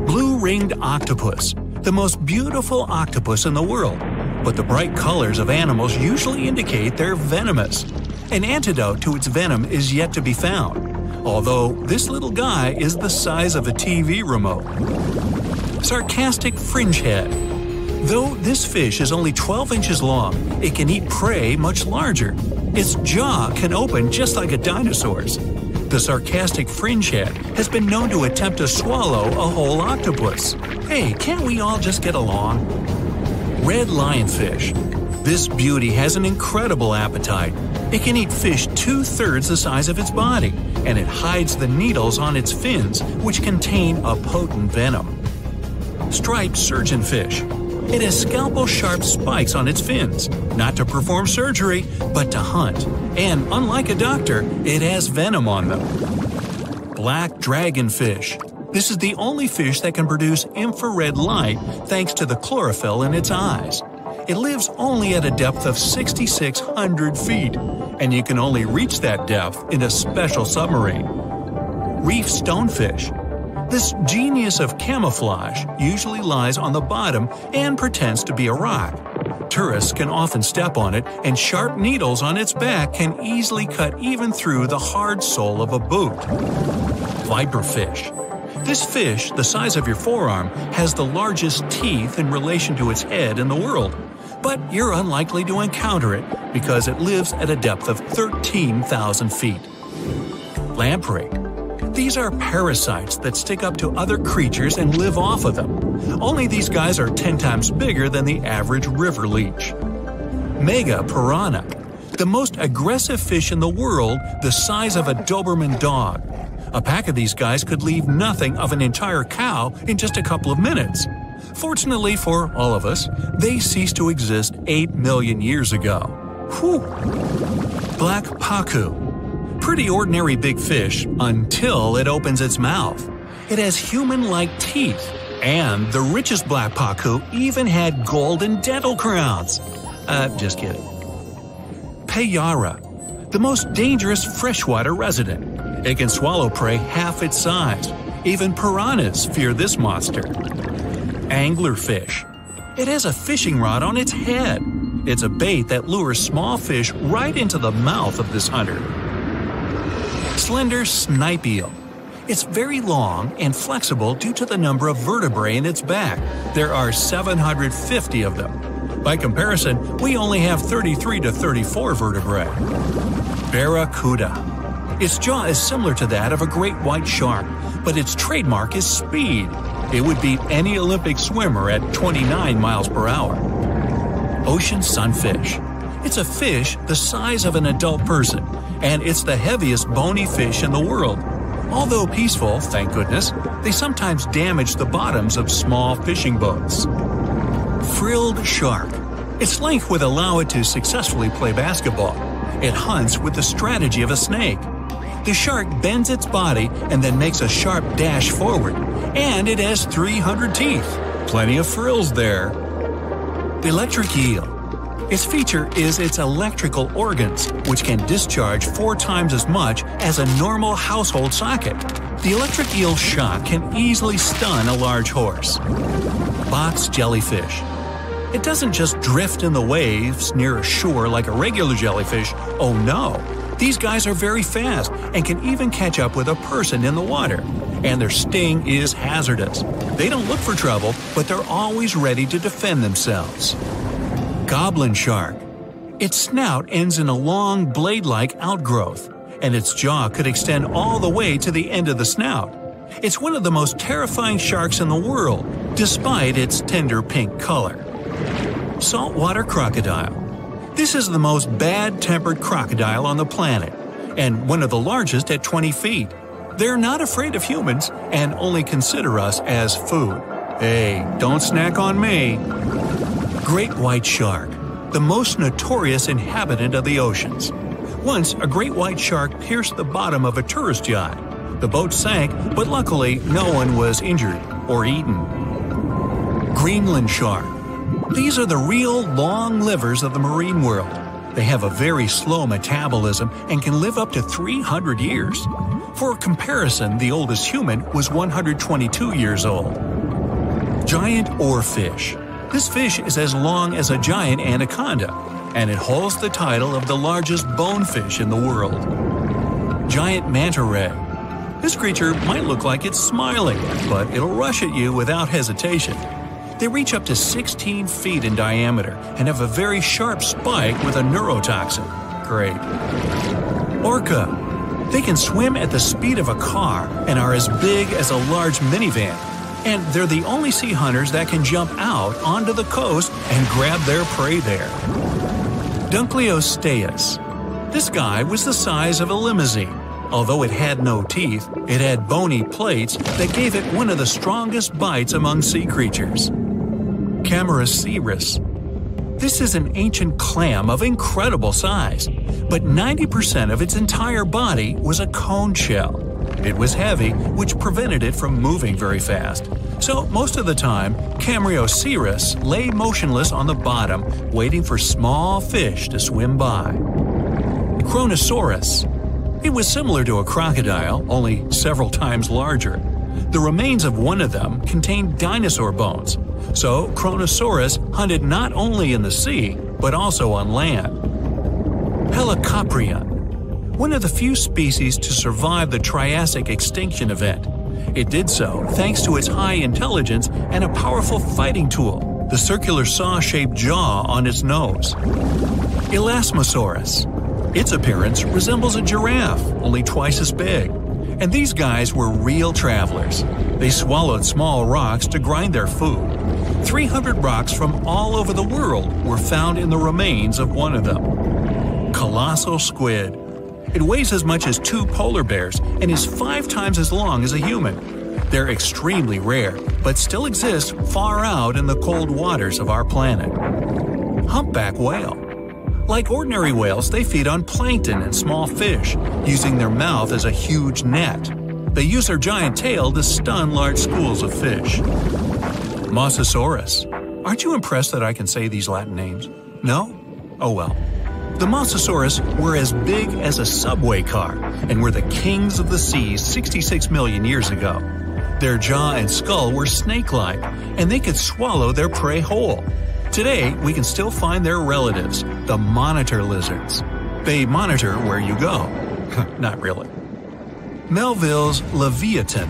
[SPEAKER 3] Blue-ringed octopus. The most beautiful octopus in the world. But the bright colors of animals usually indicate they're venomous. An antidote to its venom is yet to be found, although this little guy is the size of a TV remote. Sarcastic fringehead. Though this fish is only 12 inches long, it can eat prey much larger. Its jaw can open just like a dinosaur's. The sarcastic fringehead has been known to attempt to swallow a whole octopus. Hey, can't we all just get along? Red lionfish. This beauty has an incredible appetite. It can eat fish 2/3 the size of its body, and it hides the needles on its fins, which contain a potent venom. Striped surgeonfish. It has scalpel-sharp spikes on its fins, not to perform surgery, but to hunt. And unlike a doctor, it has venom on them. Black dragonfish. This is the only fish that can produce infrared light thanks to the chlorophyll in its eyes. It lives only at a depth of 6,600 feet, and you can only reach that depth in a special submarine. Reef stonefish. This genius of camouflage usually lies on the bottom and pretends to be a rock. Tourists can often step on it, and sharp needles on its back can easily cut even through the hard sole of a boot. Viperfish. This fish, the size of your forearm, has the largest teeth in relation to its head in the world. But you're unlikely to encounter it because it lives at a depth of 13,000 feet. Lamprey. These are parasites that stick up to other creatures and live off of them. Only these guys are 10 times bigger than the average river leech. Mega piranha. The most aggressive fish in the world, the size of a Doberman dog. A pack of these guys could leave nothing of an entire cow in just a couple of minutes. Fortunately for all of us, they ceased to exist 8 million years ago. Whew! Black pacu. Pretty ordinary big fish until it opens its mouth. It has human-like teeth, and the richest black pacu even had golden dental crowns. Just kidding. Payara, the most dangerous freshwater resident. It can swallow prey half its size. Even piranhas fear this monster. Anglerfish. It has a fishing rod on its head. It's a bait that lures small fish right into the mouth of this hunter. Slender snipe eel. It's very long and flexible due to the number of vertebrae in its back. There are 750 of them. By comparison, we only have 33 to 34 vertebrae. Barracuda. Its jaw is similar to that of a great white shark, but its trademark is speed. It would beat any Olympic swimmer at 29 miles per hour. Ocean sunfish. It's a fish the size of an adult person, and it's the heaviest bony fish in the world. Although peaceful, thank goodness, they sometimes damage the bottoms of small fishing boats. Frilled shark. Its length would allow it to successfully play basketball. It hunts with the strategy of a snake. The shark bends its body and then makes a sharp dash forward, and it has 300 teeth. Plenty of frills there. Electric eel. Its feature is its electrical organs, which can discharge 4 times as much as a normal household socket. The electric eel's shock can easily stun a large horse. Box jellyfish. It doesn't just drift in the waves near a shore like a regular jellyfish. Oh no! These guys are very fast and can even catch up with a person in the water. And their sting is hazardous. They don't look for trouble, but they're always ready to defend themselves. Goblin shark. Its snout ends in a long, blade-like outgrowth, and its jaw could extend all the way to the end of the snout. It's one of the most terrifying sharks in the world, despite its tender pink color. Saltwater crocodile. This is the most bad-tempered crocodile on the planet, and one of the largest at 20 feet. They're not afraid of humans and only consider us as food. Hey, don't snack on me. Great white shark, the most notorious inhabitant of the oceans. Once, a great white shark pierced the bottom of a tourist yacht. The boat sank, but luckily no one was injured or eaten. Greenland shark. These are the real long livers of the marine world. They have a very slow metabolism and can live up to 300 years. For comparison, the oldest human was 122 years old. Giant oarfish. This fish is as long as a giant anaconda, and it holds the title of the largest bonefish in the world. Giant manta ray. This creature might look like it's smiling, but it'll rush at you without hesitation. They reach up to 16 feet in diameter and have a very sharp spike with a neurotoxin. Great. Orca. They can swim at the speed of a car and are as big as a large minivan. And they're the only sea hunters that can jump out onto the coast and grab their prey there. Dunkleosteus. This guy was the size of a limousine. Although it had no teeth, it had bony plates that gave it one of the strongest bites among sea creatures. Camarasaurus. This is an ancient clam of incredible size, but 90% of its entire body was a cone shell. It was heavy, which prevented it from moving very fast. So most of the time, Camarasaurus lay motionless on the bottom, waiting for small fish to swim by. Kronosaurus. It was similar to a crocodile, only several times larger. The remains of one of them contained dinosaur bones, so Kronosaurus hunted not only in the sea, but also on land. Helicoprion. One of the few species to survive the Triassic extinction event. It did so thanks to its high intelligence and a powerful fighting tool, the circular saw-shaped jaw on its nose. Elasmosaurus. Its appearance resembles a giraffe, only twice as big. And these guys were real travelers. They swallowed small rocks to grind their food. 300 rocks from all over the world were found in the remains of one of them. Colossal squid. It weighs as much as 2 polar bears and is 5 times as long as a human. They're extremely rare, but still exist far out in the cold waters of our planet. Humpback whale. Like ordinary whales, they feed on plankton and small fish, using their mouth as a huge net. They use their giant tail to stun large schools of fish. Mosasaurus. Aren't you impressed that I can say these Latin names? No? Oh well. The Mosasaurus were as big as a subway car and were the kings of the seas 66 million years ago. Their jaw and skull were snake-like, and they could swallow their prey whole. Today, we can still find their relatives, the monitor lizards. They monitor where you go. Not really. Melville's Leviathan.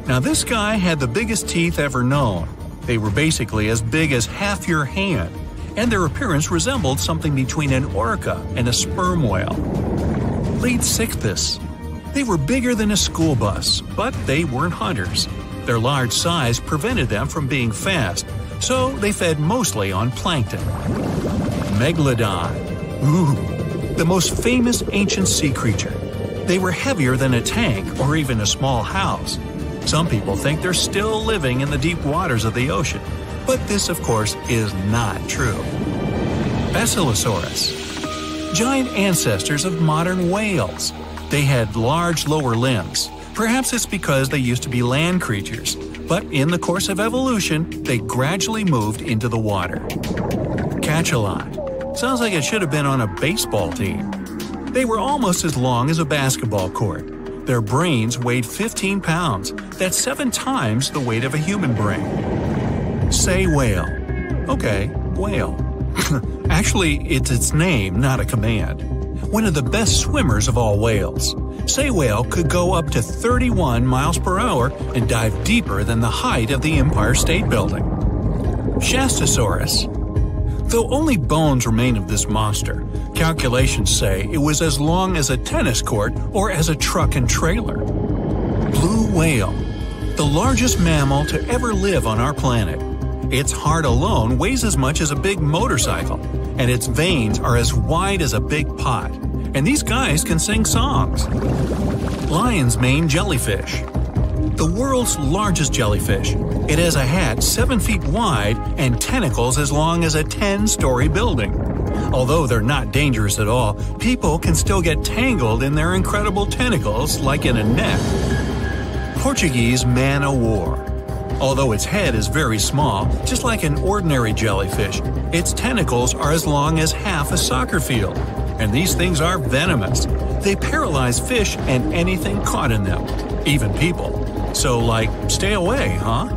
[SPEAKER 3] Now this guy had the biggest teeth ever known. They were basically as big as half your hand, and their appearance resembled something between an orca and a sperm whale. Leadsichthys. They were bigger than a school bus, but they weren't hunters. Their large size prevented them from being fast, so they fed mostly on plankton. Megalodon. Ooh, the most famous ancient sea creature. They were heavier than a tank or even a small house. Some people think they're still living in the deep waters of the ocean, but this, of course, is not true. Basilosaurus. Giant ancestors of modern whales. They had large lower limbs. Perhaps it's because they used to be land creatures, but in the course of evolution, they gradually moved into the water. Cachalot. Sounds like it should have been on a baseball team. They were almost as long as a basketball court. Their brains weighed 15 pounds. That's 7 times the weight of a human brain. Say whale. Okay, whale. Actually, it's its name, not a command. one of the best swimmers of all whales. Sei whale could go up to 31 miles per hour and dive deeper than the height of the Empire State Building. Shastosaurus. Though only bones remain of this monster, calculations say it was as long as a tennis court or as a truck and trailer. Blue whale. The largest mammal to ever live on our planet. Its heart alone weighs as much as a big motorcycle, and its veins are as wide as a big pot. And these guys can sing songs. Lion's mane jellyfish. The world's largest jellyfish. It has a hat 7 feet wide and tentacles as long as a 10-story building. Although they're not dangerous at all, people can still get tangled in their incredible tentacles like in a net. Portuguese man-o'-war. Although its head is very small, just like an ordinary jellyfish, its tentacles are as long as half a soccer field. And these things are venomous. They paralyze fish and anything caught in them, even people. So, stay away, huh?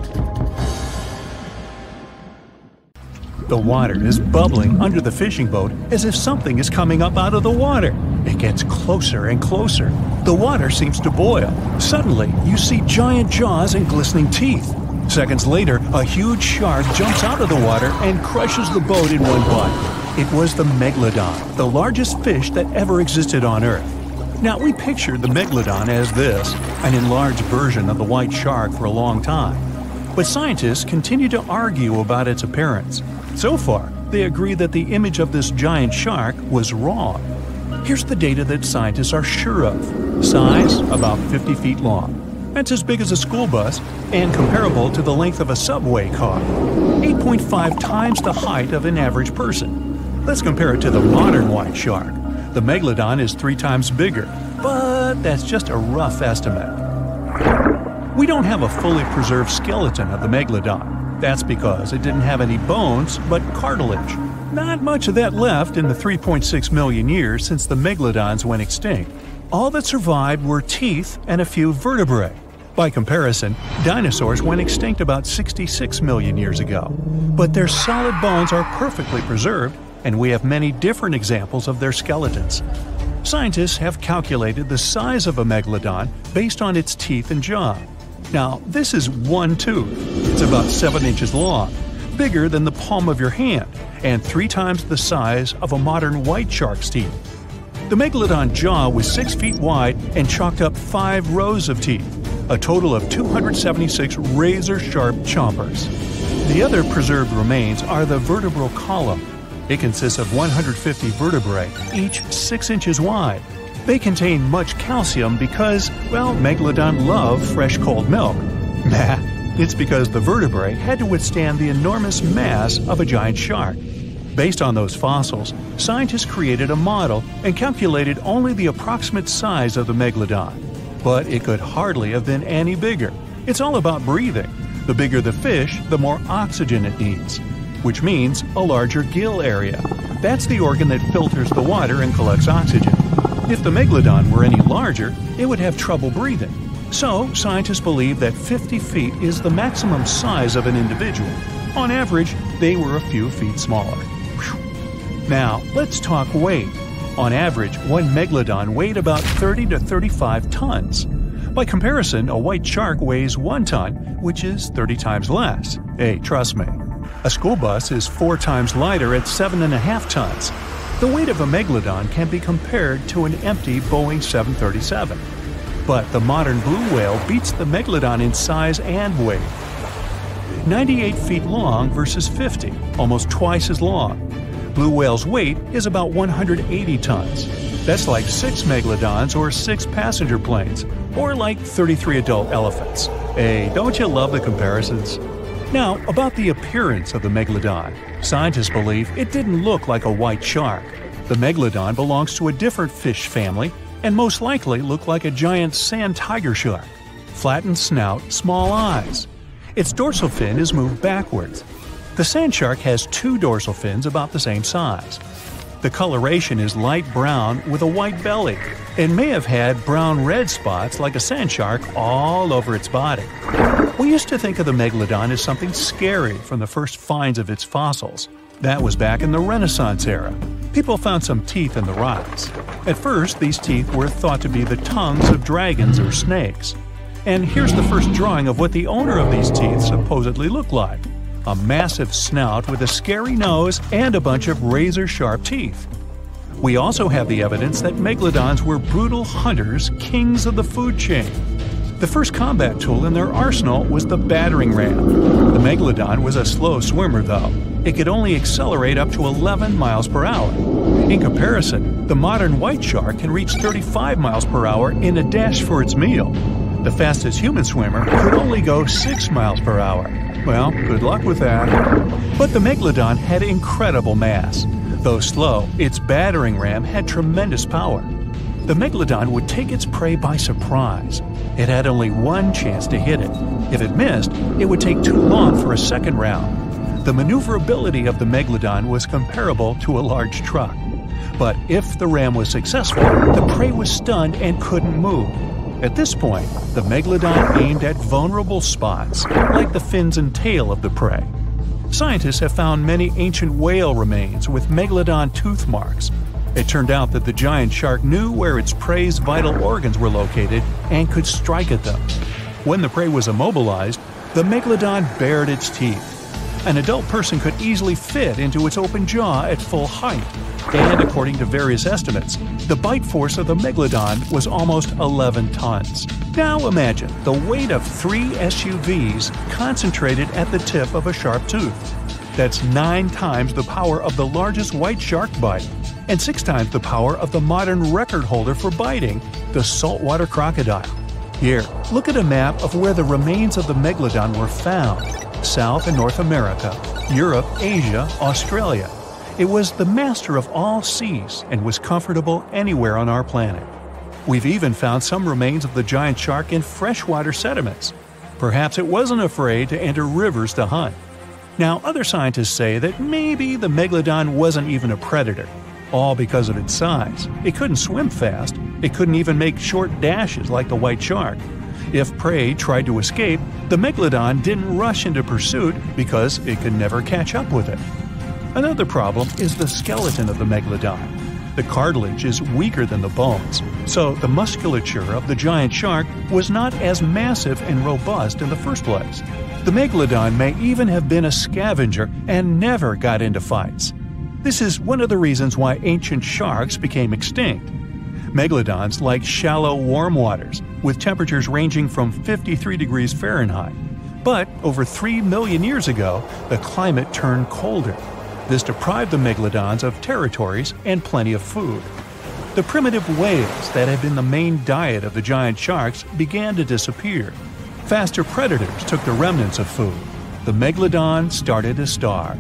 [SPEAKER 3] The water is bubbling under the fishing boat as if something is coming up out of the water. It gets closer and closer. The water seems to boil. Suddenly, you see giant jaws and glistening teeth. Seconds later, a huge shark jumps out of the water and crushes the boat in one bite. It was the Megalodon, the largest fish that ever existed on Earth. Now, we pictured the Megalodon as this, an enlarged version of the white shark for a long time. But scientists continue to argue about its appearance. So far, they agree that the image of this giant shark was wrong. Here's the data that scientists are sure of. Size, about 50 feet long. That's as big as a school bus and comparable to the length of a subway car. 8.5 times the height of an average person. Let's compare it to the modern white shark. The Megalodon is 3 times bigger, but that's just a rough estimate. We don't have a fully preserved skeleton of the Megalodon. That's because it didn't have any bones, but cartilage. Not much of that left in the 3.6 million years since the Megalodons went extinct. All that survived were teeth and a few vertebrae. By comparison, dinosaurs went extinct about 66 million years ago. But their solid bones are perfectly preserved, and we have many different examples of their skeletons. Scientists have calculated the size of a Megalodon based on its teeth and jaw. Now, this is one tooth. It's about 7 inches long, bigger than the palm of your hand, and 3 times the size of a modern white shark's teeth. The Megalodon jaw was 6 feet wide and chalked up 5 rows of teeth, a total of 276 razor-sharp chompers. The other preserved remains are the vertebral column. It consists of 150 vertebrae, each 6 inches wide. They contain much calcium because, Megalodon love fresh cold milk. Nah, it's because the vertebrae had to withstand the enormous mass of a giant shark. Based on those fossils, scientists created a model and calculated only the approximate size of the Megalodon. But it could hardly have been any bigger. It's all about breathing. The bigger the fish, the more oxygen it needs, which means a larger gill area. That's the organ that filters the water and collects oxygen. If the Megalodon were any larger, it would have trouble breathing. So, scientists believe that 50 feet is the maximum size of an individual. On average, they were a few feet smaller. Now, let's talk weight. On average, one Megalodon weighed about 30 to 35 tons. By comparison, a white shark weighs 1 ton, which is 30 times less. Hey, trust me. A school bus is 4 times lighter at 7.5 tons. The weight of a Megalodon can be compared to an empty Boeing 737. But the modern blue whale beats the Megalodon in size and weight. 98 feet long versus 50, almost twice as long. Blue whale's weight is about 180 tons. That's like 6 Megalodons or 6 passenger planes, or like 33 adult elephants. Hey, don't you love the comparisons? Now, about the appearance of the Megalodon. Scientists believe it didn't look like a white shark. The Megalodon belongs to a different fish family and most likely looked like a giant sand tiger shark. Flattened snout, small eyes. Its dorsal fin is moved backwards. The sand shark has 2 dorsal fins about the same size. The coloration is light brown with a white belly and may have had brown-red spots like a sand shark all over its body. We used to think of the Megalodon as something scary from the first finds of its fossils. That was back in the Renaissance era. People found some teeth in the rocks. At first, these teeth were thought to be the tongues of dragons or snakes. And here's the first drawing of what the owner of these teeth supposedly looked like: a massive snout with a scary nose and a bunch of razor-sharp teeth. We also have the evidence that megalodons were brutal hunters, kings of the food chain. The first combat tool in their arsenal was the battering ram. The megalodon was a slow swimmer, though. It could only accelerate up to 11 miles per hour. In comparison, the modern white shark can reach 35 miles per hour in a dash for its meal. The fastest human swimmer could only go 6 miles per hour. Well, good luck with that. But the megalodon had incredible mass. Though slow, its battering ram had tremendous power. The megalodon would take its prey by surprise. It had only one chance to hit it. If it missed, it would take too long for a second round. The maneuverability of the megalodon was comparable to a large truck. But if the ram was successful, the prey was stunned and couldn't move. At this point, the megalodon aimed at vulnerable spots, like the fins and tail of the prey. Scientists have found many ancient whale remains with megalodon tooth marks. It turned out that the giant shark knew where its prey's vital organs were located and could strike at them. When the prey was immobilized, the megalodon bared its teeth. An adult person could easily fit into its open jaw at full height. And according to various estimates, the bite force of the megalodon was almost 11 tons. Now imagine the weight of 3 SUVs concentrated at the tip of a sharp tooth. That's 9 times the power of the largest white shark bite, and 6 times the power of the modern record holder for biting, the saltwater crocodile. Here, look at a map of where the remains of the megalodon were found: South and North America, Europe, Asia, Australia. It was the master of all seas and was comfortable anywhere on our planet. We've even found some remains of the giant shark in freshwater sediments. Perhaps it wasn't afraid to enter rivers to hunt. Now, other scientists say that maybe the megalodon wasn't even a predator, all because of its size. It couldn't swim fast. It couldn't even make short dashes like the white shark. If prey tried to escape, the megalodon didn't rush into pursuit because it could never catch up with it. Another problem is the skeleton of the megalodon. The cartilage is weaker than the bones, so the musculature of the giant shark was not as massive and robust in the first place. The megalodon may even have been a scavenger and never got into fights. This is one of the reasons why ancient sharks became extinct. Megalodons like shallow, warm waters, with temperatures ranging from 53 degrees Fahrenheit. But over 3 million years ago, the climate turned colder. This deprived the megalodons of territories and plenty of food. The primitive whales that had been the main diet of the giant sharks began to disappear. Faster predators took the remnants of food. The megalodon started to starve.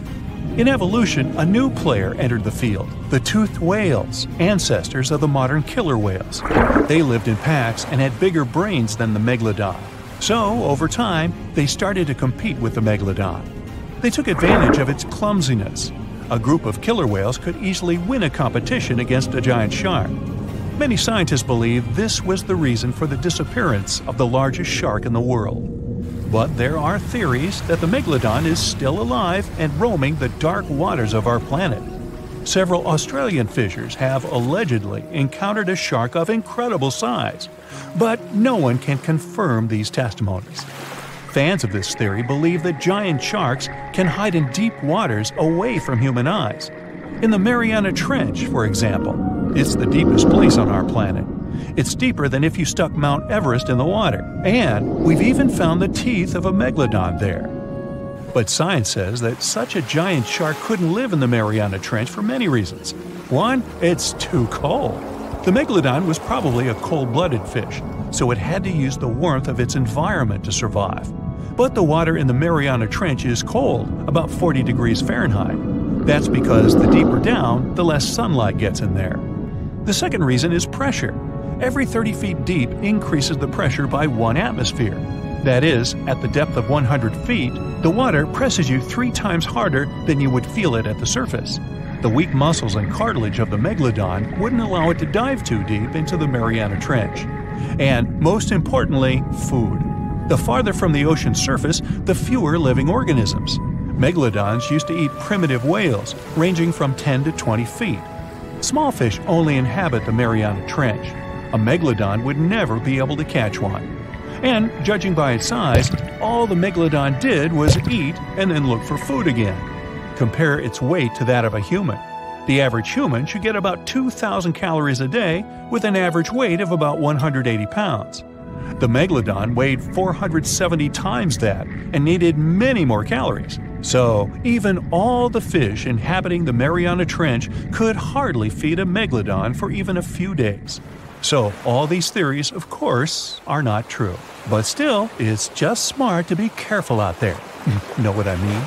[SPEAKER 3] In evolution, a new player entered the field: the toothed whales, ancestors of the modern killer whales. They lived in packs and had bigger brains than the megalodon. So, over time, they started to compete with the megalodon. They took advantage of its clumsiness. A group of killer whales could easily win a competition against a giant shark. Many scientists believe this was the reason for the disappearance of the largest shark in the world. But there are theories that the megalodon is still alive and roaming the dark waters of our planet. Several Australian fishers have allegedly encountered a shark of incredible size, but no one can confirm these testimonies. Fans of this theory believe that giant sharks can hide in deep waters away from human eyes. In the Mariana Trench, for example, it's the deepest place on our planet. It's deeper than if you stuck Mount Everest in the water, and we've even found the teeth of a megalodon there. But science says that such a giant shark couldn't live in the Mariana Trench for many reasons. One, it's too cold. The megalodon was probably a cold-blooded fish, so it had to use the warmth of its environment to survive. But the water in the Mariana Trench is cold, about 40 degrees Fahrenheit. That's because the deeper down, the less sunlight gets in there. The second reason is pressure. Every 30 feet deep increases the pressure by 1 atmosphere. That is, at the depth of 100 feet, the water presses you 3 times harder than you would feel it at the surface. The weak muscles and cartilage of the megalodon wouldn't allow it to dive too deep into the Mariana Trench. And, most importantly, food. The farther from the ocean's surface, the fewer living organisms. Megalodons used to eat primitive whales, ranging from 10 to 20 feet. Small fish only inhabit the Mariana Trench. A megalodon would never be able to catch one. And, judging by its size, all the megalodon did was eat and then look for food again. Compare its weight to that of a human. The average human should get about 2,000 calories a day with an average weight of about 180 pounds. The megalodon weighed 470 times that and needed many more calories. So, even all the fish inhabiting the Mariana Trench could hardly feed a megalodon for even a few days. So, all these theories, of course, are not true. But still, it's just smart to be careful out there. Know what I mean?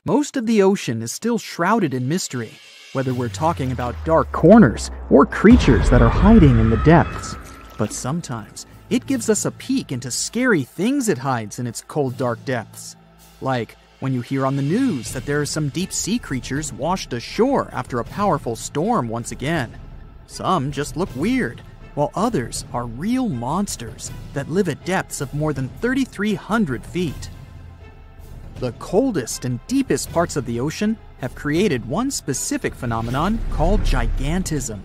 [SPEAKER 1] Most of the ocean is still shrouded in mystery, whether we're talking about dark corners or creatures that are hiding in the depths. But sometimes, it gives us a peek into scary things it hides in its cold, dark depths. Like when you hear on the news that there are some deep-sea creatures washed ashore after a powerful storm once again. Some just look weird, while others are real monsters that live at depths of more than 3,300 feet. The coldest and deepest parts of the ocean have created one specific phenomenon called gigantism.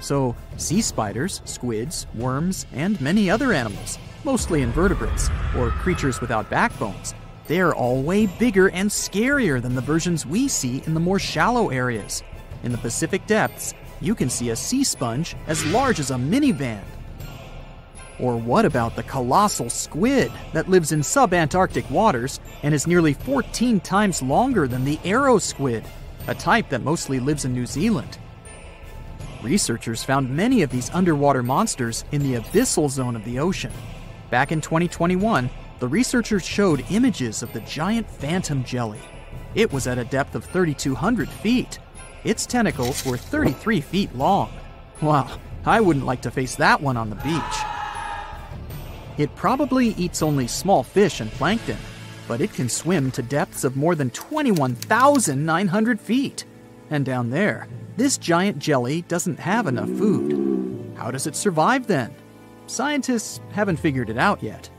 [SPEAKER 1] So, sea spiders, squids, worms, and many other animals, mostly invertebrates, or creatures without backbones, they're all way bigger and scarier than the versions we see in the more shallow areas. In the Pacific depths, you can see a sea sponge as large as a minivan. Or what about the colossal squid that lives in sub-Antarctic waters and is nearly 14 times longer than the arrow squid, a type that mostly lives in New Zealand? Researchers found many of these underwater monsters in the abyssal zone of the ocean. Back in 2021, the researchers showed images of the giant phantom jelly. It was at a depth of 3,200 feet. Its tentacles were 33 feet long. Wow, I wouldn't like to face that one on the beach. It probably eats only small fish and plankton, but it can swim to depths of more than 21,900 feet. And down there, this giant jelly doesn't have enough food. How does it survive then? Scientists haven't figured it out yet.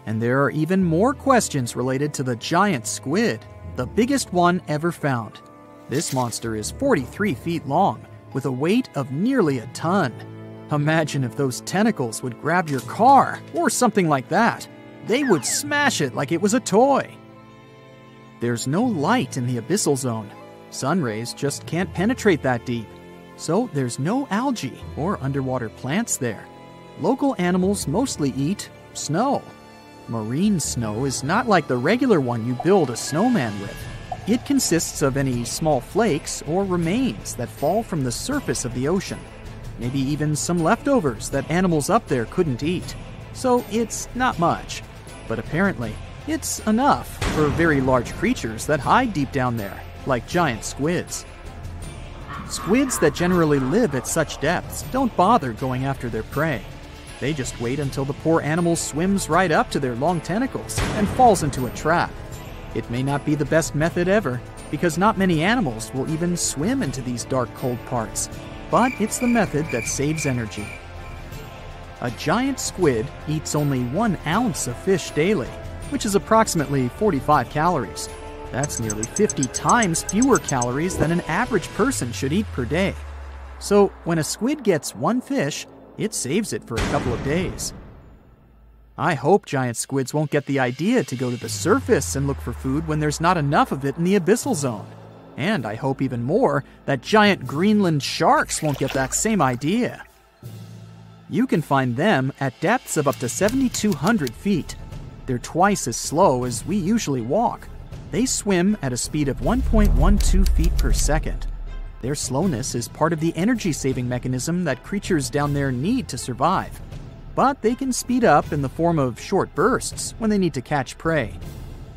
[SPEAKER 1] And there are even more questions related to the giant squid, the biggest one ever found. This monster is 43 feet long, with a weight of nearly a ton. Imagine if those tentacles would grab your car, or something like that. They would smash it like it was a toy. There's no light in the abyssal zone. Sun rays just can't penetrate that deep. So there's no algae or underwater plants there. Local animals mostly eat snow. Marine snow is not like the regular one you build a snowman with. It consists of any small flakes or remains that fall from the surface of the ocean. Maybe even some leftovers that animals up there couldn't eat. So it's not much. But apparently, it's enough for very large creatures that hide deep down there, like giant squids. Squids that generally live at such depths don't bother going after their prey. They just wait until the poor animal swims right up to their long tentacles and falls into a trap. It may not be the best method ever, because not many animals will even swim into these dark, cold parts. But it's the method that saves energy. A giant squid eats only 1 ounce of fish daily, which is approximately 45 calories. That's nearly 50 times fewer calories than an average person should eat per day. So when a squid gets 1 fish, it saves it for a couple of days. I hope giant squids won't get the idea to go to the surface and look for food when there's not enough of it in the abyssal zone. And I hope even more that giant Greenland sharks won't get that same idea. You can find them at depths of up to 7,200 feet. They're twice as slow as we usually walk. They swim at a speed of 1.12 feet per second. Their slowness is part of the energy-saving mechanism that creatures down there need to survive. But they can speed up in the form of short bursts when they need to catch prey.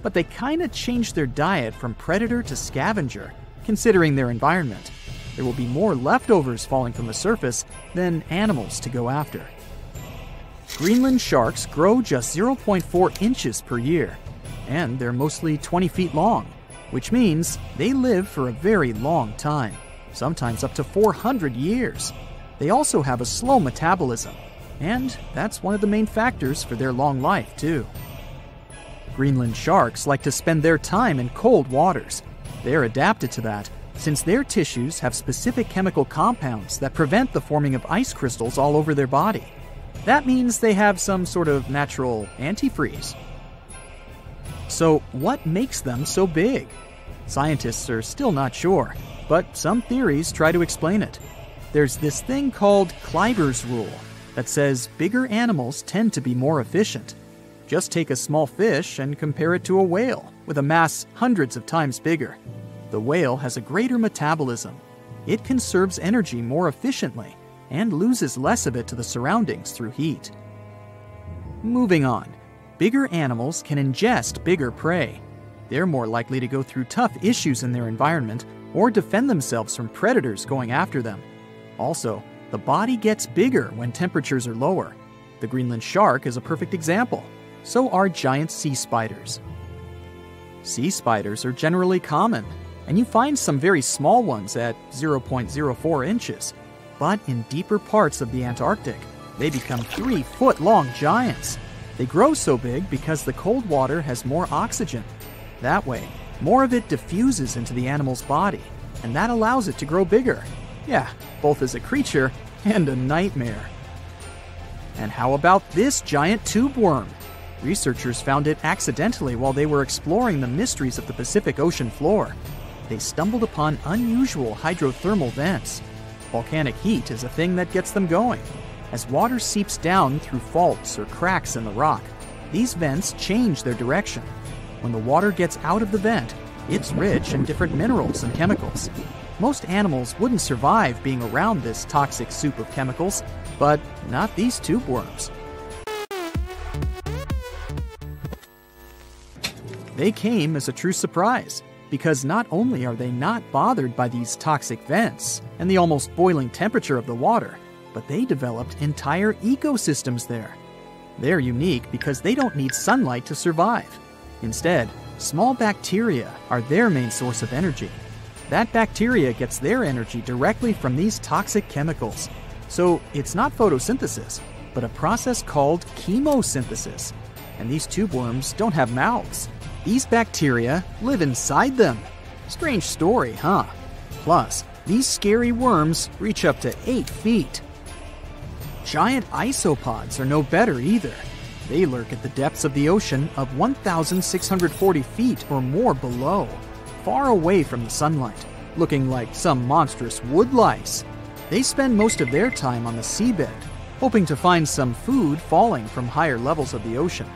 [SPEAKER 1] But they kinda change their diet from predator to scavenger, considering their environment. There will be more leftovers falling from the surface than animals to go after. Greenland sharks grow just 0.4 inches per year, and they're mostly 20 feet long, which means they live for a very long time, sometimes up to 400 years. They also have a slow metabolism, and that's one of the main factors for their long life, too. Greenland sharks like to spend their time in cold waters. They're adapted to that, since their tissues have specific chemical compounds that prevent the forming of ice crystals all over their body. That means they have some sort of natural antifreeze. So what makes them so big? Scientists are still not sure, but some theories try to explain it. There's this thing called Kleiber's rule that says bigger animals tend to be more efficient. Just take a small fish and compare it to a whale with a mass hundreds of times bigger. The whale has a greater metabolism. It conserves energy more efficiently and loses less of it to the surroundings through heat. Moving on, bigger animals can ingest bigger prey. They're more likely to go through tough issues in their environment or defend themselves from predators going after them. Also, the body gets bigger when temperatures are lower. The Greenland shark is a perfect example. So are giant sea spiders. Sea spiders are generally common, and you find some very small ones at 0.04 inches. But in deeper parts of the Antarctic, they become 3-foot-long giants. They grow so big because the cold water has more oxygen. That way, more of it diffuses into the animal's body, and that allows it to grow bigger. Yeah, both as a creature and a nightmare. And how about this giant tube worm? Researchers found it accidentally while they were exploring the mysteries of the Pacific Ocean floor. They stumbled upon unusual hydrothermal vents. Volcanic heat is a thing that gets them going. As water seeps down through faults or cracks in the rock, these vents change their direction. When the water gets out of the vent, it's rich in different minerals and chemicals. Most animals wouldn't survive being around this toxic soup of chemicals, but not these tube worms. They came as a true surprise, because not only are they not bothered by these toxic vents and the almost boiling temperature of the water, but they developed entire ecosystems there. They're unique because they don't need sunlight to survive. Instead, small bacteria are their main source of energy. That bacteria gets their energy directly from these toxic chemicals. So it's not photosynthesis, but a process called chemosynthesis. And these tube worms don't have mouths. These bacteria live inside them. Strange story, huh? Plus, these scary worms reach up to 8 feet. Giant isopods are no better either. They lurk at the depths of the ocean of 1,640 feet or more below, far away from the sunlight, looking like some monstrous wood lice. They spend most of their time on the seabed, hoping to find some food falling from higher levels of the ocean.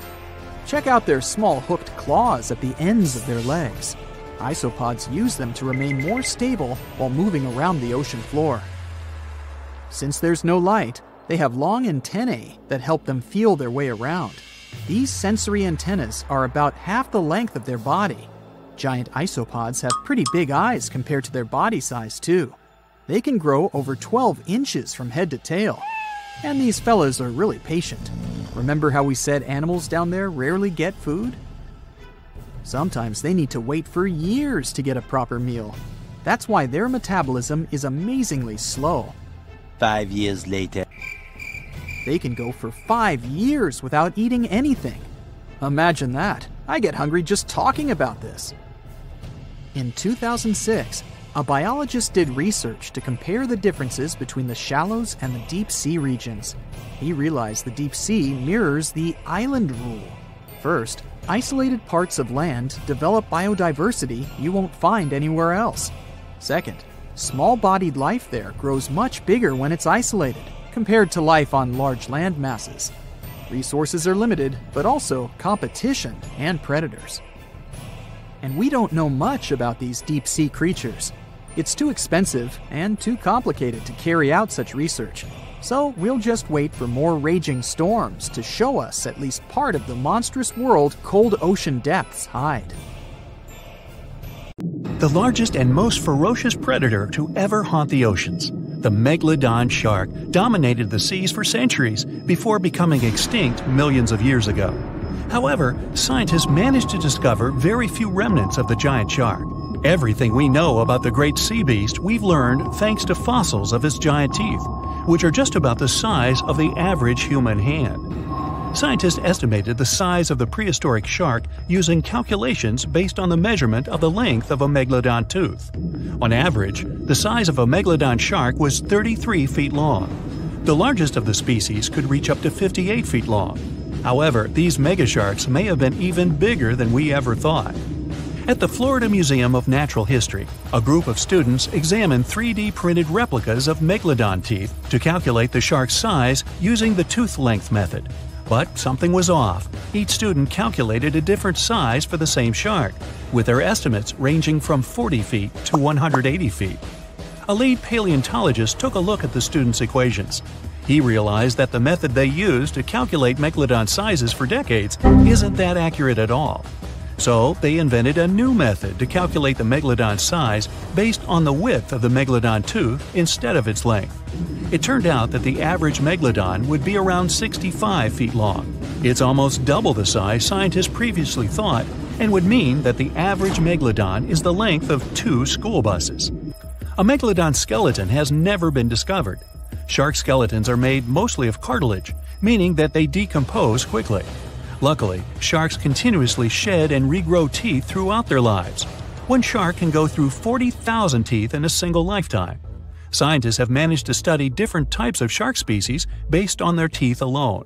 [SPEAKER 1] Check out their small hooked claws at the ends of their legs. Isopods use them to remain more stable while moving around the ocean floor. Since there's no light, they have long antennae that help them feel their way around. These sensory antennas are about half the length of their body. Giant isopods have pretty big eyes compared to their body size too. They can grow over 12 inches from head to tail. And these fellas are really patient. Remember how we said animals down there rarely get food? Sometimes they need to wait for years to get a proper meal. That's why their metabolism is amazingly slow.
[SPEAKER 5] 5 years later.
[SPEAKER 1] They can go for 5 years without eating anything. Imagine that. I get hungry just talking about this. In 2006, a biologist did research to compare the differences between the shallows and the deep sea regions. He realized the deep sea mirrors the island rule. First, isolated parts of land develop biodiversity you won't find anywhere else. Second, small-bodied life there grows much bigger when it's isolated, compared to life on large land masses. Resources are limited, but also competition and predators. And we don't know much about these deep-sea creatures. It's too expensive and too complicated to carry out such research. So we'll just wait for more raging storms to show us at least part of the monstrous world cold ocean depths hide.
[SPEAKER 3] The largest and most ferocious predator to ever haunt the oceans, the Megalodon shark, dominated the seas for centuries before becoming extinct millions of years ago. However, scientists managed to discover very few remnants of the giant shark. Everything we know about the great sea beast we've learned thanks to fossils of its giant teeth, which are just about the size of the average human hand. Scientists estimated the size of the prehistoric shark using calculations based on the measurement of the length of a megalodon tooth. On average, the size of a megalodon shark was 33 feet long. The largest of the species could reach up to 58 feet long. However, these megasharks may have been even bigger than we ever thought. At the Florida Museum of Natural History, a group of students examined 3D printed replicas of megalodon teeth to calculate the shark's size using the tooth length method. But something was off. Each student calculated a different size for the same shark, with their estimates ranging from 40 feet to 180 feet. A lead paleontologist took a look at the students' equations. He realized that the method they used to calculate megalodon sizes for decades isn't that accurate at all. So they invented a new method to calculate the megalodon size based on the width of the megalodon tooth instead of its length. It turned out that the average megalodon would be around 65 feet long. It's almost double the size scientists previously thought, and would mean that the average megalodon is the length of 2 school buses. A megalodon skeleton has never been discovered. Shark skeletons are made mostly of cartilage, meaning that they decompose quickly. Luckily, sharks continuously shed and regrow teeth throughout their lives. One shark can go through 40,000 teeth in a single lifetime. Scientists have managed to study different types of shark species based on their teeth alone.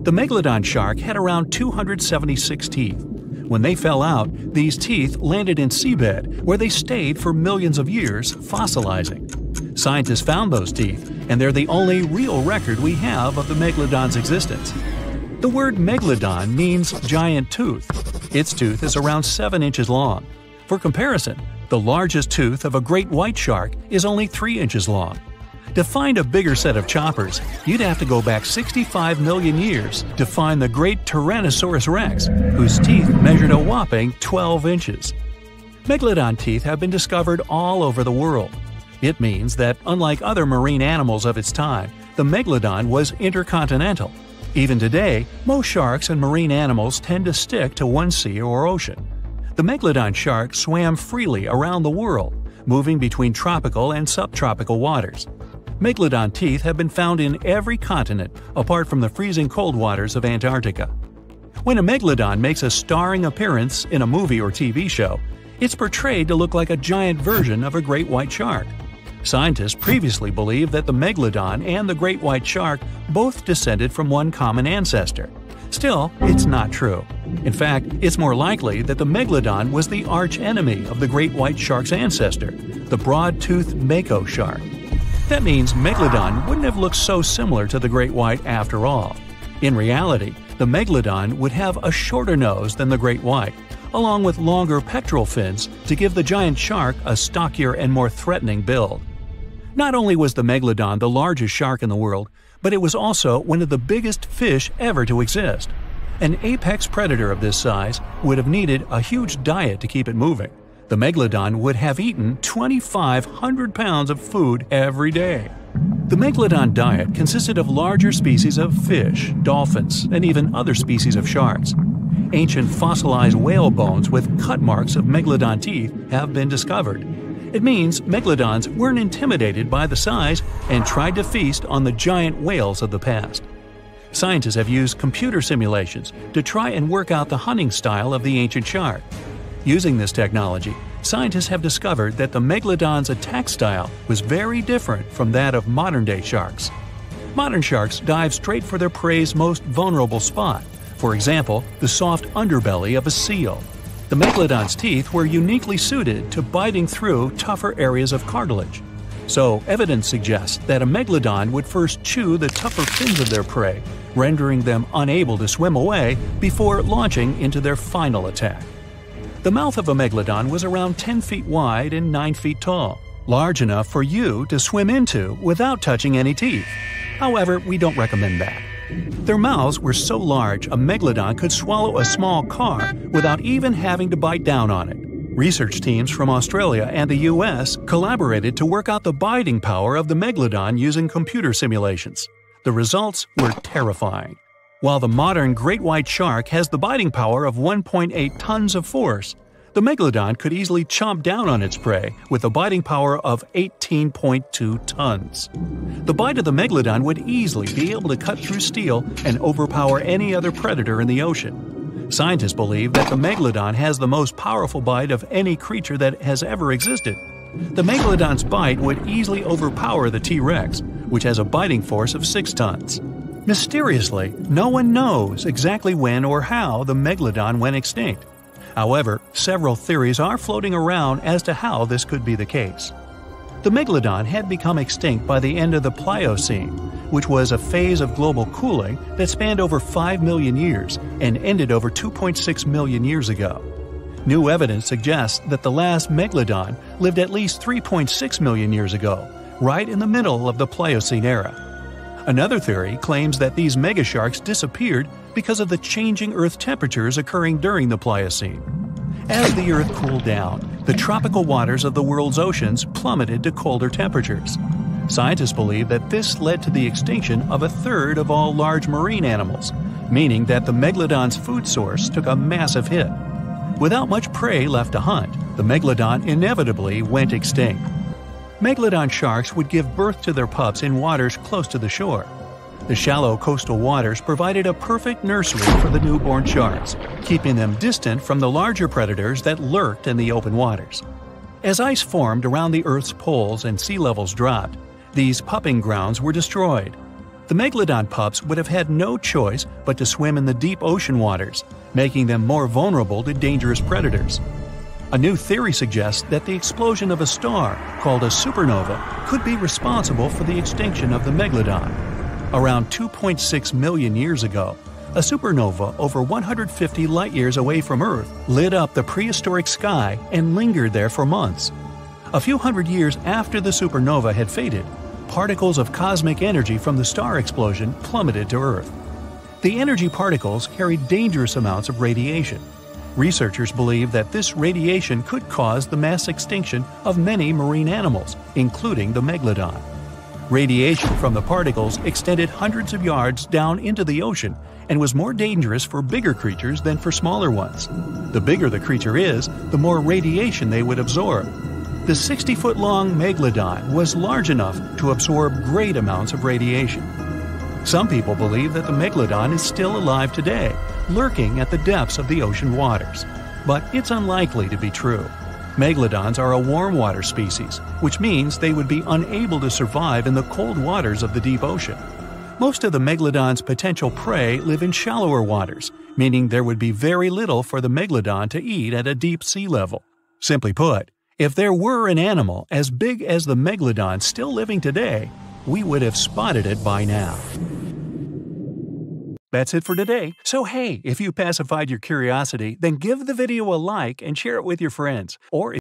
[SPEAKER 3] The megalodon shark had around 276 teeth. When they fell out, these teeth landed in seabed, where they stayed for millions of years, fossilizing. Scientists found those teeth, and they're the only real record we have of the megalodon's existence. The word megalodon means giant tooth. Its tooth is around 7 inches long. For comparison, the largest tooth of a great white shark is only 3 inches long. To find a bigger set of choppers, you'd have to go back 65 million years to find the great Tyrannosaurus rex, whose teeth measured a whopping 12 inches. Megalodon teeth have been discovered all over the world. It means that, unlike other marine animals of its time, the megalodon was intercontinental. Even today, most sharks and marine animals tend to stick to one sea or ocean. The megalodon shark swam freely around the world, moving between tropical and subtropical waters. Megalodon teeth have been found in every continent apart from the freezing cold waters of Antarctica. When a megalodon makes a starring appearance in a movie or TV show, it's portrayed to look like a giant version of a great white shark. Scientists previously believed that the megalodon and the great white shark both descended from one common ancestor. Still, it's not true. In fact, it's more likely that the megalodon was the arch-enemy of the great white shark's ancestor, the broad-toothed mako shark. That means megalodon wouldn't have looked so similar to the great white after all. In reality, the megalodon would have a shorter nose than the great white, along with longer pectoral fins to give the giant shark a stockier and more threatening build. Not only was the megalodon the largest shark in the world, but it was also one of the biggest fish ever to exist. An apex predator of this size would have needed a huge diet to keep it moving. The megalodon would have eaten 2,500 pounds of food every day. The megalodon diet consisted of larger species of fish, dolphins, and even other species of sharks. Ancient fossilized whale bones with cut marks of megalodon teeth have been discovered. It means megalodons weren't intimidated by the size and tried to feast on the giant whales of the past. Scientists have used computer simulations to try and work out the hunting style of the ancient shark. Using this technology, scientists have discovered that the megalodon's attack style was very different from that of modern-day sharks. Modern sharks dive straight for their prey's most vulnerable spot, for example, the soft underbelly of a seal. The megalodon's teeth were uniquely suited to biting through tougher areas of cartilage. So, evidence suggests that a megalodon would first chew the tougher fins of their prey, rendering them unable to swim away before launching into their final attack. The mouth of a megalodon was around 10 feet wide and 9 feet tall, large enough for you to swim into without touching any teeth. However, we don't recommend that. Their mouths were so large a megalodon could swallow a small car without even having to bite down on it. Research teams from Australia and the US collaborated to work out the biting power of the megalodon using computer simulations. The results were terrifying. While the modern great white shark has the biting power of 1.8 tons of force, The Megalodon could easily chomp down on its prey with a biting power of 18.2 tons. The bite of the Megalodon would easily be able to cut through steel and overpower any other predator in the ocean. Scientists believe that the Megalodon has the most powerful bite of any creature that has ever existed. The Megalodon's bite would easily overpower the T-Rex, which has a biting force of 6 tons. Mysteriously, no one knows exactly when or how the Megalodon went extinct. However, several theories are floating around as to how this could be the case. The Megalodon had become extinct by the end of the Pliocene, which was a phase of global cooling that spanned over 5 million years and ended over 2.6 million years ago. New evidence suggests that the last Megalodon lived at least 3.6 million years ago, right in the middle of the Pliocene era. Another theory claims that these megasharks disappeared because of the changing Earth temperatures occurring during the Pliocene. As the Earth cooled down, the tropical waters of the world's oceans plummeted to colder temperatures. Scientists believe that this led to the extinction of a third of all large marine animals, meaning that the Megalodon's food source took a massive hit. Without much prey left to hunt, the Megalodon inevitably went extinct. Megalodon sharks would give birth to their pups in waters close to the shore. The shallow coastal waters provided a perfect nursery for the newborn sharks, keeping them distant from the larger predators that lurked in the open waters. As ice formed around the Earth's poles and sea levels dropped, these pupping grounds were destroyed. The Megalodon pups would have had no choice but to swim in the deep ocean waters, making them more vulnerable to dangerous predators. A new theory suggests that the explosion of a star, called a supernova, could be responsible for the extinction of the Megalodon. Around 2.6 million years ago, a supernova over 150 light-years away from Earth lit up the prehistoric sky and lingered there for months. A few hundred years after the supernova had faded, particles of cosmic energy from the star explosion plummeted to Earth. The energy particles carried dangerous amounts of radiation. Researchers believe that this radiation could cause the mass extinction of many marine animals, including the Megalodon. Radiation from the particles extended hundreds of yards down into the ocean and was more dangerous for bigger creatures than for smaller ones. The bigger the creature is, the more radiation they would absorb. The 60-foot-long Megalodon was large enough to absorb great amounts of radiation. Some people believe that the Megalodon is still alive today, lurking at the depths of the ocean waters. But it's unlikely to be true. Megalodons are a warm water species, which means they would be unable to survive in the cold waters of the deep ocean. Most of the Megalodon's potential prey live in shallower waters, meaning there would be very little for the Megalodon to eat at a deep sea level. Simply put, if there were an animal as big as the Megalodon still living today, we would have spotted it by now. That's it for today. So hey, if you pacified your curiosity, then give the video a like and share it with your friends. Or